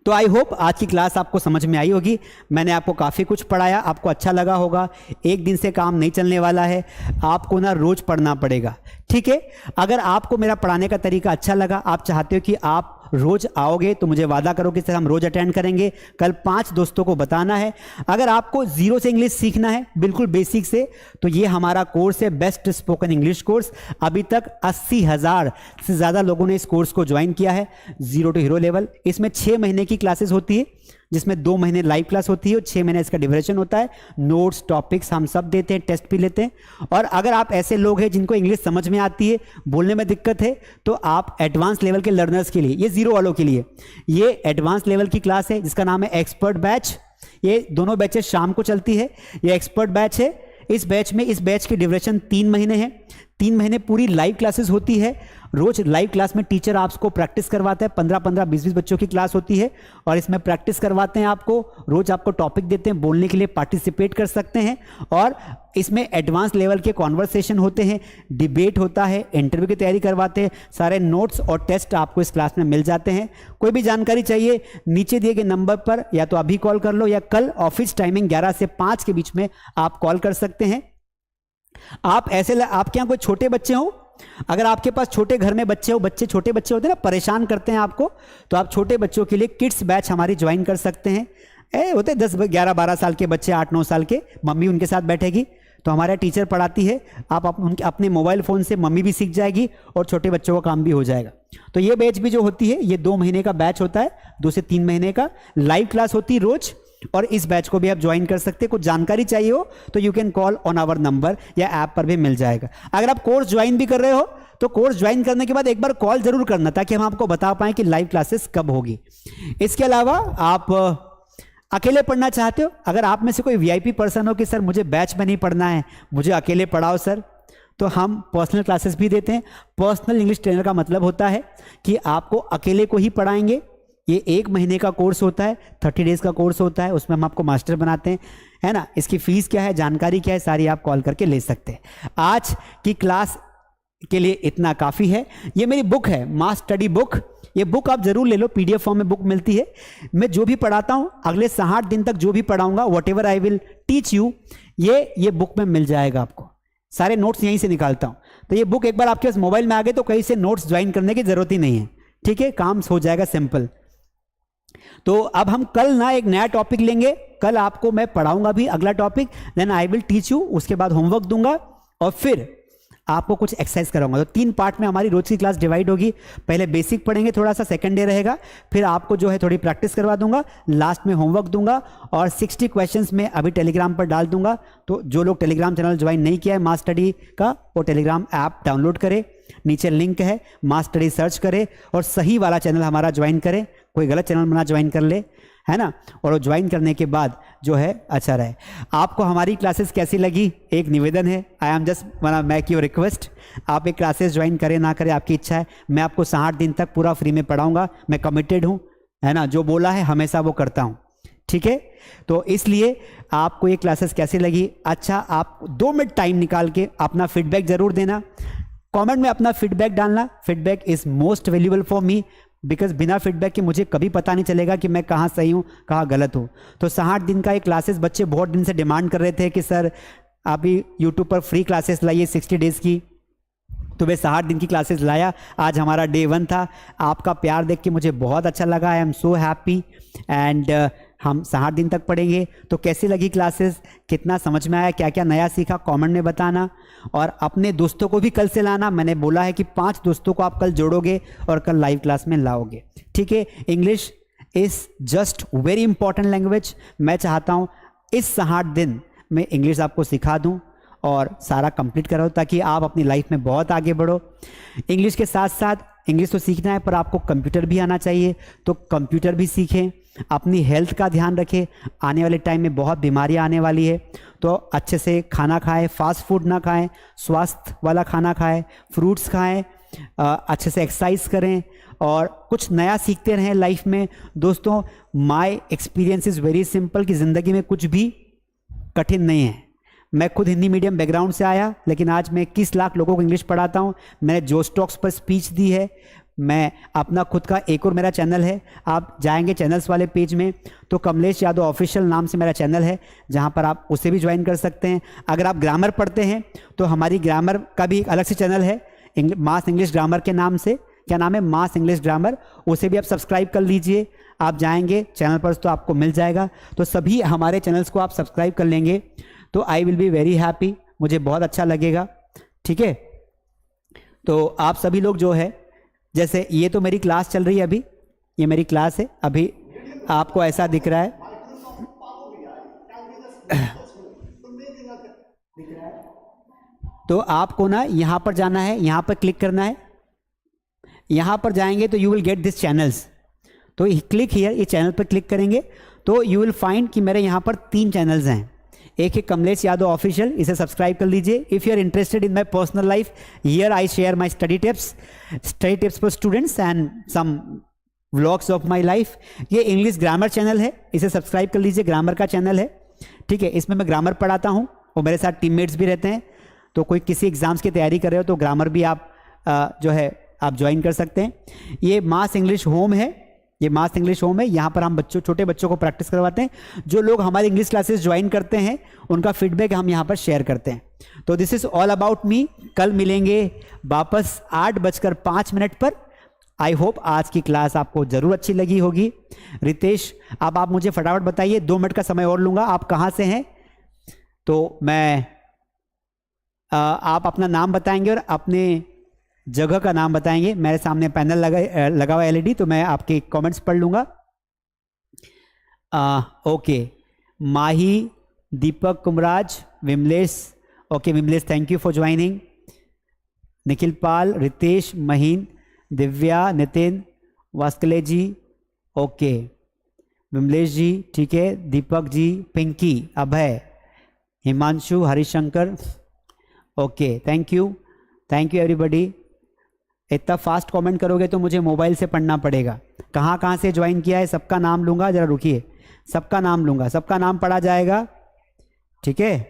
तो आई होप आज की क्लास आपको समझ में आई होगी। मैंने आपको काफ़ी कुछ पढ़ाया, आपको अच्छा लगा होगा। एक दिन से काम नहीं चलने वाला है, आपको ना रोज पढ़ना पड़ेगा। ठीक है? अगर आपको मेरा पढ़ाने का तरीका अच्छा लगा, आप चाहते हो कि आप रोज आओगे, तो मुझे वादा करो कि सर हम रोज अटेंड करेंगे। कल 5 दोस्तों को बताना है। अगर आपको 0 से इंग्लिश सीखना है, बिल्कुल बेसिक से, तो ये हमारा कोर्स है, बेस्ट स्पोकन इंग्लिश कोर्स। अभी तक 80,000 से ज़्यादा लोगों ने इस कोर्स को ज्वाइन किया है, 0 टू हीरो लेवल। इसमें 6 महीने की क्लासेस होती है, जिसमें 2 महीने लाइव क्लास होती है और 6 महीने इसका ड्यूरेशन होता है। नोट्स, टॉपिक्स हम सब देते हैं, टेस्ट भी लेते हैं। और अगर आप ऐसे लोग हैं जिनको इंग्लिश समझ में आती है, बोलने में दिक्कत है, तो आप एडवांस लेवल के लर्नर्स के लिए, ये 0 वालों के लिए ये एडवांस लेवल की क्लास है, जिसका नाम है एक्सपर्ट बैच। ये दोनों बैचेस शाम को चलती है। ये एक्सपर्ट बैच है। इस बैच की ड्यूरेशन 3 महीने है। 3 महीने पूरी लाइव क्लासेस होती है। रोज लाइव क्लास में टीचर आपको प्रैक्टिस करवाता है। 15-15, 20-20 बच्चों की क्लास होती है और इसमें प्रैक्टिस करवाते हैं आपको। रोज आपको टॉपिक देते हैं, बोलने के लिए पार्टिसिपेट कर सकते हैं। और इसमें एडवांस लेवल के कॉन्वर्सेशन होते हैं, डिबेट होता है, इंटरव्यू की तैयारी करवाते हैं। सारे नोट्स और टेस्ट आपको इस क्लास में मिल जाते हैं। कोई भी जानकारी चाहिए नीचे दिए गए नंबर पर या तो अभी कॉल कर लो या कल ऑफिस टाइमिंग 11 से 5 के बीच में आप कॉल कर सकते हैं। आपके यहाँ कोई छोटे बच्चे हो, अगर आपके पास छोटे घर में बच्चे हो, छोटे बच्चे होते हैं ना, परेशान करते हैं आपको, तो आप छोटे बच्चों के लिए किड्स बैच हमारी ज्वाइन कर सकते हैं। होते 10, 11, 12 साल के बच्चे, 8, 9 साल के, मम्मी उनके साथ बैठेगी तो हमारा टीचर पढ़ाती है। आप अपने मोबाइल फ़ोन से मम्मी भी सीख जाएगी और छोटे बच्चों का काम भी हो जाएगा। तो ये बैच भी जो होती है ये 2 महीने का बैच होता है, 2 से 3 महीने का लाइव क्लास होती है रोज। और इस बैच को भी आप ज्वाइन कर सकते हैं। कुछ जानकारी चाहिए हो तो you can call on our number या ऐप पर भी मिल जाएगा। अगर आप कोर्स ज्वाइन भी कर रहे हो तो कोर्स ज्वाइन करने के बाद एक बार कॉल जरूर करना ताकि हम आपको बता पाएं कि लाइव क्लासेस कब होगी। इसके अलावा आप अकेले पढ़ना चाहते हो, अगर आप में से कोई वीआईपी पर्सन हो कि सर मुझे बैच में नहीं पढ़ना है, मुझे अकेले पढ़ाओ सर, तो हम पर्सनल क्लासेस भी देते हैं। पर्सनल इंग्लिश ट्रेनर का मतलब होता है कि आपको अकेले को ही पढ़ाएंगे। ये 1 महीने का कोर्स होता है, 30 डेज का कोर्स होता है, उसमें हम आपको मास्टर बनाते हैं, है ना। इसकी फीस क्या है, जानकारी क्या है, सारी आप कॉल करके ले सकते हैं। आज की क्लास के लिए इतना काफ़ी है। ये मेरी बुक है, मास स्टडी बुक। ये बुक आप जरूर ले लो, पीडीएफ फॉर्म में बुक मिलती है। मैं जो भी पढ़ाता हूँ अगले 60 दिन तक जो भी पढ़ाऊंगा, what ever I will teach you, ये बुक में मिल जाएगा आपको। सारे नोट्स यहीं से निकालता हूँ। तो ये बुक एक बार आपके पास मोबाइल में आ गए तो कहीं से नोट्स ज्वाइन करने की जरूरत ही नहीं है, ठीक है, काम हो जाएगा सिंपल। तो अब हम कल ना एक नया टॉपिक लेंगे। कल आपको मैं पढ़ाऊंगा भी अगला topic, then I will teach you. उसके बाद होमवर्क दूंगा और फिर आपको कुछ एक्सरसाइज कराऊंगा। तो 3 पार्ट में हमारी रोज की क्लास डिवाइड होगी। पहले बेसिक पढ़ेंगे, थोड़ा सा सेकंड डे रहेगा, फिर आपको जो है थोड़ी प्रैक्टिस करवा दूंगा, लास्ट में होमवर्क दूंगा और 60 क्वेश्चंस में अभी टेलीग्राम पर डाल दूंगा। तो जो लोग टेलीग्राम चैनल ज्वाइन नहीं किया है मास स्टडी का, वो टेलीग्राम ऐप डाउनलोड करे, नीचे लिंक है, मास स्टडी सर्च करे और सही वाला चैनल हमारा ज्वाइन करें। कोई गलत चैनल बना ज्वाइन कर ले, है ना। और वो ज्वाइन करने के बाद जो है अच्छा रहे। आपको हमारी क्लासेस कैसी लगी, एक निवेदन है, आई एम जस्ट वाना मेक योर रिक्वेस्ट। आप एक क्लासेस ज्वाइन करें ना करें आपकी इच्छा है, मैं आपको 60 दिन तक पूरा फ्री में पढ़ाऊंगा। मैं कमिटेड हूँ, है ना, जो बोला है हमेशा वो करता हूँ, ठीक है। तो इसलिए आपको ये क्लासेस कैसी लगी, अच्छा आप 2 मिनट टाइम निकाल के अपना फीडबैक जरूर देना, कमेंट में अपना फीडबैक डालना। Feedback is most valuable for me, because बिना फीडबैक के मुझे कभी पता नहीं चलेगा कि मैं कहाँ सही हूँ कहाँ गलत हूँ। तो 60 दिन का ये क्लासेस बच्चे बहुत दिन से डिमांड कर रहे थे कि सर आप ही यूट्यूब पर फ्री क्लासेस लाइए 60 डेज़ की, तो वे 60 दिन की क्लासेस लाया। आज हमारा डे 1 था। आपका प्यार देख के मुझे बहुत अच्छा लगा, I am so happy. And हम 60 दिन तक पढ़ेंगे। तो कैसी लगी क्लासेस, कितना समझ में आया, क्या क्या नया सीखा, कमेंट में बताना। और अपने दोस्तों को भी कल से लाना। मैंने बोला है कि 5 दोस्तों को आप कल जोड़ोगे और कल लाइव क्लास में लाओगे, ठीक है। English is just very important language. मैं चाहता हूँ इस 60 दिन में इंग्लिश आपको सिखा दूँ और सारा कंप्लीट करो ताकि आप अपनी लाइफ में बहुत आगे बढ़ो। इंग्लिश के साथ साथ इंग्लिश तो सीखना है पर आपको कंप्यूटर भी आना चाहिए, तो कंप्यूटर भी सीखें। अपनी हेल्थ का ध्यान रखें, आने वाले टाइम में बहुत बीमारियां आने वाली है, तो अच्छे से खाना खाएं, फास्ट फूड ना खाएं, स्वास्थ्य वाला खाना खाएं, फ्रूट्स खाएं, अच्छे से एक्सरसाइज करें और कुछ नया सीखते रहें लाइफ में। दोस्तों my experience is very simple कि ज़िंदगी में कुछ भी कठिन नहीं है। मैं खुद हिंदी मीडियम बैकग्राउंड से आया, लेकिन आज मैं 21 लाख लोगों को इंग्लिश पढ़ाता हूँ। मैंने जोश टॉक्स पर स्पीच दी है। मैं अपना खुद का एक और मेरा चैनल है, आप जाएंगे चैनल्स वाले पेज में तो कमलेश यादव ऑफिशियल नाम से मेरा चैनल है, जहाँ पर आप उसे भी ज्वाइन कर सकते हैं। अगर आप ग्रामर पढ़ते हैं तो हमारी ग्रामर का भी एक अलग से चैनल है, मास इंग्लिश ग्रामर के नाम से। क्या नाम है? मास इंग्लिश ग्रामर। उसे भी आप सब्सक्राइब कर लीजिए। आप जाएंगे चैनल पर तो आपको मिल जाएगा। तो सभी हमारे चैनल्स को आप सब्सक्राइब कर लेंगे तो I will be very happy, मुझे बहुत अच्छा लगेगा, ठीक है। तो आप सभी लोग जो है, जैसे ये तो मेरी क्लास चल रही है, अभी ये मेरी क्लास है, अभी आपको ऐसा दिख रहा है तो आपको ना यहाँ पर जाना है, यहाँ पर क्लिक करना है। यहाँ पर जाएंगे तो you will get this channels, तो क्लिक हियर, ये चैनल पर क्लिक करेंगे तो यू विल फाइंड कि मेरे यहाँ पर 3 चैनल्स हैं। एक है कमलेश यादव ऑफिशियल, इसे सब्सक्राइब कर लीजिए। If you are interested in my personal life, here I share my study tips for students and some vlogs of my life. ये इंग्लिश ग्रामर चैनल है, इसे सब्सक्राइब कर लीजिए, ग्रामर का चैनल है, ठीक है। इसमें मैं ग्रामर पढ़ाता हूँ और मेरे साथ टीममेट्स भी रहते हैं, तो कोई किसी एग्जाम्स की तैयारी कर रहे हो तो ग्रामर भी आप जो है आप ज्वाइन कर सकते हैं। ये मास इंग्लिश होम है, ये मास इंग्लिश होम है, यहाँ पर हम छोटे बच्चों को प्रैक्टिस करवाते हैं। जो लोग हमारी इंग्लिश क्लासेस ज्वाइन करते हैं उनका फीडबैक हम यहाँ पर शेयर करते हैं। तो this is all about me. कल मिलेंगे वापस 8:05 पर। आई होप आज की क्लास आपको जरूर अच्छी लगी होगी। रितेश, अब आप मुझे फटाफट बताइए, 2 मिनट का समय और लूंगा, आप कहाँ से हैं? तो मैं आप अपना नाम बताएंगे और अपने जगह का नाम बताएंगे। मेरे सामने पैनल लगा हुआ एलईडी, तो मैं आपके कमेंट्स पढ़ लूंगा। Okay, Mahi, Deepak Kumraj, Vimlesh, okay Vimlesh, thank you for joining. Nikhil Pal, Ritesh, Mahin, Divya, Nitin, Waskale ji, okay, Vimlesh ji, ठीक है, Deepak ji, Pinky, Abhay, Himanshu, Harishankar, okay, thank you everybody. इतना फास्ट कमेंट करोगे तो मुझे मोबाइल से पढ़ना पड़ेगा। कहाँ से ज्वाइन किया है सबका नाम लूँगा, ज़रा रुकिए, सबका नाम लूँगा, सबका नाम पढ़ा जाएगा, ठीक है,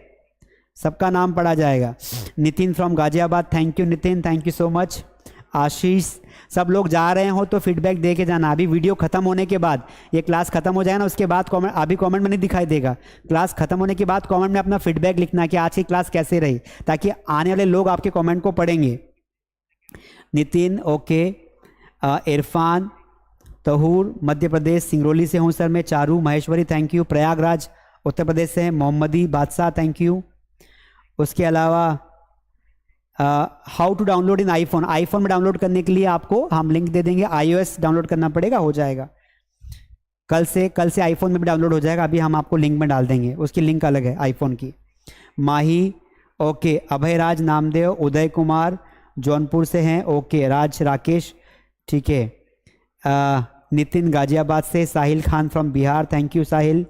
सबका नाम पढ़ा जाएगा। Nitin from Ghaziabad, thank you Nitin, thank you so much. Ashish, सब लोग जा रहे हो तो फीडबैक दे के जाना। अभी वीडियो खत्म होने के बाद, ये क्लास खत्म हो जाएगा ना, उसके बाद कमेंट, अभी कमेंट में नहीं दिखाई देगा, क्लास खत्म होने के बाद कमेंट में अपना फीडबैक लिखना कि आज की क्लास कैसे रही, ताकि आने वाले लोग आपके कमेंट को पढ़ेंगे। नितिन, ओके, इरफान, तहूर, मध्य प्रदेश, सिंगरौली से हूँ सर मैं। Charu Maheshwari, thank you. प्रयागराज, उत्तर प्रदेश से हैं। Mohammadi Badshah, thank you. उसके अलावा how to download in iPhone, iPhone में डाउनलोड करने के लिए आपको हम लिंक दे देंगे, iOS डाउनलोड करना पड़ेगा, हो जाएगा। कल से आईफोन में भी डाउनलोड हो जाएगा, अभी हम आपको लिंक में डाल देंगे, उसकी लिंक अलग है आईफोन की। माही, ओके, अभय राज, नामदेव, उदय कुमार जौनपुर से हैं, ओके, राज राकेश, ठीक है। नितिन गाजियाबाद से, Sahil Khan from Bihar, thank you Sahil,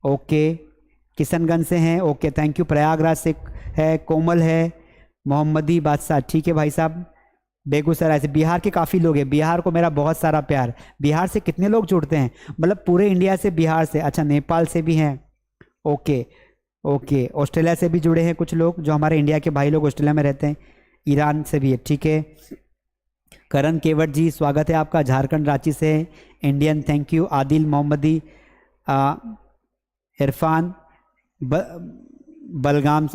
okay, Kishanganj से हैं, ओके, थैंक यू। प्रयागराज से है, कोमल है, मोहम्मदी बादशाह, ठीक है भाई साहब। बेगूसराय से, बिहार के काफ़ी लोग हैं, बिहार को मेरा बहुत सारा प्यार। बिहार से कितने लोग जुड़ते हैं, मतलब पूरे इंडिया से, बिहार से, अच्छा, नेपाल से भी हैं, ओके, ऑस्ट्रेलिया से भी जुड़े हैं कुछ लोग, जो हमारे इंडिया के भाई लोग ऑस्ट्रेलिया में रहते हैं, ईरान से भी है, ठीक है। करण केवट जी, स्वागत है आपका, झारखंड रांची से, इंडियन, थैंक यू। आदिल मोहम्मदी, इरफान बेलगाम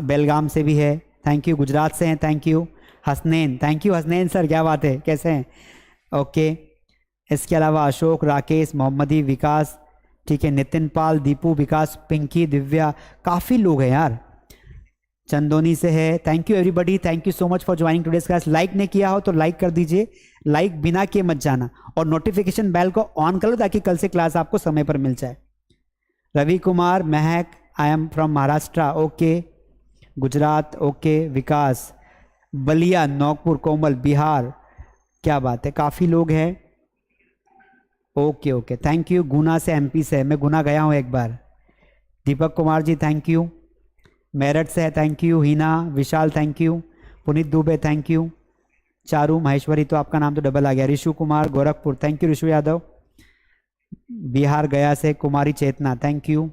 से भी है, थैंक यू। गुजरात से हैं, thank you. Hasnain, thank you Hasnain sir, क्या बात है, कैसे हैं, ओके। इसके अलावा अशोक, राकेश, मोहम्मदी, विकास, ठीक है, नितिन पाल, दीपू, विकास, पिंकी, दिव्या, काफ़ी लोग हैं यार। चंदोनी से है, thank you everybody, thank you so much for joining today's class. Like नहीं किया हो तो लाइक कर दीजिए, लाइक बिना किए मत जाना, और नोटिफिकेशन बेल को ऑन कर लो ताकि कल से क्लास आपको समय पर मिल जाए। Ravi Kumar, Mehak, I am from Maharashtra, okay, Gujarat, okay, Vikas, Ballia, Nagpur, Komal, Bihar, क्या बात है, काफ़ी लोग हैं, ओके, थैंक यू। गुना से, MP से, मैं गुना गया हूँ एक बार। Deepak Kumar ji, thank you. मेरठ से है, thank you. Heena, Vishal, thank you. Puneet Dubey, thank you. Charu Maheshwari, तो आपका नाम तो डबल आ गया। Rishu Kumar, Gorakhpur, thank you. ऋषु यादव, बिहार गया से। Kumari Chetna, thank you.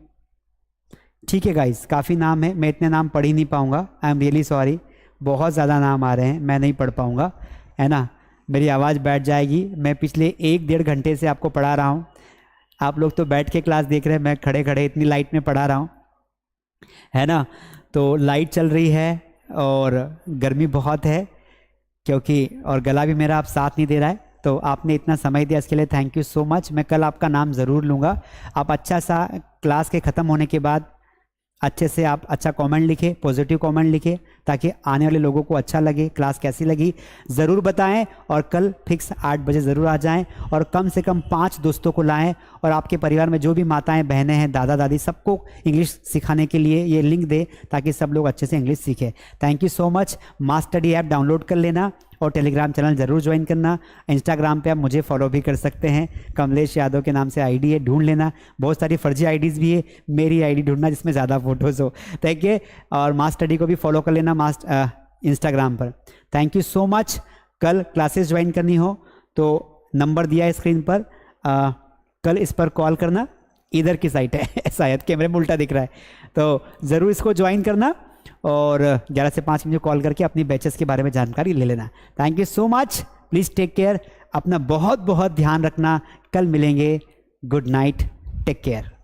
ठीक है गाइस, काफ़ी नाम है, मैं इतने नाम पढ़ ही नहीं पाऊँगा, आई एम रियली सॉरी, बहुत ज़्यादा नाम आ रहे हैं, मैं नहीं पढ़ पाऊँगा, है ना, मेरी आवाज़ बैठ जाएगी। मैं पिछले 1-1.5 घंटे से आपको पढ़ा रहा हूँ, आप लोग तो बैठ के क्लास देख रहे हैं, मैं खड़े खड़े इतनी लाइट में पढ़ा रहा हूँ, है ना। तो लाइट चल रही है और गर्मी बहुत है, क्योंकि और गला भी मेरा आप साथ नहीं दे रहा है, तो आपने इतना समय दिया इसके लिए थैंक यू सो मच। मैं कल आपका नाम ज़रूर लूँगा। आप अच्छा सा क्लास के ख़त्म होने के बाद अच्छे से आप अच्छा कमेंट लिखे, पॉजिटिव कमेंट लिखे, ताकि आने वाले लोगों को अच्छा लगे, क्लास कैसी लगी ज़रूर बताएं और कल फिक्स 8 बजे ज़रूर आ जाएं और कम से कम 5 दोस्तों को लाएं और आपके परिवार में जो भी माताएं बहनें हैं, दादा दादी, सबको इंग्लिश सिखाने के लिए ये लिंक दे ताकि सब लोग अच्छे से इंग्लिश सीखें। Thank you so much. Mass study app download कर लेना और टेलीग्राम चैनल ज़रूर ज्वाइन करना। इंस्टाग्राम पे आप मुझे फॉलो भी कर सकते हैं, कमलेश यादव के नाम से आईडी है, ढूंढ लेना। बहुत सारी फर्जी आईडीज़ भी है, मेरी आईडी ढूंढना जिसमें ज़्यादा फोटोज़ हो। Thank you. और मास स्टडी को भी फॉलो कर लेना इंस्टाग्राम पर। Thank you so much. कल क्लासेस ज्वाइन करनी हो तो नंबर दिया है स्क्रीन पर, कल इस पर कॉल करना। इधर की साइट है शायद कैमरे में उल्टा दिख रहा है, तो ज़रूर इसको ज्वाइन करना और 11 से 5 मुझे कॉल करके अपनी बैचेस के बारे में जानकारी ले लेना। Thank you so much. Please take care, अपना बहुत बहुत ध्यान रखना। कल मिलेंगे। Good night, take care.